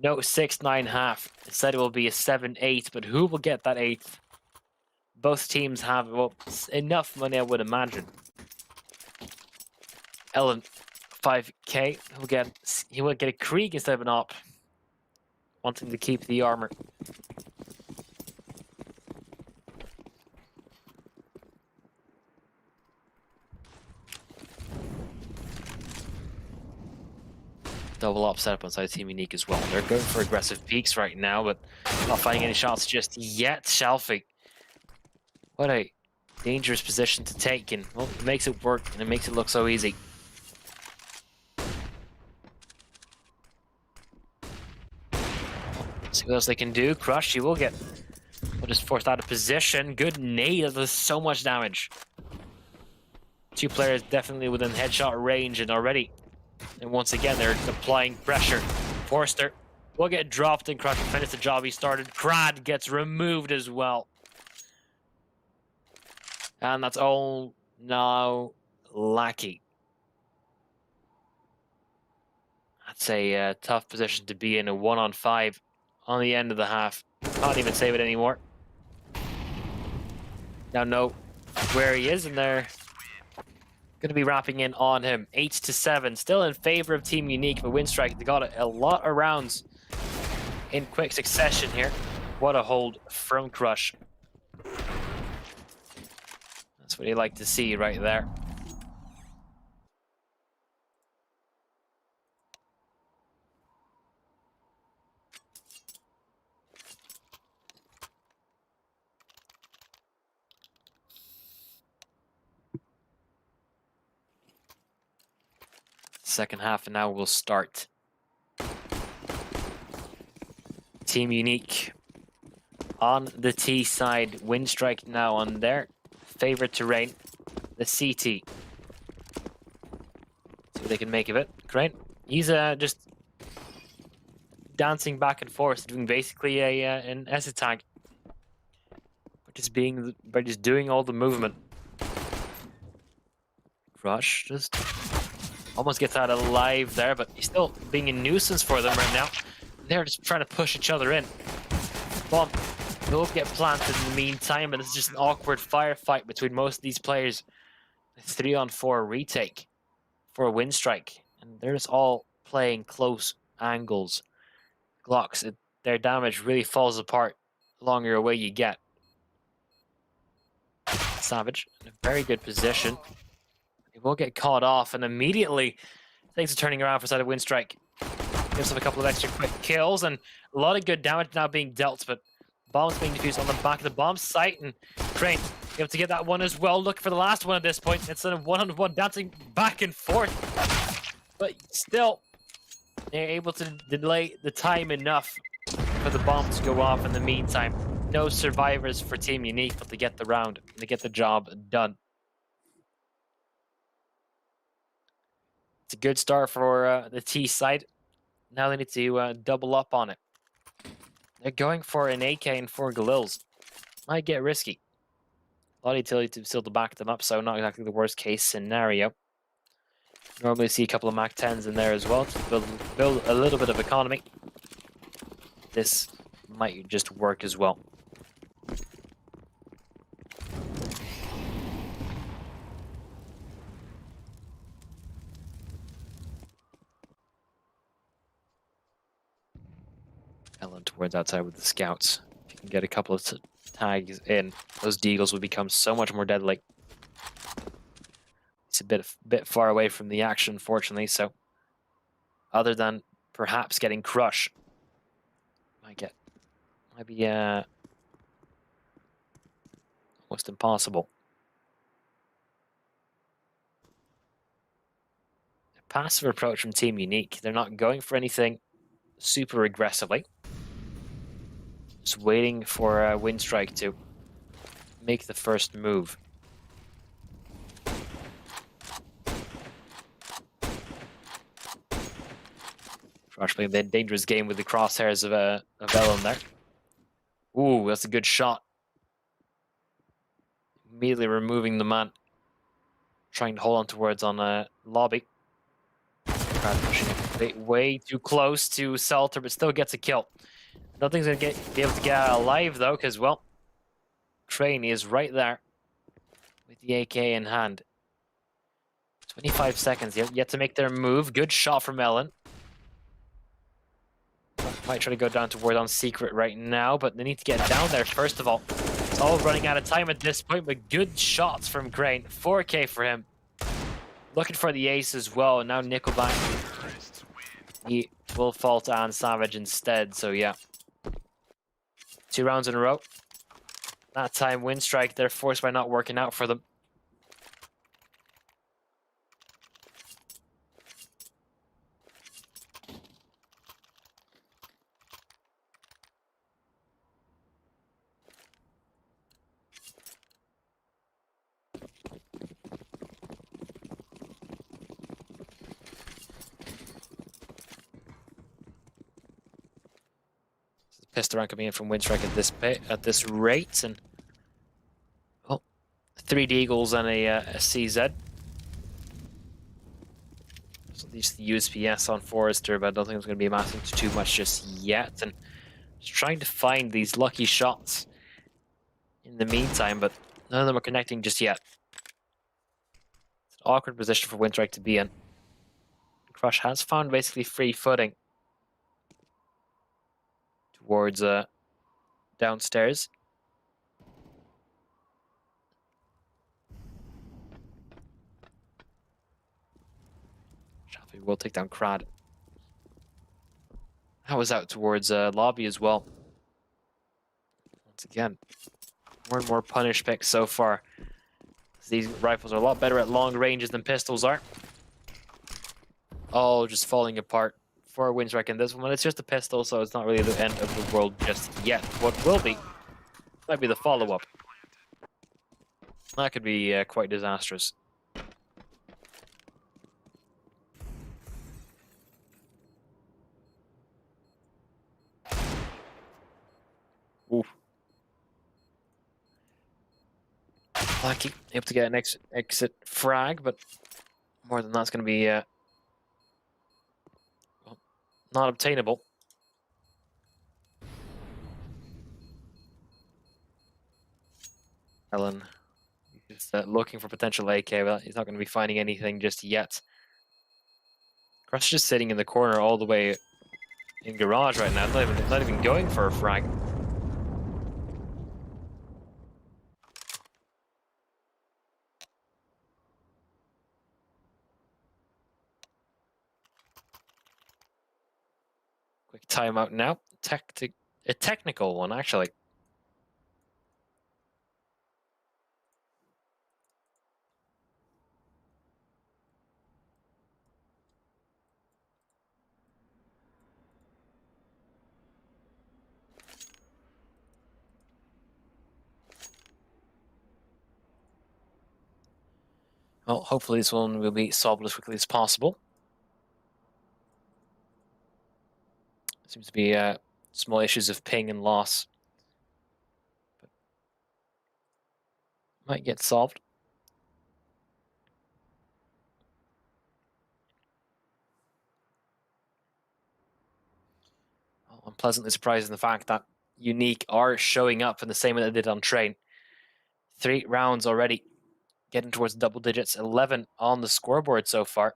No, 6-9 half. Instead, it will be a 7-8, but who will get that 8th? Both teams have, well, enough money, I would imagine. Ellen, 5k. He will get a Krieg instead of an op. Wanting to keep the armor. Double op setup on side Team Unique as well. They're going for aggressive peaks right now, but not finding any shots just yet. Shelfie. What a dangerous position to take, and well, it makes it work, and it makes it look so easy. See what else they can do. Crush, he will get... Will just forced out of position. Good nade, that does so much damage. 2 players definitely within headshot range, and already... And once again, they're applying pressure. Forster will get dropped, and Crush will finish the job he started. Crad gets removed as well. And that's all now Lackey. That's a tough position to be in, a 1-on-5 on the end of the half. Can't even save it anymore. Now know where he is, and they're going to be wrapping in on him. 8-7, still in favor of Team Unique, but Winstrike, they got a lot of rounds in quick succession here. What a hold from Crush. That's what you like to see right there. Second half and now will start. Team Unique on the T side. Winstrike now on their favorite terrain, the CT. See what they can make of it. Great. He's just dancing back and forth, doing basically an S tag. by just doing all the movement. Crush just almost gets out alive there, but he's still being a nuisance for them right now. They're just trying to push each other in. Bomb will get planted in the meantime, and it's just an awkward firefight between most of these players. A 3-on-4 retake for a Winstrike, and they're just all playing close angles. Glocks, their damage really falls apart the longer away you get. Savage in a very good position. He will get caught off, and immediately things are turning around for side of Winstrike. Gives him a couple of extra quick kills, and a lot of good damage now being dealt, but bombs being defused on the back of the bomb site, and Crane able to get that one as well. Looking for the last one at this point. It's a one-on-one dancing back and forth, but still they're able to delay the time enough for the bomb to go off in the meantime. No survivors for Team Unique, but they get the round and they get the job done. It's a good start for the T side. Now they need to double up on it. They're going for an AK and 4 Galils. Might get risky. A lot of utility to still to back them up, so not exactly the worst case scenario. Normally see a couple of Mac 10s in there as well to build a little bit of economy. This might just work as well. Ellen towards outside with the scouts. If you can get a couple of tags in, those deagles will become so much more deadly. It's a bit far away from the action, fortunately, so other than perhaps getting Crush, might be almost impossible. A passive approach from Team Unique. They're not going for anything super aggressively. Just waiting for Winstrike to make the first move. Crush playing the dangerous game with the crosshairs of Ellen there. Ooh, that's a good shot. Immediately removing the man. Trying to hold on towards on lobby. Pushing way too close to Salter, but still gets a kill. Nothing's gonna be able to get out alive though, because well, Crane is right there with the AK in hand. 25 seconds yet to make their move. Good shot from Ellen. Might try to go down to Ward on secret right now, but they need to get down there first of all. It's all running out of time at this point, but good shots from Crane. 4K for him. Looking for the ace as well, and now Nickelback. He will fall to Anne Savage instead, so yeah. 2 rounds in a row. That time, Winstrike, their force by not working out for them. Pistol round coming in from Winstrike at this rate, and oh, 3 Deagles and a CZ. So at least the USPS on Forrester, but I don't think it's going to be amassing to too much just yet. And just trying to find these lucky shots in the meantime, but none of them are connecting just yet. It's an awkward position for Winstrike to be in. Crush has found basically free footing towards downstairs. Shafi will take down Crad. That was out towards lobby as well. Once again, more and more punish picks so far. These rifles are a lot better at long ranges than pistols are. All just falling apart for Winstrike in this one. It's just a pistol, so it's not really the end of the world just yet. What will be might be the follow-up. That could be quite disastrous. Oof. Lucky, able to get an exit frag, but more than that's going to be well, not obtainable. Ellen is looking for potential AK, but he's not going to be finding anything just yet. Crush just sitting in the corner all the way in garage right now, not even going for a frag. Quick timeout now. A technical one, actually. Well, hopefully this one will be solved as quickly as possible. Seems to be small issues of ping and loss. But might get solved. Well, I'm pleasantly surprised in the fact that Unique are showing up in the same way they did on Train. 3 rounds already, getting towards double digits, 11 on the scoreboard so far.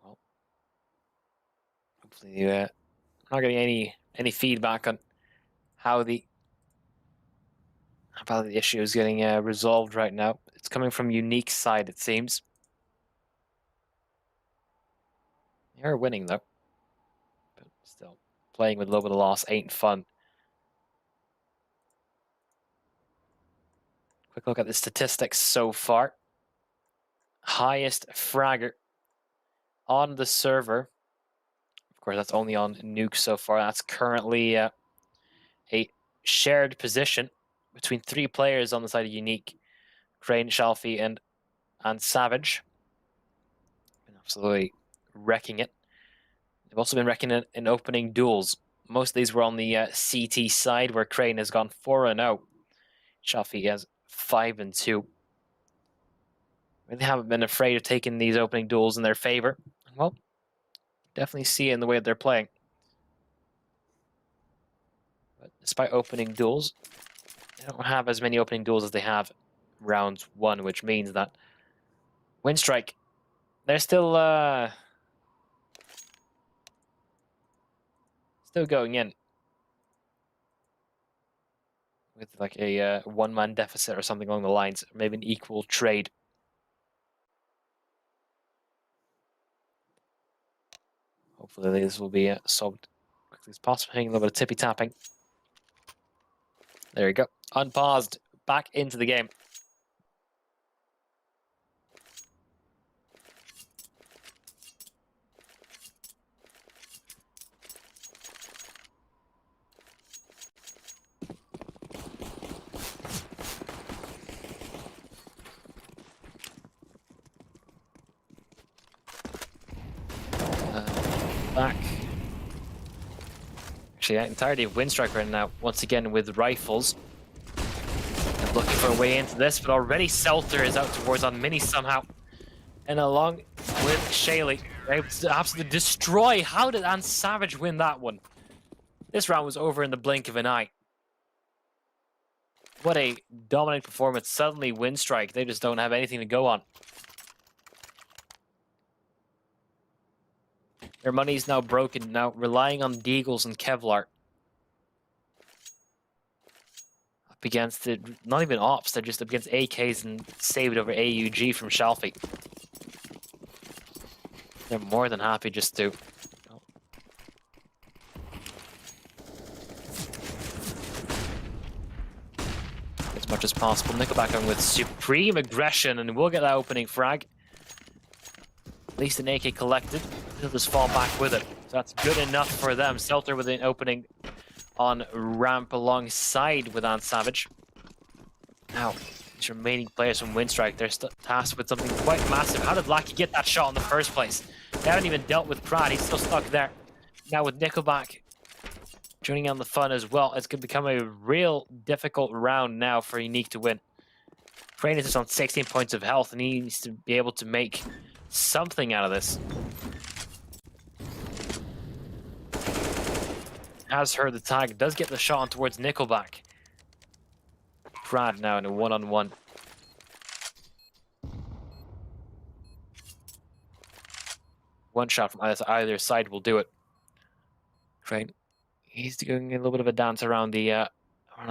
Well, hopefully I'm not getting any feedback on how the issue is getting resolved right now. It's coming from Unique's side, it seems. They're winning though, but still playing with a little bit of loss ain't fun. Quick look at the statistics so far. Highest fragger on the server. Of course, that's only on Nuke so far. That's currently a shared position between 3 players on the side of Unique. Crane, Shalfie, and Savage. Been absolutely wrecking it. They've also been wrecking it in opening duels. Most of these were on the CT side, where Crane has gone 4-0. Shalfie has 5-2. Really haven't been afraid of taking these opening duels in their favor. Well, definitely see it in the way that they're playing. But despite opening duels, they don't have as many opening duels as they have rounds 1, which means that Winstrike, they're still going in with like a one-man deficit or something along the lines, maybe an equal trade. Hopefully this will be solved quickly as possible. Hitting a little bit of tippy-tapping. There you go. Unpaused. Back into the game. Back. Actually, the entirety of Winstrike right now, once again with rifles. And looking for a way into this, but already Seltzer is out towards on Mini somehow. And along with Shaley, able to absolutely destroy. How did Savage win that one? This round was over in the blink of an eye. What a dominant performance. Suddenly Winstrike, they just don't have anything to go on. Their money's now broken, now relying on Deagles and Kevlar. Up against it, not even ops, they're just up against AKs and saved over AUG from Shalfie. They're more than happy just to... as much as possible. Nickelback going with supreme aggression, and we'll get that opening frag. least an AK collected. He'll just fall back with it. So that's good enough for them. Selter with an opening on ramp alongside with Savage. Now, these remaining players from Winstrike, they're tasked with something quite massive. How did Lackey get that shot in the first place? They haven't even dealt with Pratt. He's still stuck there. Now with Nickelback joining on the fun as well, it's going to become a real difficult round now for Unique to win. Crane is on 16 points of health and he needs to be able to make something out of this. Has heard the tag, does get the shot on towards Nickelback. Brad now in a one-on-one. One shot from either side will do it. Crane, he's doing a little bit of a dance around the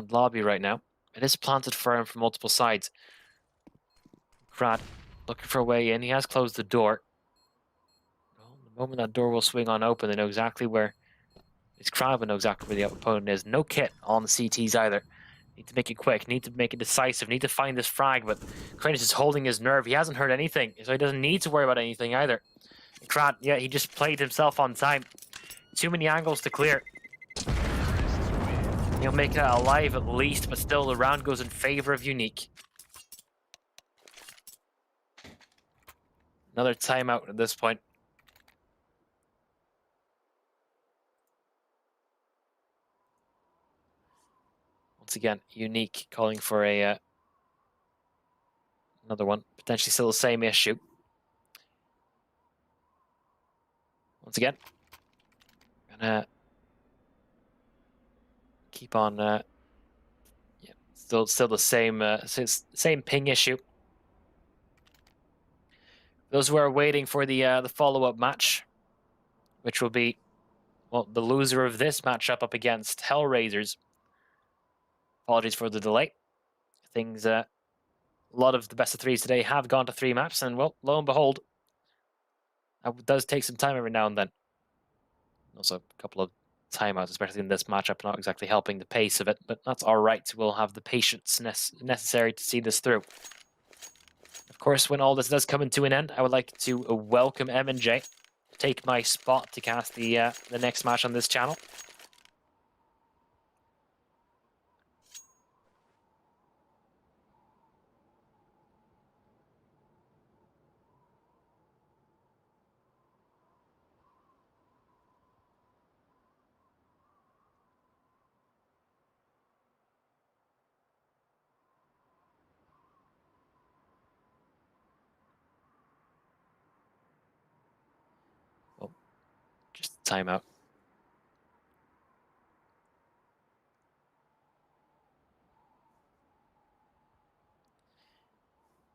lobby right now. It is planted for him from multiple sides. Brad looking for a way in. He has closed the door. Well, the moment that door will swing on open, they know exactly where. It's Crab will know exactly where the opponent is. No kit on the CTs either. Need to make it quick. Need to make it decisive. Need to find this frag, but Crane is just holding his nerve. He hasn't heard anything, so he doesn't need to worry about anything either. Krat, yeah, he just played himself on time. Too many angles to clear. He'll make that alive at least, but still the round goes in favor of Unique. Another timeout at this point. Once again, Unique calling for a another one. Potentially still the same issue. Once again, gonna keep on. Yeah, still the same ping issue. Those who are waiting for the follow-up match, which will be, well, the loser of this matchup up against Hellraisers. Apologies for the delay. Things, a lot of the best of threes today have gone to 3 maps, and well, lo and behold, that does take some time every now and then. Also, a couple of timeouts, especially in this matchup, not exactly helping the pace of it, but that's all right. We'll have the patience necessary to see this through. Of course, when all this does come into an end, I would like to welcome M&J, take my spot to cast the next match on this channel. Well, just a timeout.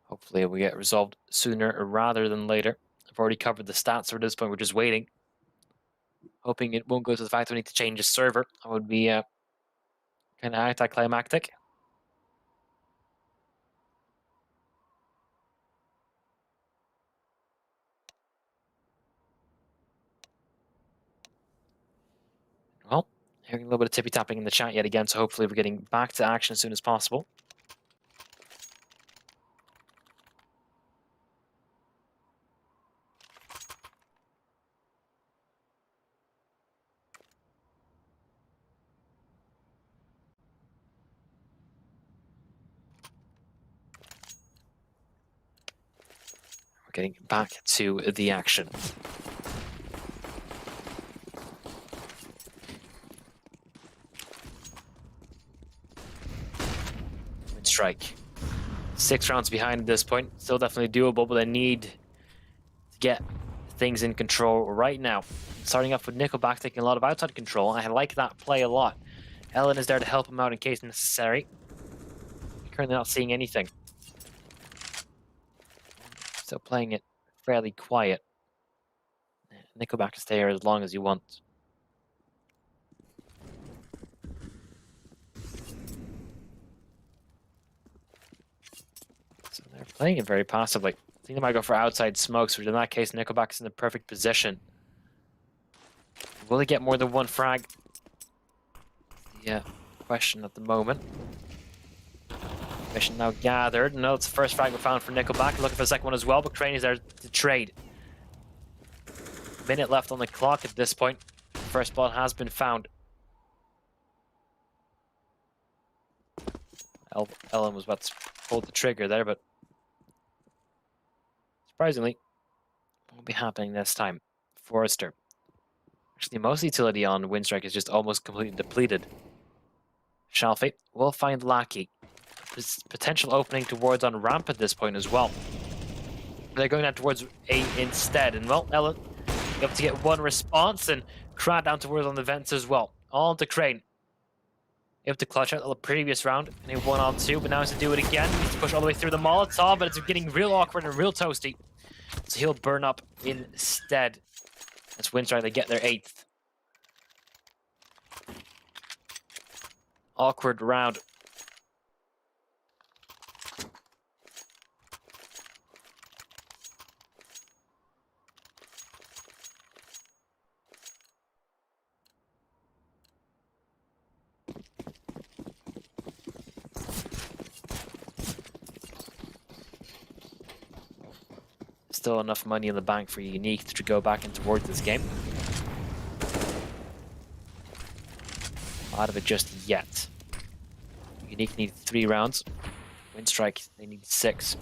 Hopefully it will get resolved sooner rather than later. I've already covered the stats, so at this point we're just waiting. Hoping it won't go to the fact that we need to change the server. That would be kind of anticlimactic. Well, hearing a little bit of tippy-tapping in the chat yet again, so hopefully we're getting back to action as soon as possible. Getting back to the action. Winstrike. 6 rounds behind at this point. Still definitely doable, but they need to get things in control right now. Starting off with Nickelback taking a lot of outside control. I like that play a lot. Ellen is there to help him out in case necessary. Currently not seeing anything. Still playing it fairly quiet. Nickelback can stay here as long as you want. So they're playing it very passively. I think they might go for outside smokes, which in that case, Nickelback's in the perfect position. Will he get more than one frag? Yeah, question at the moment. Mission now gathered. No, it's the first frag we found for Nickelback. Looking for the second one as well, but Crane is there to trade. Minute left on the clock at this point. First blood has been found. Ellen was about to pull the trigger there, but surprisingly, won't be happening this time. Forrester. Actually, most utility on Winstrike is just almost completely depleted. Shalfie will find Lackey. Potential opening towards on ramp at this point as well. They're going down towards A instead, and well, Ellen able to get one response, and Crad down towards on the vents as well. On to Crane. Able to clutch out the previous round, and he 1-on-2, but now has to do it again. He needs to push all the way through the Molotov, but it's getting real awkward and real toasty. So he'll burn up instead. As Winstrike, they get their 8th. Awkward round. Still enough money in the bank for Unique to go back in towards this game. Not out of it just yet. Unique need 3 rounds. Winstrike, they need 6.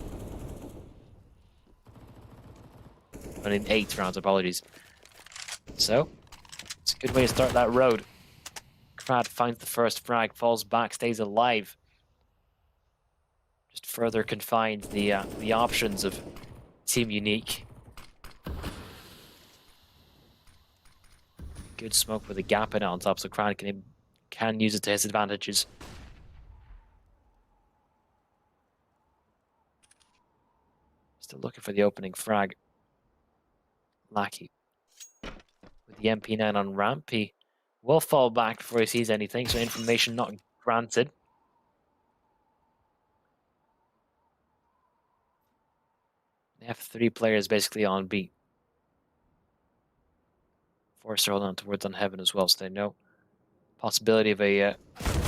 I need 8 rounds, apologies. So, it's a good way to start that road. Crad finds the first frag, falls back, stays alive. Just further confines the options of Team Unique. Good smoke with a gap in it on top, so Crad can use it to his advantages. Still looking for the opening frag. Lackey with the MP9 on ramp. He will fall back before he sees anything, so information not granted. They have 3 players basically on B. Forrester holding on towards on heaven as well, so they know possibility of a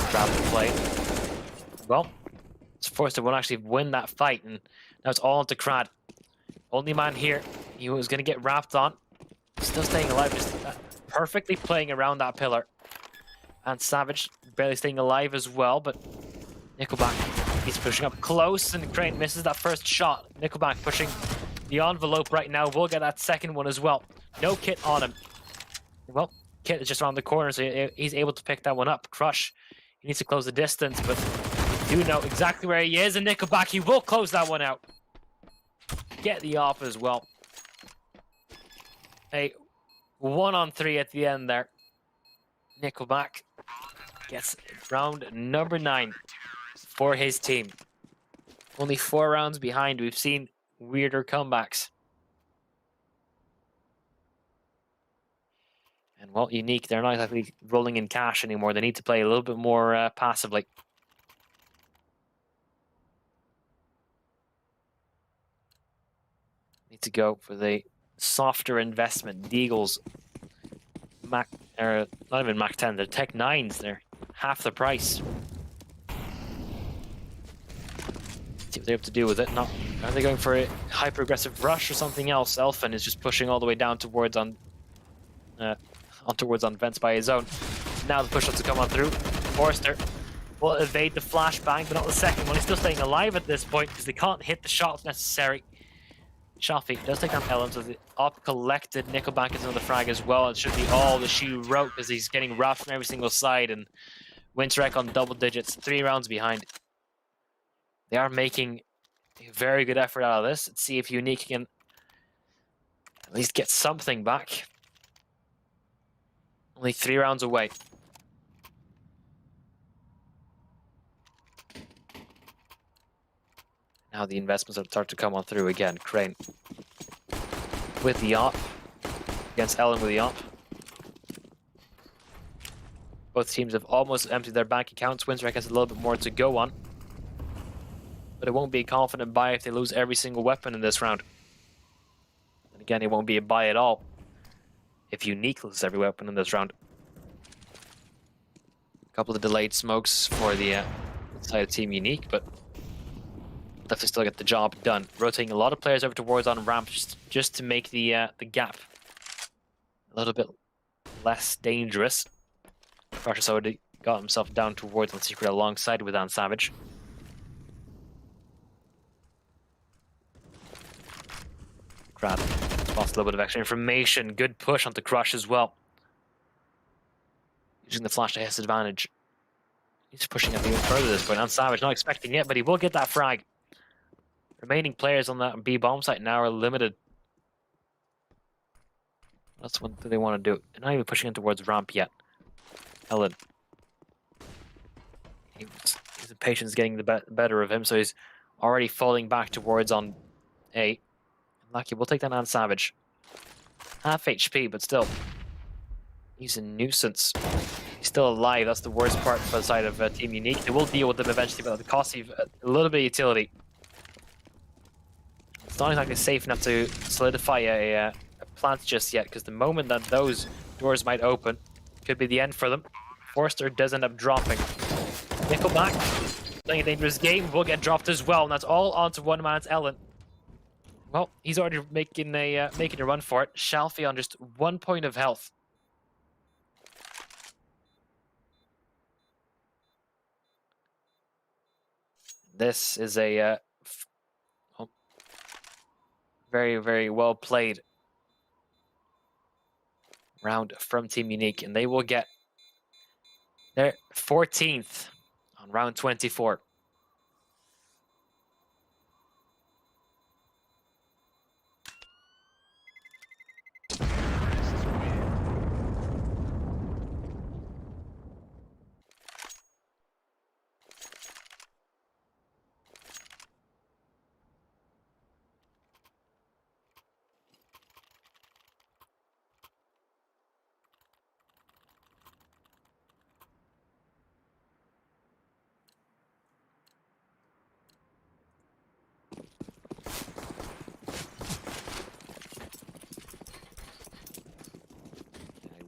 grab play. Well, Forrester won't actually win that fight, and now it's all onto Crad. Only man here. He was going to get wrapped on. Still staying alive, just perfectly playing around that pillar. And Savage barely staying alive as well, but Nickelback, he's pushing up close, and Crane misses that first shot. Nickelback pushing the envelope right now. We'll get that second one as well. No kit on him. Well, kit is just around the corner, so he's able to pick that one up. Crush, he needs to close the distance, but you know exactly where he is, and Nickelback, he will close that one out. Get the off as well. A 1-on-3 at the end there. Nickelback gets round number 9 for his team. Only 4 rounds behind. We've seen weirder comebacks. And well, Unique, they're not exactly rolling in cash anymore. They need to play a little bit more passively. Need to go for the softer investment. Deagles, Mac, or not even Mac 10, they're Tech 9s. They're half the price. See what they're able to do with it. Not, are they going for a hyper-aggressive rush or something else? Elfin is just pushing all the way down towards on vents by his own. Now the push-ups to come on through. Forrester will evade the flashbang, but not the second one. He's still staying alive at this point because they can't hit the shots necessary. Shalfie does take down Ellen, so the op collected. Nickelback is on the frag as well. It should be all the she wrote because he's getting roughed from every single side, and Winstrike on double digits, 3 rounds behind. They are making a very good effort out of this. Let's see if Unique can at least get something back. Only 3 rounds away. Now the investments start to come on through again. Crane with the op against Ellen with the op. Both teams have almost emptied their bank accounts. Winstrike has a little bit more to go on, but it won't be a confident buy if they lose every single weapon in this round. And again, it won't be a buy at all if Unique loses every weapon in this round. A couple of delayed smokes for the side of Team Unique, but definitely still get the job done. Rotating a lot of players over towards on ramp just to make the gap a little bit less dangerous. Crush has already got himself down towards on secret alongside with Savage. Crab lost a little bit of extra information. Good push onto Crush as well. Using the flash to his advantage. He's pushing up even further at this point. Savage not expecting it, but he will get that frag. Remaining players on that B bomb site now are limited. That's what they want to do. They're not even pushing in towards ramp yet. Ellen. His impatience is getting the better of him, so he's already falling back towards on A. Lucky, we'll take that on Savage. Half HP, but still. He's a nuisance. He's still alive. That's the worst part for the side of Team Unique. They will deal with them eventually, but it costs you a little bit of utility. It's not exactly safe enough to solidify a plant just yet, because the moment that those doors might open, could be the end for them. Forster does end up dropping. Nickelback, playing a dangerous game, will get dropped as well, and that's all onto one man's Ellen. Well, he's already making a run for it. Shalfie on just 1 point of health. This is a very, very well played round from Team Unique, and they will get their 14th on round 24.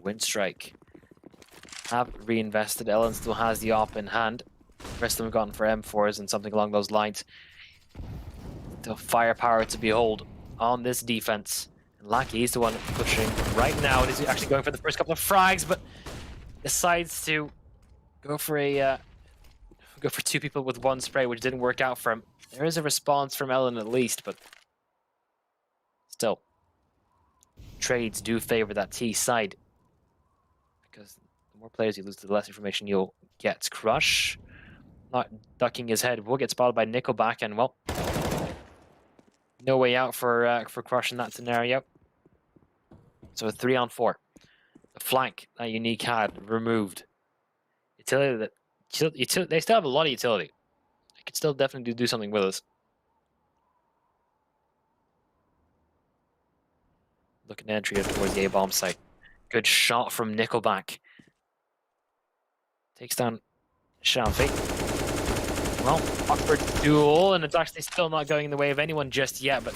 Winstrike have reinvested. Ellen still has the op in hand. The rest of them have gone for M4s and something along those lines. The firepower to behold on this defense. And Lackey is the one pushing right now. And he's actually going for the first couple of frags, but decides to go for two people with one spray, which didn't work out for him. There is a response from Ellen at least, but still, trades do favor that T side. Because the more players you lose, the less information you'll get. Crush, not ducking his head, will get spotted by Nickelback, and well, no way out for Crush in that scenario. So a 3-on-4. The flank that Unique had removed. Utility they still have a lot of utility. They could still definitely do something with us. Looking at entry towards the A-bomb site. Good shot from Nickelback. Takes down Shalfie. Well, awkward duel, and it's actually still not going in the way of anyone just yet, but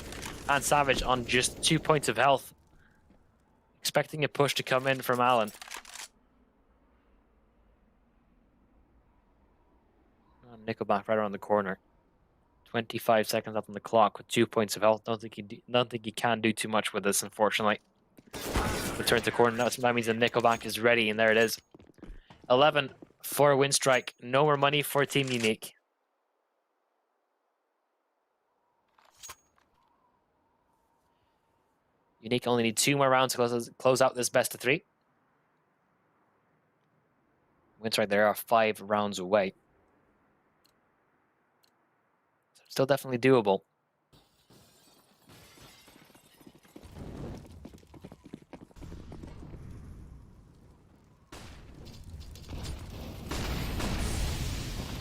Savage on just 2 points of health. Expecting a push to come in from Allen. Nickelback right around the corner. 25 seconds up on the clock with 2 points of health. Don't think he can do too much with this, unfortunately. Return to corner. That means the Nickelback is ready, and there it is. 11 for Winstrike. No more money for Team Unique. Unique only need 2 more rounds to close out this best of 3. Winstrike, there are 5 rounds away. Still definitely doable.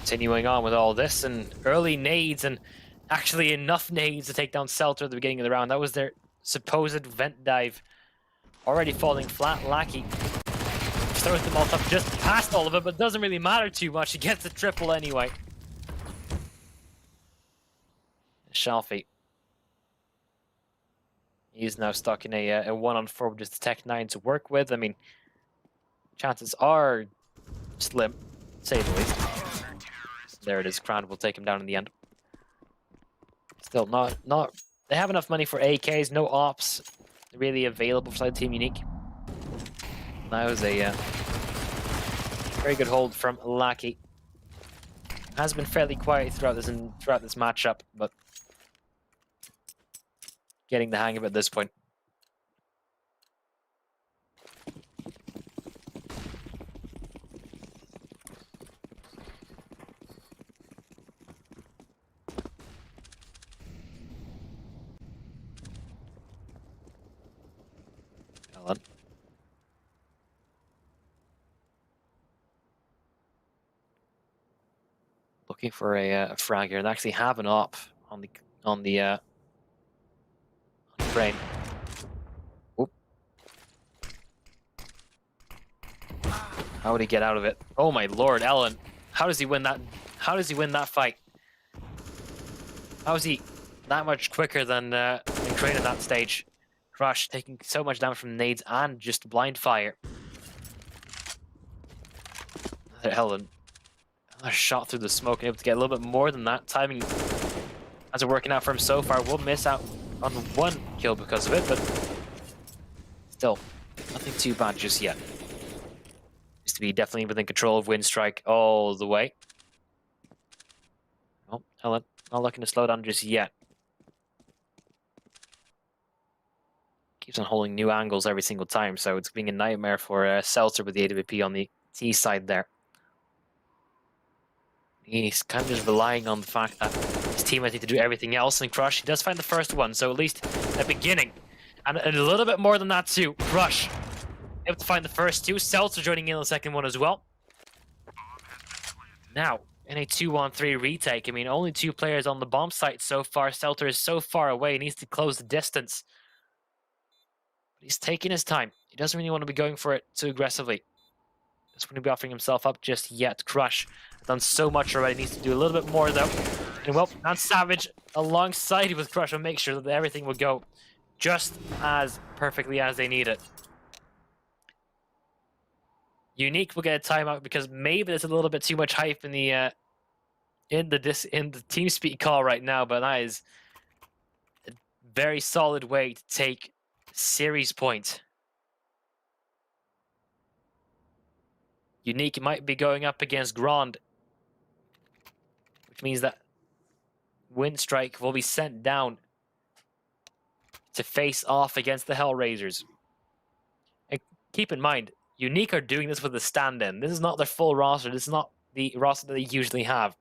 Continuing on with all this, and early nades, and actually enough nades to take down Seltzer at the beginning of the round. That was their supposed vent dive. Already falling flat. Lackey throws the Molotov just past all of it, but doesn't really matter too much. He gets a triple anyway. Shalfie. He's now stuck in a 1-on-4 with just the Tech 9 to work with. I mean, chances are slim, to say the least. There it is. Crown will take him down in the end. Still not. They have enough money for AKs. No ops really available for Team Unique. That was a very good hold from Lackey. Has been fairly quiet throughout this matchup, but getting the hang of it at this point. Ellen. Looking for a frag here. They actually have an op on the brain. Oop. How would he get out of it? Oh my lord, Ellen. How does he win that? How does he win that fight? How is he that much quicker than Crane at that stage? Crush taking so much damage from nades and just blind fire. Ellen. Another shot through the smoke, able to get a little bit more than that. Timing hasn't working out for him so far. Will miss out on one kill because of it, but still, nothing too bad just yet. Needs to be definitely within control of Winstrike all the way. Oh, Ellen, not looking to slow down just yet. Keeps on holding new angles every single time, so it's being a nightmare for Seltzer with the AWP on the T side there. He's kind of just relying on the fact that his teammates need to do everything else, and Crush, he does find the first one, so at least a beginning. And a little bit more than that too. Crush, able to find the first two. Seltzer joining in on the second one as well. Now, in a 2-on-3 retake, I mean, only 2 players on the bomb site so far. Seltzer is so far away, he needs to close the distance. But he's taking his time. He doesn't really want to be going for it too aggressively. Doesn't want to be offering himself up just yet. Crush done so much already. Needs to do a little bit more though. And well, now Savage alongside with Crush will make sure that everything will go just as perfectly as they need it. Unique will get a timeout because maybe there's a little bit too much hype in the TeamSpeak call right now, but that is a very solid way to take series point. Unique might be going up against Grand, which means that Winstrike will be sent down to face off against the Hellraisers. And keep in mind, Unique are doing this with a stand-in. This is not their full roster. This is not the roster that they usually have.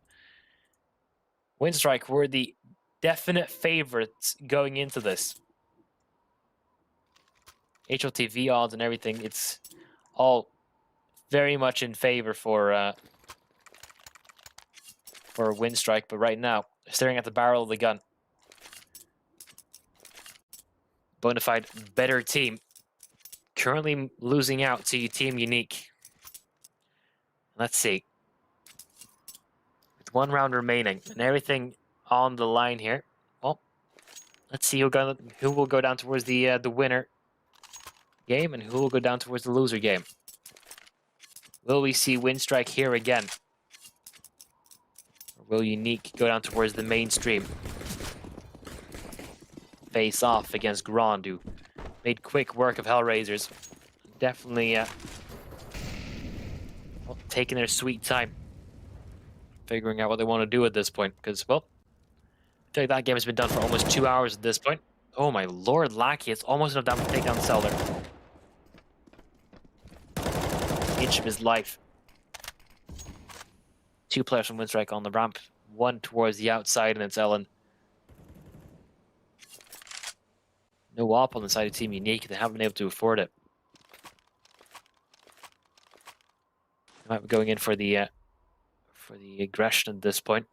Winstrike were the definite favorites going into this. HLTV odds and everything, it's all very much in favor for Winstrike, but right now, staring at the barrel of the gun. Bonafide better team. Currently losing out to Team Unique. Let's see. With 1 round remaining and everything on the line here. Well, let's see who will go down towards the winner game and who will go down towards the loser game. Will we see Winstrike here again? Or will Unique go down towards the mainstream? Face off against Grand, who made quick work of Hellraisers. Definitely taking their sweet time. Figuring out what they want to do at this point. Because, well, I feel like that game has been done for almost 2 hours at this point. Oh my lord, Lackey, it's almost enough damage to take down Selder. Inch of his life. 2 players from Winstrike on the ramp. 1 towards the outside, and it's Ellen. No op on the side of Team Unique. They haven't been able to afford it. They might be going in for the aggression at this point.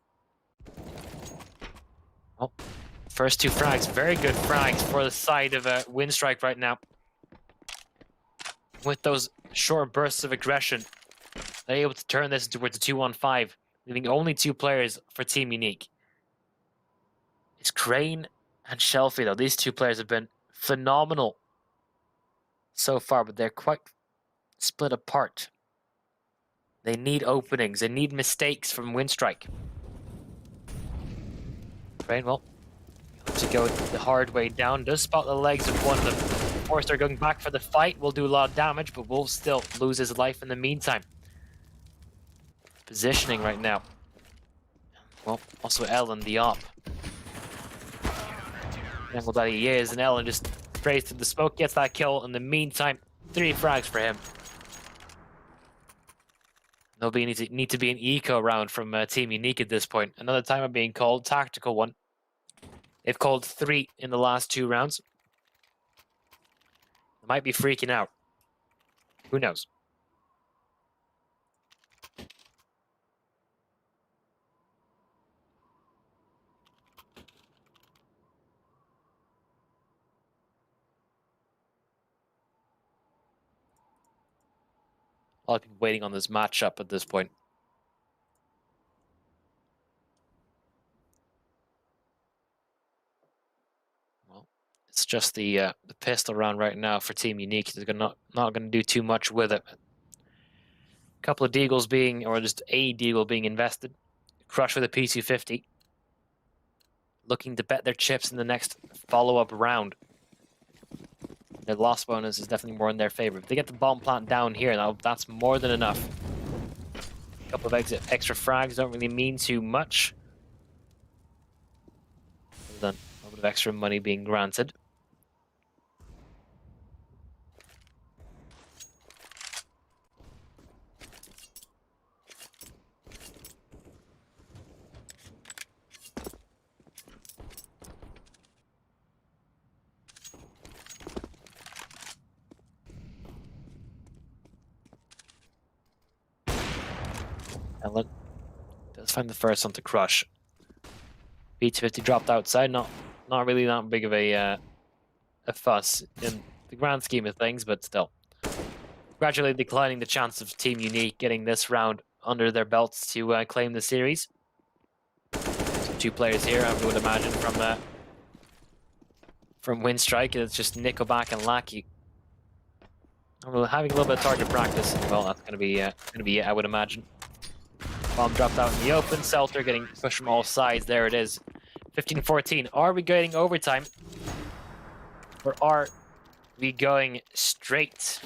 Oh, first 2 frags. Very good frags for the side of Winstrike right now. With those short bursts of aggression, they're able to turn this towards a 2-on-5, leaving only 2 players for Team Unique. It's Crane and Shelfie, though. These 2 players have been phenomenal so far, but they're quite split apart. They need openings. They need mistakes from Winstrike. Crane, well, to go the hard way down. Does spot the legs of one of them. Forrester going back for the fight will do a lot of damage, but will still lose his life in the meantime. Positioning right now. Well, also Ellen, the op. Angle that he is, and Ellen just sprays through the smoke, gets that kill. In the meantime, 3 frags for him. There'll need to be an eco round from Team Unique at this point. Another timer being called, tactical one. They've called 3 in the last 2 rounds. They might be freaking out. Who knows? A lot of people waiting on this matchup at this point. Well, it's just the pistol round right now for Team Unique. They're not going to do too much with it. A couple of deagles being, or just a deagle being invested. Crush with a P250. Looking to bet their chips in the next follow-up round. Their loss bonus is definitely more in their favor. If they get the bomb plant down here, now that's more than enough. A couple of extra frags don't really mean too much. Other than a little bit of extra money being granted. Ellen does find the first one to crush. P250 dropped outside, not really that big of a fuss in the grand scheme of things, but still. Gradually declining the chance of Team Unique getting this round under their belts to claim the series. So 2 players here, I would imagine, from Winstrike. It's just Nickelback and Lackey. Having a little bit of target practice. Well, that's gonna be it, I would imagine. Bomb dropped out in the open. Selter getting pushed from all sides. There it is. 15-14. Are we getting overtime? Or are we going straight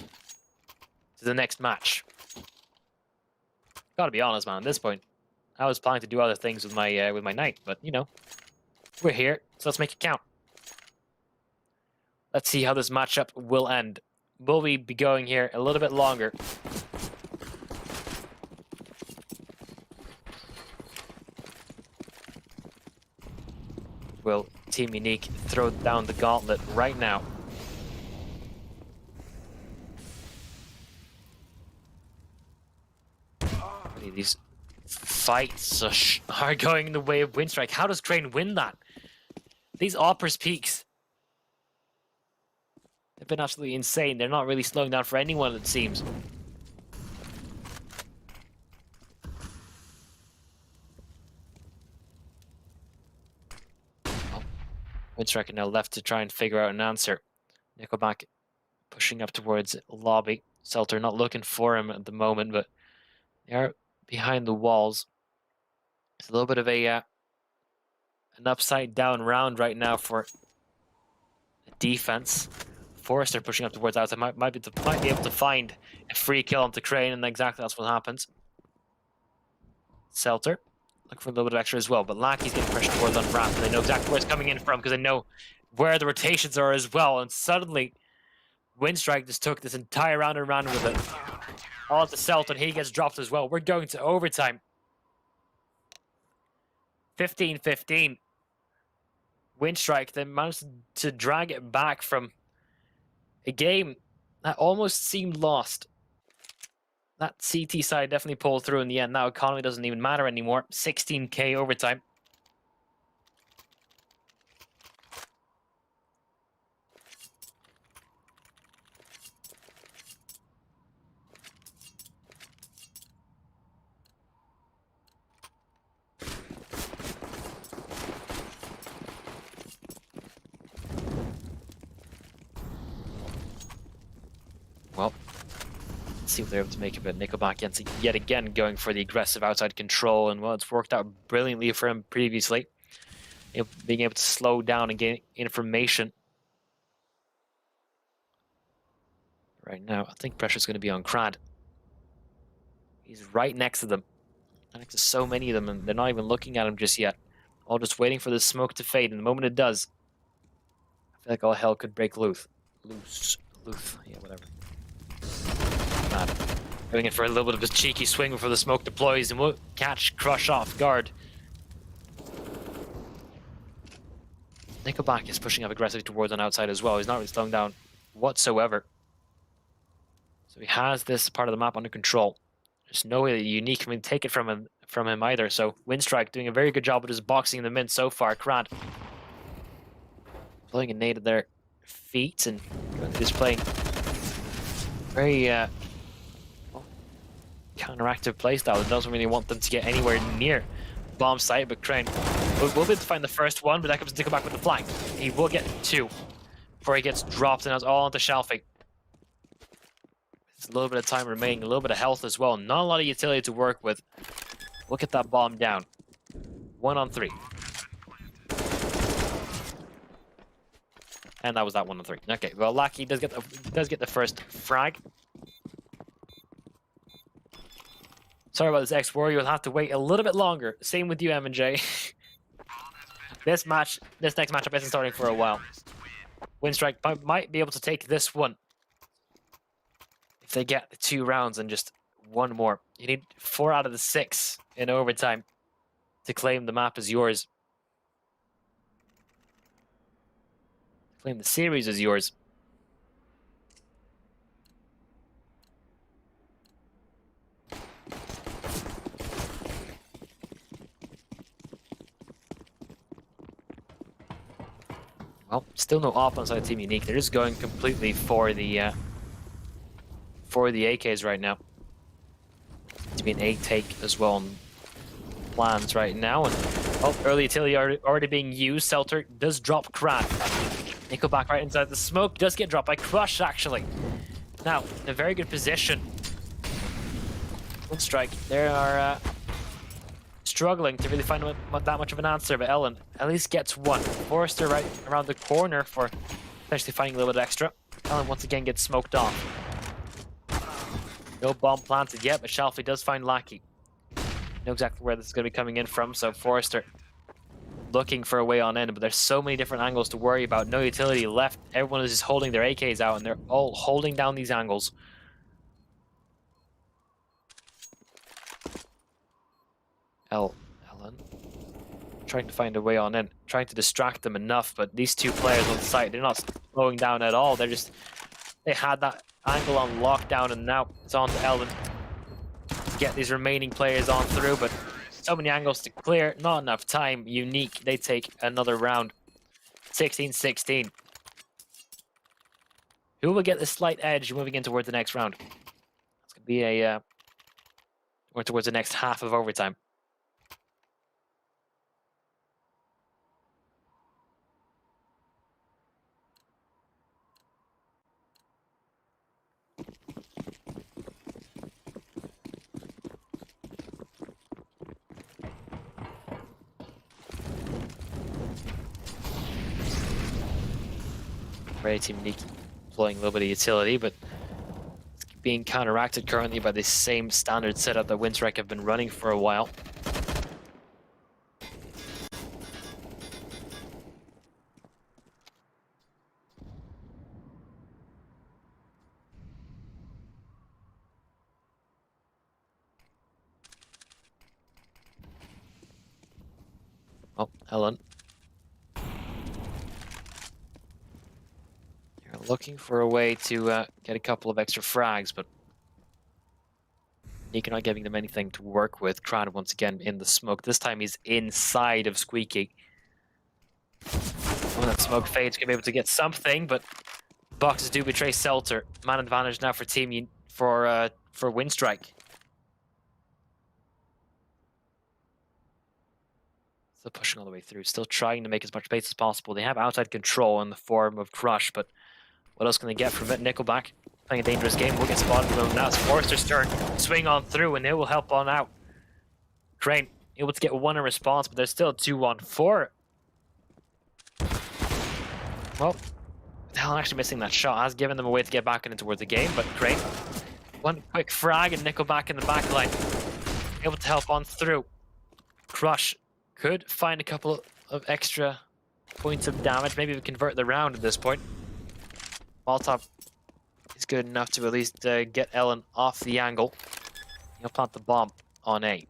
to the next match? Gotta be honest, man. At this point, I was planning to do other things with my night, but you know, we're here, so let's make it count. Let's see how this matchup will end. Will we be going here a little bit longer? Will Team Unique throw down the gauntlet right now? These fights are going in the way of Winstrike. How does Crane win that? These Opera's peaks have been absolutely insane. They're not really slowing down for anyone, it seems. Winstrike now left to try and figure out an answer. Nickelback pushing up towards lobby. Selter not looking for him at the moment, but they are behind the walls. It's a little bit of an upside down round right now for defense. Forrester pushing up towards outside might be able to find a free kill onto Crane, and exactly that's what happens. Selter looking for a little bit of extra as well, but Lackey's getting pressure towards on ramp, and they know exactly where it's coming in from because they know where the rotations are as well. And suddenly, Winstrike just took this entire round and ran with it. All to Selter, he gets dropped as well. We're going to overtime. 15-15. Winstrike then managed to drag it back from a game that almost seemed lost. That CT side definitely pulled through in the end. Now economy doesn't even matter anymore. 16k overtime. Well, let's see what they're able to make of it. Nickelback yet again going for the aggressive outside control, and well, it's worked out brilliantly for him previously. Being able to slow down and gain information. Right now, I think pressure's going to be on Crad. He's right next to them. Next to so many of them, and they're not even looking at him just yet. All just waiting for the smoke to fade, and the moment it does, I feel like all hell could break loose. Yeah, whatever. Crad. Going in for a little bit of a cheeky swing before the smoke deploys, and will catch Crush off guard. Nickelback is pushing up aggressively towards on outside as well. He's not really slowing down whatsoever. So he has this part of the map under control. There's no way that Unique can really take it from him either. So Winstrike doing a very good job of just boxing them in so far. Crad playing a nade at their feet and just playing very well, counteractive playstyle. It doesn't really want them to get anywhere near bomb site, but Crane will be able to find the first one, but that comes to come back with the flank. He will get two before he gets dropped, and that's all onto Shelfie. There's a little bit of time remaining, a little bit of health as well. Not a lot of utility to work with. We'll get that bomb down. 1 on 3. And that was that 1 on 3. Okay, well, Lackey does get the first frag. Sorry about this, X-Warrior. You'll have to wait a little bit longer. Same with you, M&J. This next matchup isn't starting for a while. Winstrike might be able to take this one. If they get the 2 rounds and just 1 more. You need 4 out of the 6 in overtime to claim the map as yours. Claim the series as yours. Well, still no op on side Team Unique. They're just going completely for the AKs right now. To be an A take as well on plans right now. And early utility already being used. Selter does drop Crad. Nickelback right inside the smoke. Does get dropped by Crush actually. Now, in a very good position. Winstrike, they are struggling to really find that much of an answer, but Ellen at least gets 1. Forrester right around the corner for potentially finding a little bit extra. Ellen once again gets smoked off. No bomb planted yet, but Shelfie does find Lackey. Know exactly where this is going to be coming in from, so Forrester looking for a way on in, but there's so many different angles to worry about. No utility left. Everyone is just holding their AKs out, and they're all holding down these angles. Ellen trying to find a way on in, trying to distract them enough, but these 2 players on site, they're not slowing down at all. They had that angle on lockdown, and now it's on to Ellen to get these remaining players on through, but so many angles to clear, not enough time. Unique, they take another round. 16-16. Who will get the slight edge moving in towards the next round? It's going to be or towards the next half of overtime. Ready Team Unique deploying a little bit of utility, but it's being counteracted currently by the same standard setup that Winstrike have been running for a while. Oh, Ellen. Looking for a way to get a couple of extra frags, but Nick not giving them anything to work with. Crowd once again in the smoke. This time he's inside of Squeaky. When that smoke fades, gonna be able to get something, but boxes do betray Selter. Man advantage now for Winstrike. Still pushing all the way through, still trying to make as much space as possible. They have outside control in the form of Crush, but what else can they get from it? Nickelback playing a dangerous game. Will get spotted from them. Now it's Forrester's turn. Swing on through, and they will help on out. Crane able to get 1 in response, but there's still 2 on 4. Well, Hell, actually missing that shot has given them a way to get back into towards the game, but Crane, one quick frag and Nickelback in the back line, able to help on through. Crush could find a couple of extra points of damage, maybe we convert the round at this point. Molotov is good enough to at least get Ellen off the angle. He'll plant the bomb on A.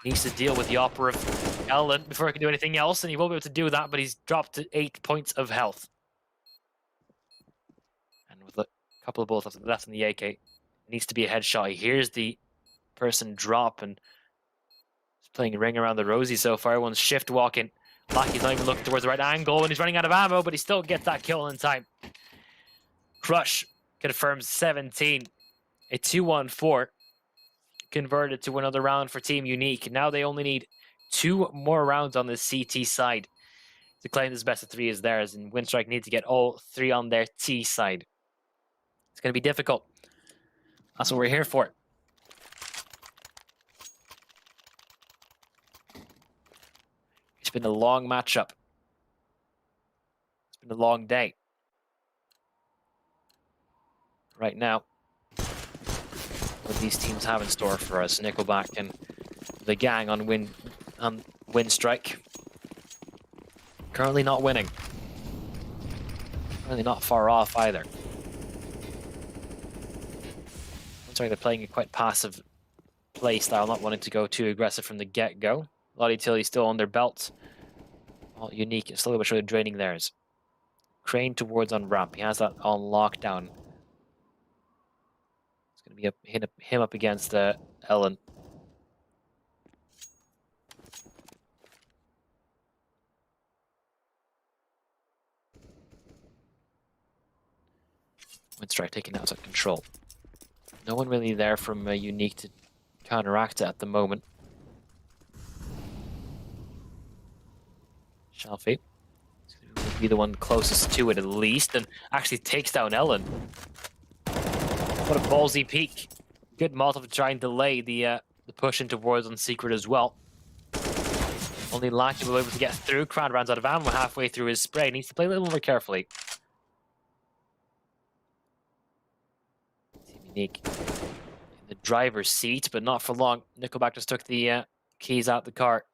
Needs to deal with the opera of Ellen before he can do anything else, and he will be able to do that, but he's dropped to 8 points of health. And with a couple of bullets left in the AK, it needs to be a headshot. He hears the person drop, and he's playing a ring around the rosy so far. Everyone's shift walking. Blacky's not even looking towards the right angle, and he's running out of ammo, but he still gets that kill in time. Crush confirms 17. A 2-1-4. Converted to another round for Team Unique. Now they only need 2 more rounds on the CT side to claim this best of 3 is theirs, and Winstrike need to get all 3 on their T side. It's going to be difficult. That's what we're here for. It's been a long matchup. It's been a long day. Right now, what these teams have in store for us, Nickelback and the gang on Winstrike. Currently not winning. Currently not far off either. Winstrike, they're playing a quite passive play style, not wanting to go too aggressive from the get-go. Lottie Tilly still on their belt. All Unique, slowly but surely draining theirs. Crane towards on ramp. He has that on lockdown. It's going to be him up against Ellen. Winstrike taking outside control. No one really there from Unique to counteract it at the moment. Shelfie will be the one closest to it at least, and actually takes down Ellen. What a ballsy peek. Good Molotov to try and delay the push into Wars on Secret as well. Only Lackey will be able to get through. Crowd runs out of ammo halfway through his spray. Needs to play a little more carefully. Team Unique in the driver's seat, but not for long. Nickelback just took the keys out the car.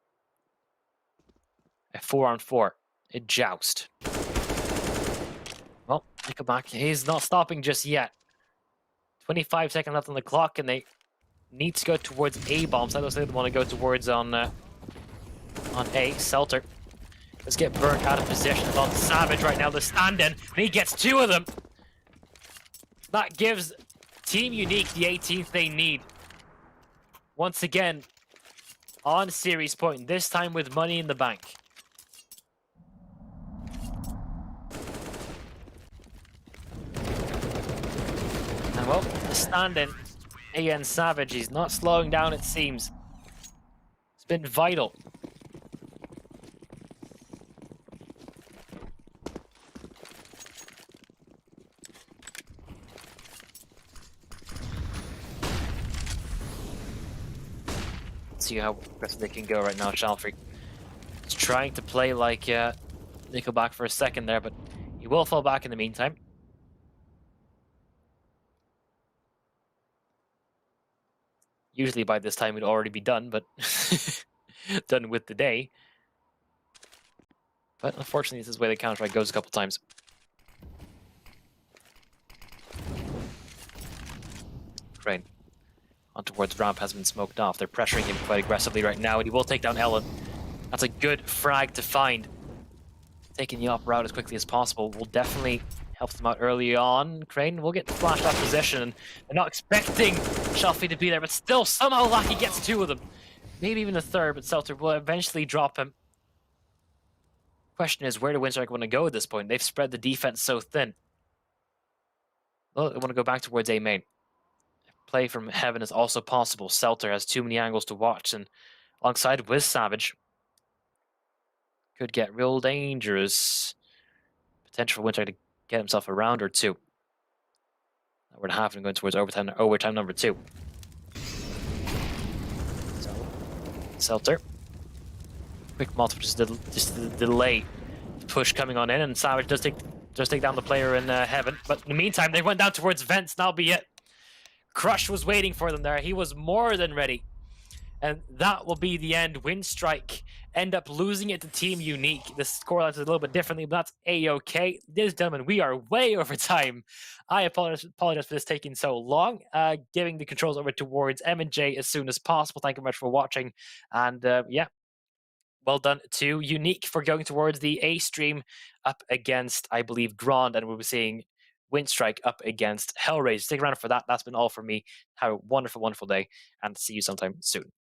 A 4-on-4. A joust. Well, Nickelback, he's not stopping just yet. 25 seconds left on the clock, and they need to go towards A bombs. I don't think they want to go towards on A. Selter. Let's get burnt out of position. It's on Savage right now. The stand-in, and he gets 2 of them. That gives Team Unique the 18th they need. Once again, on series point, this time with money in the bank. And well, the stand-in, AN Savage, he's not slowing down, it seems. It's been vital. See how aggressive they can go right now. Shalfrey is trying to play like Nickelback for a second there, but he will fall back in the meantime. Usually by this time it'd already be done, but done with the day. But unfortunately, this is the way the counter-strike goes a couple times. Right. On towards ramp has been smoked off. They're pressuring him quite aggressively right now, and he will take down Ellen. That's a good frag to find. Taking the up route as quickly as possible will definitely help them out early on. Crane will get flashed off position, and they're not expecting Shelfie to be there, but still, somehow Lackey gets 2 of them. Maybe even a third, but Seltzer will eventually drop him. Question is, where do Winstrike want to go at this point? They've spread the defense so thin. Well, they want to go back towards A main. Play from heaven is also possible. Selter has too many angles to watch, and alongside with Savage, could get real dangerous. Potential for Winstrike to get himself a round or 2. That would happen going towards overtime number 2. So, Selter. Quick multiple just to delay the push coming on in, and Savage does take Just take down the player in heaven. But in the meantime, they went down towards vents, and that'll be it. Crush was waiting for them there. He was more than ready. And that will be the end. Winstrike end up losing it to Team Unique. The scoreline is a little bit differently, but that's A-okay. Ladies and gentlemen, we are way over time. I apologize for this taking so long. Giving the controls over towards M and J as soon as possible. Thank you very much for watching. And yeah, well done to Unique for going towards the A stream up against, I believe, Grand. And we'll be seeing Winstrike up against Hellraiser. Stick around for that. That's been all from me. Have a wonderful, wonderful day, and see you sometime soon.